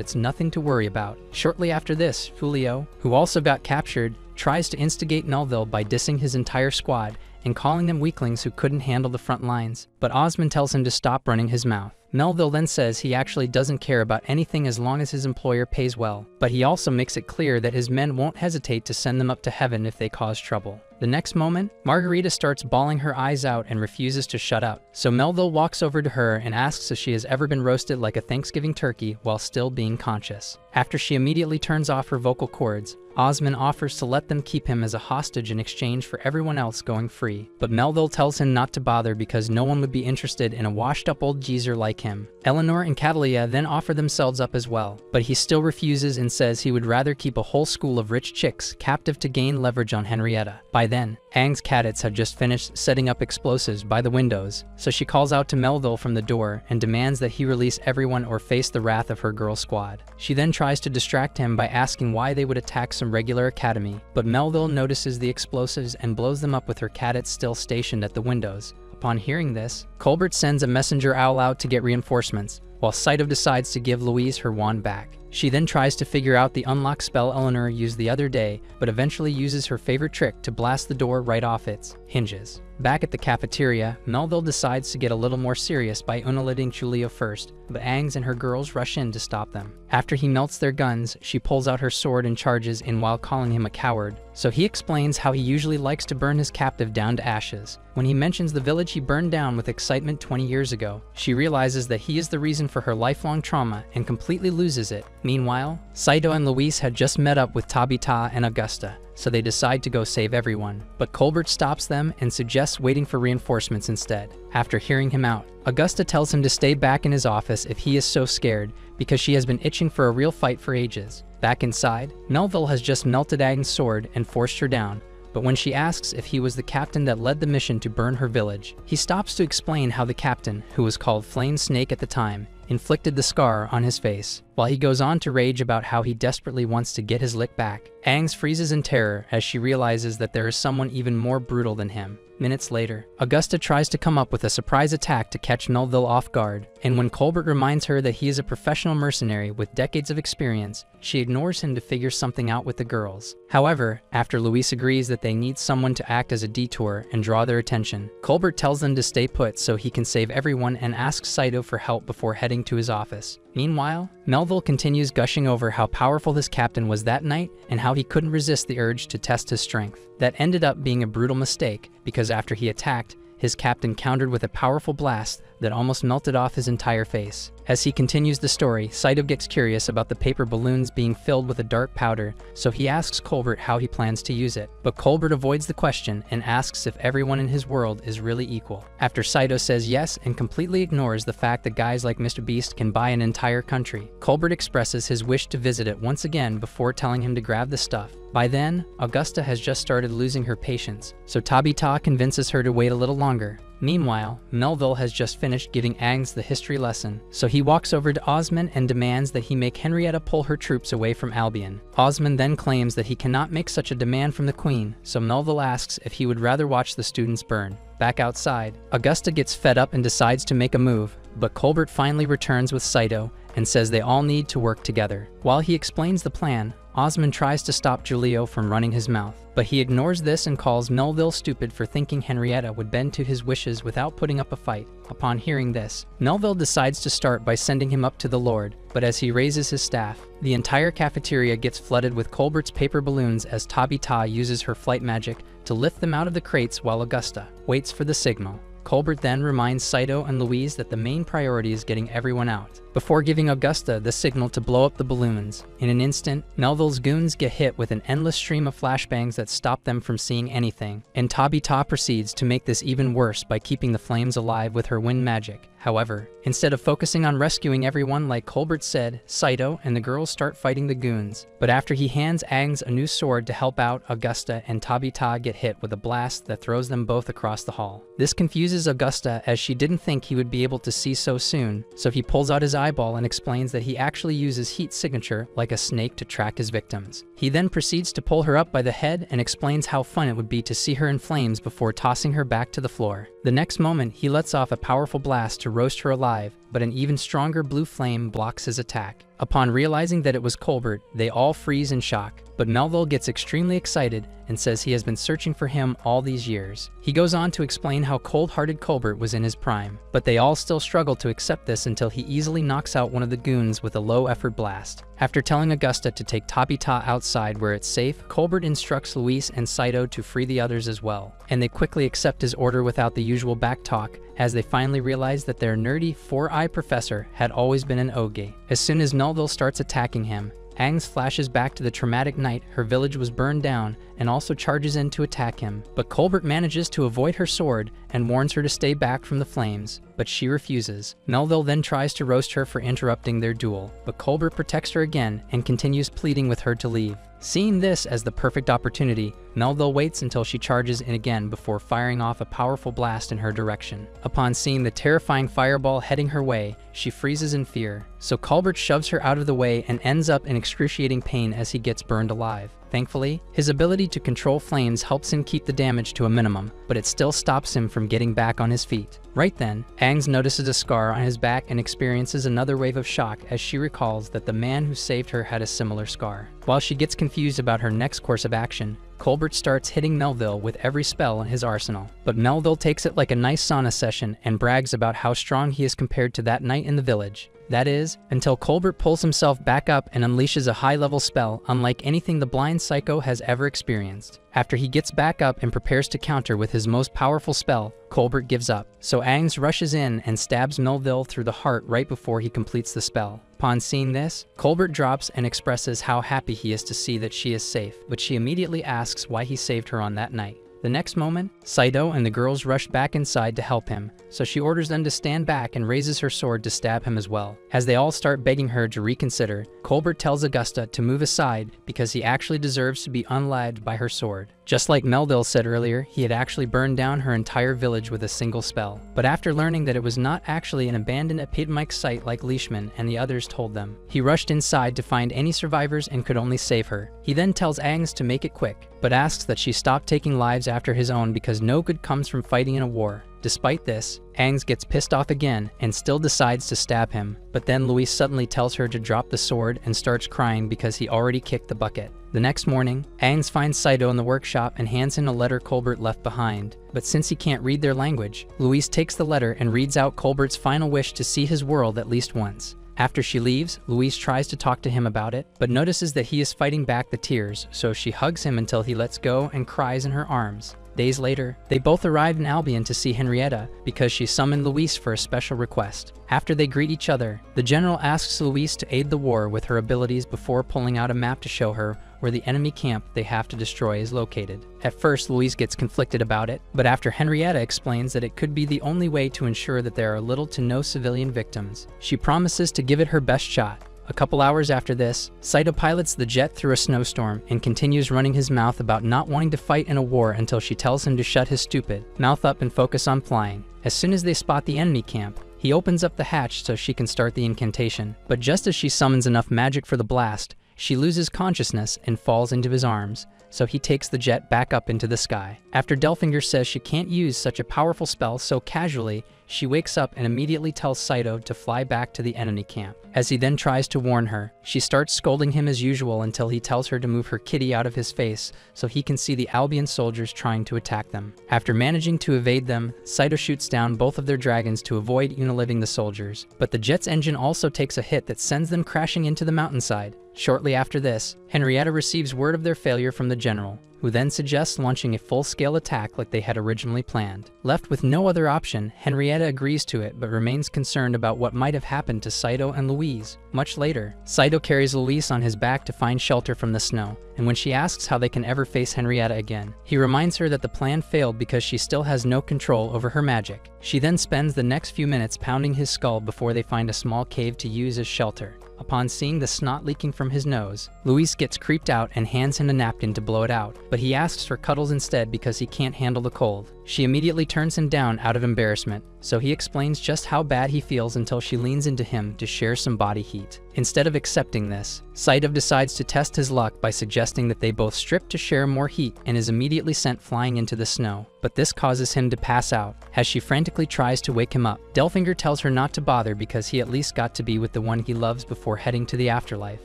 it's nothing to worry about. Shortly after this, Julio, who also got captured, tries to instigate Melville by dissing his entire squad and calling them weaklings who couldn't handle the front lines, but Osman tells him to stop running his mouth. Melville then says he actually doesn't care about anything as long as his employer pays well, but he also makes it clear that his men won't hesitate to send them up to heaven if they cause trouble. The next moment, Margarita starts bawling her eyes out and refuses to shut up, so Melville walks over to her and asks if she has ever been roasted like a Thanksgiving turkey while still being conscious. After she immediately turns off her vocal cords, Osmond offers to let them keep him as a hostage in exchange for everyone else going free, but Melville tells him not to bother because no one would be interested in a washed-up old geezer like him. Eleanor and Catalia then offer themselves up as well, but he still refuses and says he would rather keep a whole school of rich chicks captive to gain leverage on Henrietta. By then, Aang's cadets had just finished setting up explosives by the windows, so she calls out to Melville from the door and demands that he release everyone or face the wrath of her girl squad. She then tries to distract him by asking why they would attack some regular academy, but Melville notices the explosives and blows them up with her cadets still stationed at the windows. Upon hearing this, Colbert sends a messenger owl out to get reinforcements, while Saito decides to give Louise her wand back. She then tries to figure out the unlock spell Eleanor used the other day, but eventually uses her favorite trick to blast the door right off its hinges. Back at the cafeteria, Melville decides to get a little more serious by unaliting Julio first, but Aang and her girls rush in to stop them. After he melts their guns, she pulls out her sword and charges in while calling him a coward, so he explains how he usually likes to burn his captive down to ashes. When he mentions the village he burned down with excitement 20 years ago, she realizes that he is the reason for her lifelong trauma and completely loses it. Meanwhile, Saito and Luis had just met up with Tabitha and Augusta, so they decide to go save everyone. But Colbert stops them and suggests waiting for reinforcements instead. After hearing him out, Augusta tells him to stay back in his office if he is so scared, because she has been itching for a real fight for ages. Back inside, Melville has just melted Aang's sword and forced her down, but when she asks if he was the captain that led the mission to burn her village, he stops to explain how the captain, who was called Flame Snake at the time, inflicted the scar on his face. While he goes on to rage about how he desperately wants to get his lick back, Aang freezes in terror as she realizes that there is someone even more brutal than him. Minutes later, Augusta tries to come up with a surprise attack to catch Melville off guard, and when Colbert reminds her that he is a professional mercenary with decades of experience, she ignores him to figure something out with the girls. However, after Luis agrees that they need someone to act as a detour and draw their attention, Colbert tells them to stay put so he can save everyone and asks Saito for help before heading to his office. Meanwhile, Melville continues gushing over how powerful his captain was that night and how he couldn't resist the urge to test his strength. That ended up being a brutal mistake, because after he attacked, his captain countered with a powerful blast that almost melted off his entire face. As he continues the story, Saito gets curious about the paper balloons being filled with a dark powder, so he asks Colbert how he plans to use it. But Colbert avoids the question and asks if everyone in his world is really equal. After Saito says yes and completely ignores the fact that guys like Mr. Beast can buy an entire country, Colbert expresses his wish to visit it once again before telling him to grab the stuff. By then, Augusta has just started losing her patience, so Tabitha convinces her to wait a little longer. Meanwhile, Melville has just finished giving Aang the history lesson, so he walks over to Osmond and demands that he make Henrietta pull her troops away from Albion. Osmond then claims that he cannot make such a demand from the Queen, so Melville asks if he would rather watch the students burn. Back outside, Augusta gets fed up and decides to make a move, but Colbert finally returns with Saito and says they all need to work together. While he explains the plan, Osmond tries to stop Julio from running his mouth, but he ignores this and calls Melville stupid for thinking Henrietta would bend to his wishes without putting up a fight. Upon hearing this, Melville decides to start by sending him up to the Lord, but as he raises his staff, the entire cafeteria gets flooded with Colbert's paper balloons as Tabitha uses her flight magic to lift them out of the crates while Augusta waits for the signal. Colbert then reminds Saito and Louise that the main priority is getting everyone out, before giving Augusta the signal to blow up the balloons. In an instant, Melville's goons get hit with an endless stream of flashbangs that stop them from seeing anything, and Tabitha proceeds to make this even worse by keeping the flames alive with her wind magic. However, instead of focusing on rescuing everyone like Colbert said, Saito and the girls start fighting the goons. But after he hands Aang a new sword to help out, Augusta and Tabitha get hit with a blast that throws them both across the hall. This confuses Augusta as she didn't think he would be able to see so soon, so he pulls out his eyeball and explains that he actually uses heat signature like a snake to track his victims. He then proceeds to pull her up by the head and explains how fun it would be to see her in flames before tossing her back to the floor. The next moment, he lets off a powerful blast to roast her alive, but an even stronger blue flame blocks his attack. Upon realizing that it was Colbert, they all freeze in shock, but Melville gets extremely excited and says he has been searching for him all these years. He goes on to explain how cold-hearted Colbert was in his prime, but they all still struggle to accept this until he easily knocks out one of the goons with a low-effort blast. After telling Augusta to take Tabitha outside where it's safe, Colbert instructs Luis and Saito to free the others as well, and they quickly accept his order without the usual backtalk, as they finally realize that their nerdy four-eye professor had always been an oge. As soon as Melville starts attacking him, Aang flashes back to the traumatic night her village was burned down and also charges in to attack him. But Colbert manages to avoid her sword and warns her to stay back from the flames, but she refuses. Melville then tries to roast her for interrupting their duel, but Colbert protects her again and continues pleading with her to leave. Seeing this as the perfect opportunity, Melville waits until she charges in again before firing off a powerful blast in her direction. Upon seeing the terrifying fireball heading her way, she freezes in fear, so Colbert shoves her out of the way and ends up in excruciating pain as he gets burned alive. Thankfully, his ability to control flames helps him keep the damage to a minimum, but it still stops him from getting back on his feet. Right then, Aang notices a scar on his back and experiences another wave of shock as she recalls that the man who saved her had a similar scar. While she gets confused about her next course of action, Colbert starts hitting Melville with every spell in his arsenal. But Melville takes it like a nice sauna session and brags about how strong he is compared to that knight in the village. That is, until Colbert pulls himself back up and unleashes a high-level spell unlike anything the blind psycho has ever experienced. After he gets back up and prepares to counter with his most powerful spell, Colbert gives up. So Aang rushes in and stabs Melville through the heart right before he completes the spell. Upon seeing this, Colbert drops and expresses how happy he is to see that she is safe, but she immediately asks why he saved her on that night. The next moment, Saito and the girls rush back inside to help him, so she orders them to stand back and raises her sword to stab him as well. As they all start begging her to reconsider, Colbert tells Augusta to move aside because he actually deserves to be unalived by her sword. Just like Melville said earlier, he had actually burned down her entire village with a single spell. But after learning that it was not actually an abandoned epidemic site like Leishman and the others told them, he rushed inside to find any survivors and could only save her. He then tells Aang to make it quick, but asks that she stop taking lives after his own because no good comes from fighting in a war. Despite this, Aang gets pissed off again and still decides to stab him, but then Luis suddenly tells her to drop the sword and starts crying because he already kicked the bucket. The next morning, Aang finds Saito in the workshop and hands him a letter Colbert left behind, but since he can't read their language, Luis takes the letter and reads out Colbert's final wish to see his world at least once. After she leaves, Luis tries to talk to him about it, but notices that he is fighting back the tears, so she hugs him until he lets go and cries in her arms. Days later, they both arrive in Albion to see Henrietta because she summoned Luis for a special request. After they greet each other, the general asks Luis to aid the war with her abilities before pulling out a map to show her where the enemy camp they have to destroy is located. At first, Luis gets conflicted about it, but after Henrietta explains that it could be the only way to ensure that there are little to no civilian victims, she promises to give it her best shot. A couple hours after this, Saito pilots the jet through a snowstorm and continues running his mouth about not wanting to fight in a war until she tells him to shut his stupid mouth up and focus on flying. As soon as they spot the enemy camp, he opens up the hatch so she can start the incantation, but just as she summons enough magic for the blast, she loses consciousness and falls into his arms, so he takes the jet back up into the sky. After Delfinger says she can't use such a powerful spell so casually, she wakes up and immediately tells Saito to fly back to the enemy camp. As he then tries to warn her, she starts scolding him as usual until he tells her to move her kitty out of his face so he can see the Albion soldiers trying to attack them. After managing to evade them, Saito shoots down both of their dragons to avoid unaliving the soldiers. But the jet's engine also takes a hit that sends them crashing into the mountainside. Shortly after this, Henrietta receives word of their failure from the general, who then suggests launching a full-scale attack like they had originally planned. Left with no other option, Henrietta agrees to it but remains concerned about what might have happened to Saito and Louise. Much later, Saito carries Louise on his back to find shelter from the snow, and when she asks how they can ever face Henrietta again, he reminds her that the plan failed because she still has no control over her magic. She then spends the next few minutes pounding his skull before they find a small cave to use as shelter. Upon seeing the snot leaking from his nose, Luis gets creeped out and hands him a napkin to blow it out, but he asks for cuddles instead because he can't handle the cold. She immediately turns him down out of embarrassment, so he explains just how bad he feels until she leans into him to share some body heat. Instead of accepting this, Saito decides to test his luck by suggesting that they both strip to share more heat and is immediately sent flying into the snow, but this causes him to pass out as she frantically tries to wake him up. Delfinger tells her not to bother because he at least got to be with the one he loves before heading to the afterlife.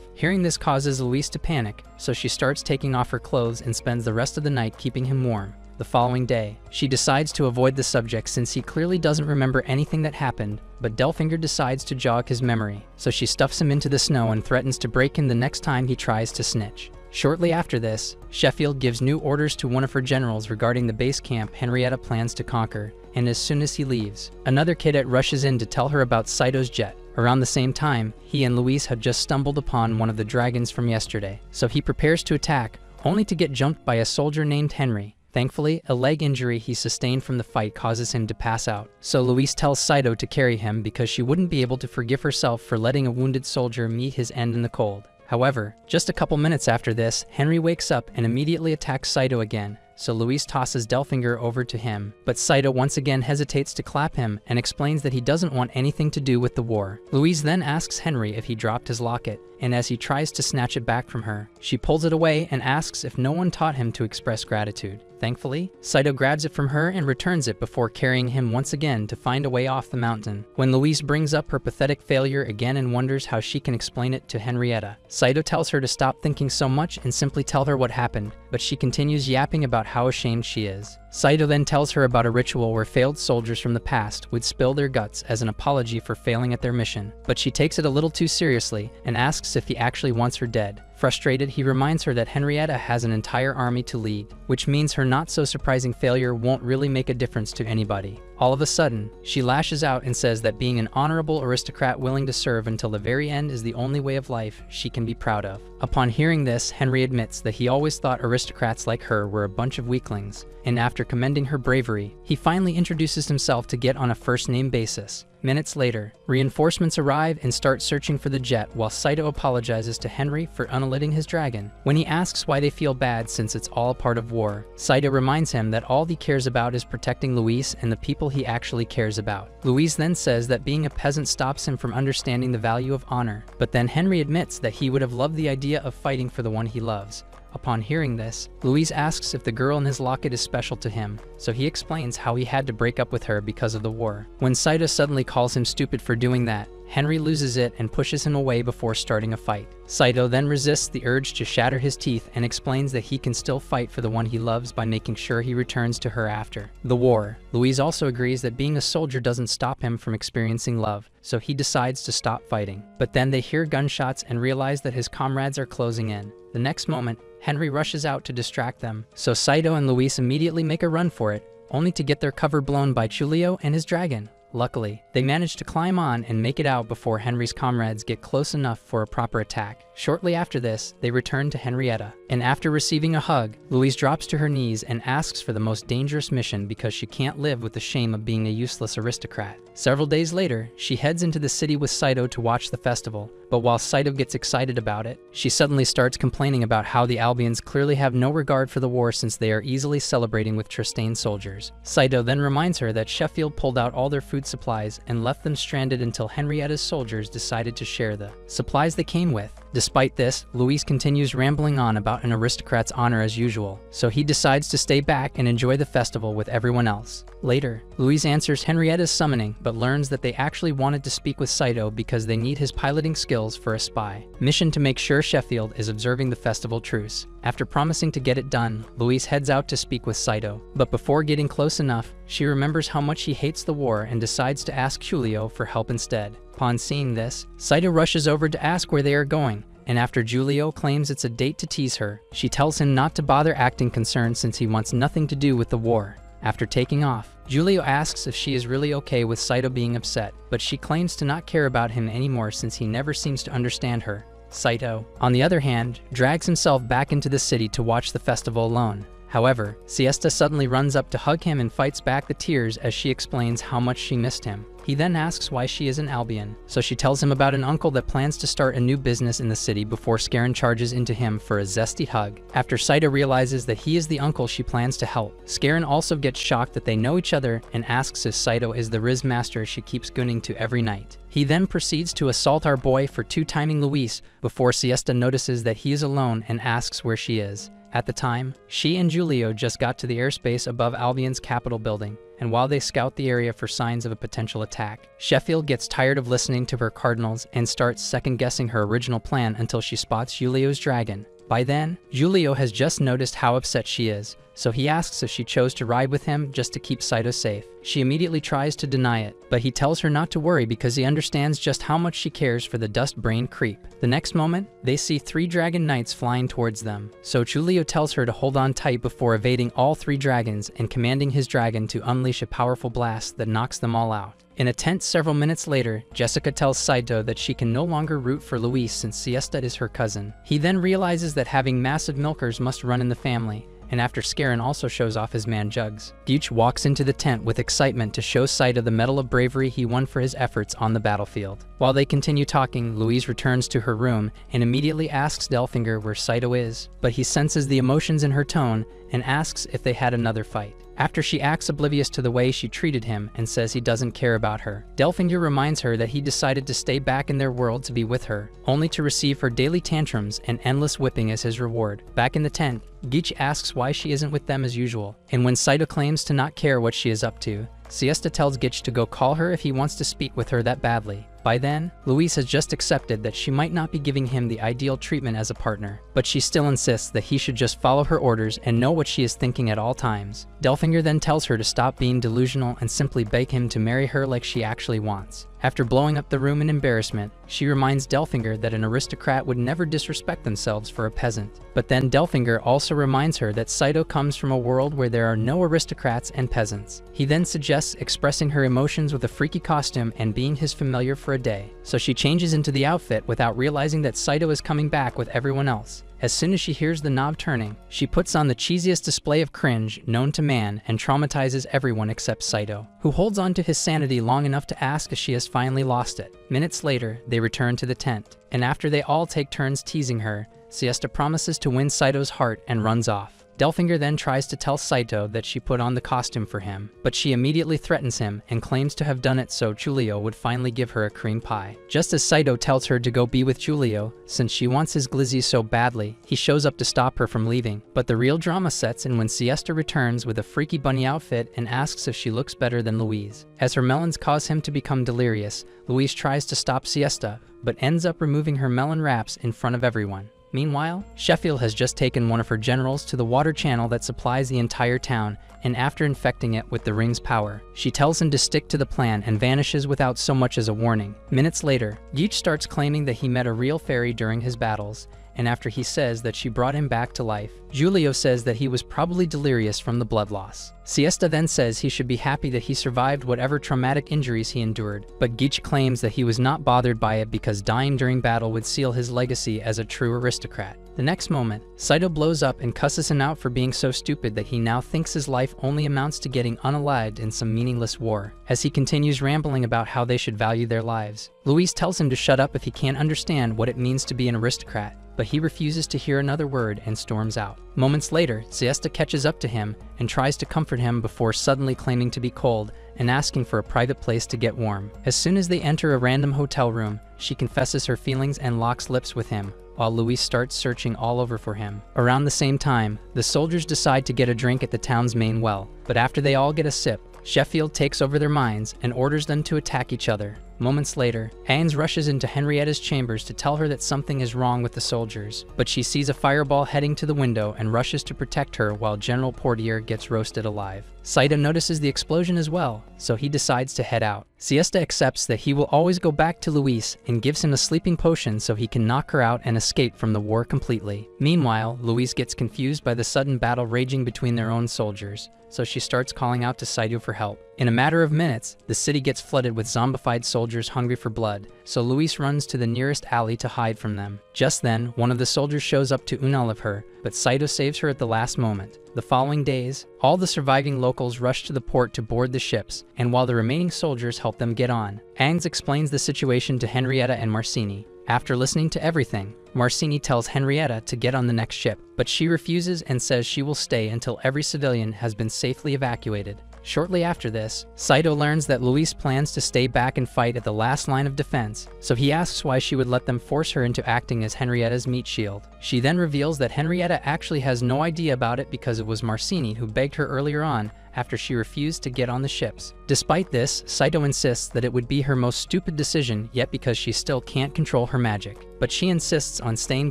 Hearing this causes Luis to panic, so she starts taking off her clothes and spends the rest of the night keeping him warm. The following day, she decides to avoid the subject since he clearly doesn't remember anything that happened, but Delfinger decides to jog his memory, so she stuffs him into the snow and threatens to break him the next time he tries to snitch. Shortly after this, Sheffield gives new orders to one of her generals regarding the base camp Henrietta plans to conquer, and as soon as he leaves, another cadet rushes in to tell her about Saito's jet. Around the same time, he and Luis had just stumbled upon one of the dragons from yesterday, so he prepares to attack, only to get jumped by a soldier named Henry. Thankfully, a leg injury he sustained from the fight causes him to pass out, so Luis tells Saito to carry him because she wouldn't be able to forgive herself for letting a wounded soldier meet his end in the cold. However, just a couple minutes after this, Henry wakes up and immediately attacks Saito again, so Luis tosses Delfinger over to him, but Saito once again hesitates to clap him and explains that he doesn't want anything to do with the war. Luis then asks Henry if he dropped his locket, and as he tries to snatch it back from her, she pulls it away and asks if no one taught him to express gratitude. Thankfully, Saito grabs it from her and returns it before carrying him once again to find a way off the mountain. When Luis brings up her pathetic failure again and wonders how she can explain it to Henrietta, Saito tells her to stop thinking so much and simply tell her what happened, but she continues yapping about how ashamed she is. Saito then tells her about a ritual where failed soldiers from the past would spill their guts as an apology for failing at their mission, but she takes it a little too seriously and asks if he actually wants her dead. Frustrated, he reminds her that Henrietta has an entire army to lead, which means her not-so-surprising failure won't really make a difference to anybody. All of a sudden, she lashes out and says that being an honorable aristocrat willing to serve until the very end is the only way of life she can be proud of. Upon hearing this, Henry admits that he always thought aristocrats like her were a bunch of weaklings, and after commending her bravery, he finally introduces himself to get on a first-name basis. Minutes later, reinforcements arrive and start searching for the jet while Saito apologizes to Henry for unlighting his dragon. When he asks why they feel bad since it's all part of war, Saito reminds him that all he cares about is protecting Luis and the people he actually cares about. Luis then says that being a peasant stops him from understanding the value of honor, but then Henry admits that he would have loved the idea of fighting for the one he loves. Upon hearing this, Luis asks if the girl in his locket is special to him, so he explains how he had to break up with her because of the war. When Saito suddenly calls him stupid for doing that, Henry loses it and pushes him away before starting a fight. Saito then resists the urge to shatter his teeth and explains that he can still fight for the one he loves by making sure he returns to her after the war. Luis also agrees that being a soldier doesn't stop him from experiencing love, so he decides to stop fighting. But then they hear gunshots and realize that his comrades are closing in. The next moment, Henry rushes out to distract them, so Saito and Luis immediately make a run for it, only to get their cover blown by Giulio and his dragon. Luckily, they manage to climb on and make it out before Henry's comrades get close enough for a proper attack. Shortly after this, they return to Henrietta, and after receiving a hug, Louise drops to her knees and asks for the most dangerous mission because she can't live with the shame of being a useless aristocrat. Several days later, she heads into the city with Saito to watch the festival, but while Saito gets excited about it, she suddenly starts complaining about how the Albions clearly have no regard for the war since they are easily celebrating with Tristane soldiers. Saito then reminds her that Sheffield pulled out all their food supplies and left them stranded until Henrietta's soldiers decided to share the supplies they came with. Despite this, Louise continues rambling on about an aristocrat's honor as usual, so he decides to stay back and enjoy the festival with everyone else. Later, Louise answers Henrietta's summoning, but learns that they actually wanted to speak with Saito because they need his piloting skills for a spy mission to make sure Sheffield is observing the festival truce. After promising to get it done, Louise heads out to speak with Saito, but before getting close enough, she remembers how much he hates the war and decides to ask Giulio for help instead. Upon seeing this, Saito rushes over to ask where they are going, and after Giulio claims it's a date to tease her, she tells him not to bother acting concerned since he wants nothing to do with the war. After taking off, Giulio asks if she is really okay with Saito being upset, but she claims to not care about him anymore since he never seems to understand her. Saito, on the other hand, drags himself back into the city to watch the festival alone. However, Siesta suddenly runs up to hug him and fights back the tears as she explains how much she missed him. He then asks why she is an Albion, so she tells him about an uncle that plans to start a new business in the city before Scarron charges into him for a zesty hug. After Saito realizes that he is the uncle she plans to help, Scarron also gets shocked that they know each other and asks if Saito is the Riz master she keeps gunning to every night. He then proceeds to assault our boy for two-timing Luis before Siesta notices that he is alone and asks where she is. At the time, she and Giulio just got to the airspace above Albion's Capitol building, and while they scout the area for signs of a potential attack, Sheffield gets tired of listening to her cardinals and starts second-guessing her original plan until she spots Giulio's dragon. By then, Giulio has just noticed how upset she is, so he asks if she chose to ride with him just to keep Saito safe. She immediately tries to deny it, but he tells her not to worry because he understands just how much she cares for the dust-brained creep. The next moment, they see 3 dragon knights flying towards them, so Giulio tells her to hold on tight before evading all 3 dragons and commanding his dragon to unleash a powerful blast that knocks them all out. In a tent several minutes later, Jessica tells Saito that she can no longer root for Luis since Siesta is her cousin. He then realizes that having massive milkers must run in the family, and after Scarin also shows off his man Jugs. Gyuch walks into the tent with excitement to show Saito the medal of bravery he won for his efforts on the battlefield. While they continue talking, Louise returns to her room and immediately asks Delfinger where Saito is, but he senses the emotions in her tone and asks if they had another fight. After she acts oblivious to the way she treated him and says he doesn't care about her, Delfinger reminds her that he decided to stay back in their world to be with her, only to receive her daily tantrums and endless whipping as his reward. Back in the tent, Gyuch asks why she isn't with them as usual, and when Saito claims to not care what she is up to, Siesta tells Gyuch to go call her if he wants to speak with her that badly. By then, Louise has just accepted that she might not be giving him the ideal treatment as a partner, but she still insists that he should just follow her orders and know what she is thinking at all times. Delfinger then tells her to stop being delusional and simply beg him to marry her like she actually wants. After blowing up the room in embarrassment, she reminds Delfinger that an aristocrat would never disrespect themselves for a peasant. But then Delfinger also reminds her that Saito comes from a world where there are no aristocrats and peasants. He then suggests expressing her emotions with a freaky costume and being his familiar for a day. So she changes into the outfit without realizing that Saito is coming back with everyone else. As soon as she hears the knob turning, she puts on the cheesiest display of cringe known to man and traumatizes everyone except Saito, who holds on to his sanity long enough to ask if she has finally lost it. Minutes later, they return to the tent, and after they all take turns teasing her, Siesta promises to win Saito's heart and runs off. Delfinger then tries to tell Saito that she put on the costume for him, but she immediately threatens him and claims to have done it so Giulio would finally give her a cream pie. Just as Saito tells her to go be with Giulio, since she wants his glizzy so badly, he shows up to stop her from leaving. But the real drama sets in when Siesta returns with a freaky bunny outfit and asks if she looks better than Louise. As her melons cause him to become delirious, Louise tries to stop Siesta, but ends up removing her melon wraps in front of everyone. Meanwhile, Sheffield has just taken one of her generals to the water channel that supplies the entire town, and after infecting it with the ring's power, she tells him to stick to the plan and vanishes without so much as a warning. Minutes later, Gyuch starts claiming that he met a real fairy during his battles, and after he says that she brought him back to life, Giulio says that he was probably delirious from the blood loss. Siesta then says he should be happy that he survived whatever traumatic injuries he endured, but Gyuch claims that he was not bothered by it because dying during battle would seal his legacy as a true aristocrat. The next moment, Saito blows up and cusses him out for being so stupid that he now thinks his life only amounts to getting unalived in some meaningless war. As he continues rambling about how they should value their lives, Louise tells him to shut up if he can't understand what it means to be an aristocrat, but he refuses to hear another word and storms out. Moments later, Siesta catches up to him and tries to comfort him before suddenly claiming to be cold and asking for a private place to get warm. As soon as they enter a random hotel room, she confesses her feelings and locks lips with him, while Louise starts searching all over for him. Around the same time, the soldiers decide to get a drink at the town's main well, but after they all get a sip, Sheffield takes over their minds and orders them to attack each other. Moments later, Ains rushes into Henrietta's chambers to tell her that something is wrong with the soldiers, but she sees a fireball heading to the window and rushes to protect her while General Portier gets roasted alive. Saito notices the explosion as well, so he decides to head out. Siesta accepts that he will always go back to Luis and gives him a sleeping potion so he can knock her out and escape from the war completely. Meanwhile, Luis gets confused by the sudden battle raging between their own soldiers, so she starts calling out to Saito for help. In a matter of minutes, the city gets flooded with zombified soldiers hungry for blood, so Luis runs to the nearest alley to hide from them. Just then, one of the soldiers shows up to unalive her, but Saito saves her at the last moment. The following days, all the surviving locals rush to the port to board the ships, and while the remaining soldiers help them get on, Ains explains the situation to Henrietta and Marcini. After listening to everything, Marcini tells Henrietta to get on the next ship, but she refuses and says she will stay until every civilian has been safely evacuated. Shortly after this, Saito learns that Luis plans to stay back and fight at the last line of defense, so he asks why she would let them force her into acting as Henrietta's meat shield. She then reveals that Henrietta actually has no idea about it because it was Marcini who begged her earlier on after she refused to get on the ships. Despite this, Saito insists that it would be her most stupid decision yet because she still can't control her magic. But she insists on staying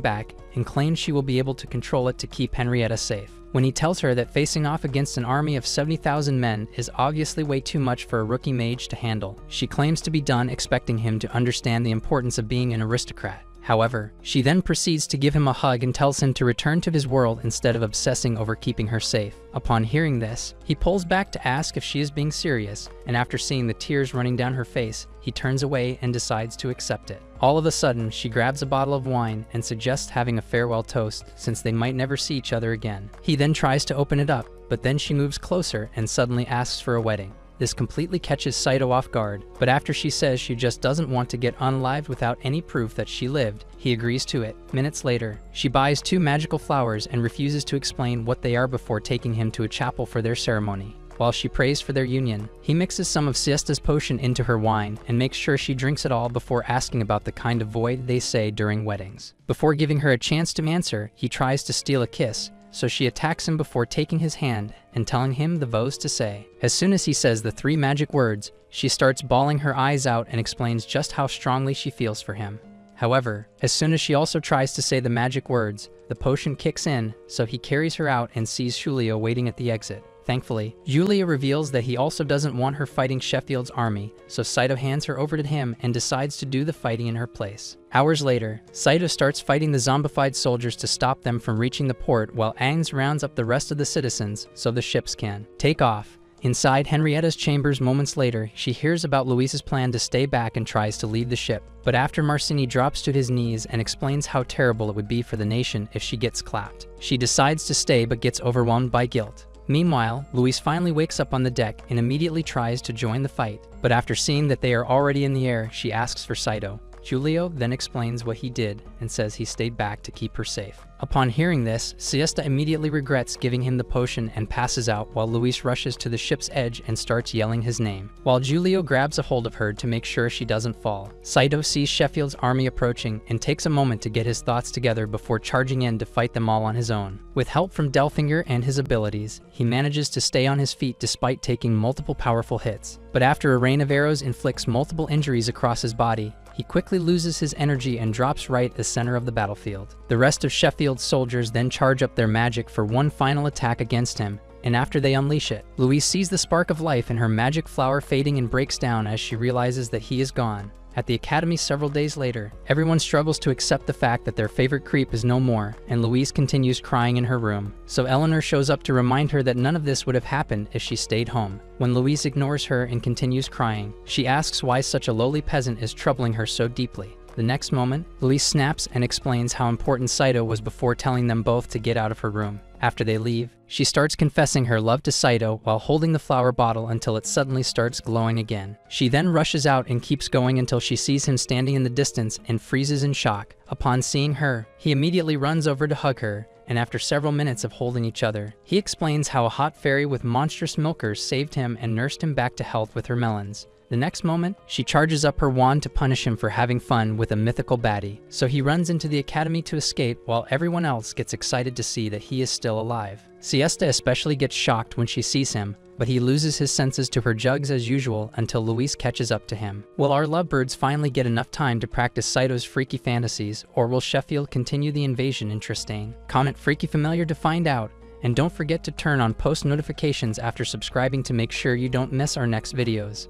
back and claims she will be able to control it to keep Henrietta safe. When he tells her that facing off against an army of 70,000 men is obviously way too much for a rookie mage to handle, she claims to be done expecting him to understand the importance of being an aristocrat. However, she then proceeds to give him a hug and tells him to return to his world instead of obsessing over keeping her safe. Upon hearing this, he pulls back to ask if she is being serious, and after seeing the tears running down her face, he turns away and decides to accept it. All of a sudden, she grabs a bottle of wine and suggests having a farewell toast since they might never see each other again. He then tries to open it up, but then she moves closer and suddenly asks for a wedding. This completely catches Saito off guard, but after she says she just doesn't want to get unalived without any proof that she lived, he agrees to it. Minutes later, she buys 2 magical flowers and refuses to explain what they are before taking him to a chapel for their ceremony. While she prays for their union, he mixes some of Siesta's potion into her wine and makes sure she drinks it all before asking about the kind of void they say during weddings. Before giving her a chance to answer, he tries to steal a kiss, so she attacks him before taking his hand and telling him the vows to say. As soon as he says the 3 magic words, she starts bawling her eyes out and explains just how strongly she feels for him. However, as soon as she also tries to say the magic words, the potion kicks in, so he carries her out and sees Giulio waiting at the exit. Thankfully, Giulio reveals that he also doesn't want her fighting Sheffield's army, so Saito hands her over to him and decides to do the fighting in her place. Hours later, Saito starts fighting the zombified soldiers to stop them from reaching the port while Aang rounds up the rest of the citizens so the ships can take off. Inside Henrietta's chambers moments later, she hears about Luis's plan to stay back and tries to leave the ship. But after Marcini drops to his knees and explains how terrible it would be for the nation if she gets clapped, she decides to stay but gets overwhelmed by guilt. Meanwhile, Luis finally wakes up on the deck and immediately tries to join the fight, but after seeing that they are already in the air, she asks for Saito. Giulio then explains what he did and says he stayed back to keep her safe. Upon hearing this, Siesta immediately regrets giving him the potion and passes out while Luis rushes to the ship's edge and starts yelling his name, while Giulio grabs a hold of her to make sure she doesn't fall. Saito sees Sheffield's army approaching and takes a moment to get his thoughts together before charging in to fight them all on his own. With help from Delfinger and his abilities, he manages to stay on his feet despite taking multiple powerful hits. But after a rain of arrows inflicts multiple injuries across his body, he quickly loses his energy and drops right at the center of the battlefield. The rest of Sheffield's soldiers then charge up their magic for one final attack against him, and after they unleash it, Louise sees the spark of life in her magic flower fading and breaks down as she realizes that he is gone. At the academy several days later, everyone struggles to accept the fact that their favorite creep is no more, and Louise continues crying in her room. So Eleanor shows up to remind her that none of this would have happened if she stayed home. When Louise ignores her and continues crying, she asks why such a lowly peasant is troubling her so deeply. The next moment, Louise snaps and explains how important Saito was before telling them both to get out of her room. After they leave, she starts confessing her love to Saito while holding the flower bottle until it suddenly starts glowing again. She then rushes out and keeps going until she sees him standing in the distance and freezes in shock. Upon seeing her, he immediately runs over to hug her, and after several minutes of holding each other, he explains how a hot fairy with monstrous milkers saved him and nursed him back to health with her melons. The next moment, she charges up her wand to punish him for having fun with a mythical baddie, so he runs into the academy to escape while everyone else gets excited to see that he is still alive. Siesta especially gets shocked when she sees him, but he loses his senses to her jugs as usual until Luis catches up to him. Will our lovebirds finally get enough time to practice Saito's freaky fantasies, or will Sheffield continue the invasion in Tristane? Comment freaky familiar to find out, and don't forget to turn on post notifications after subscribing to make sure you don't miss our next videos.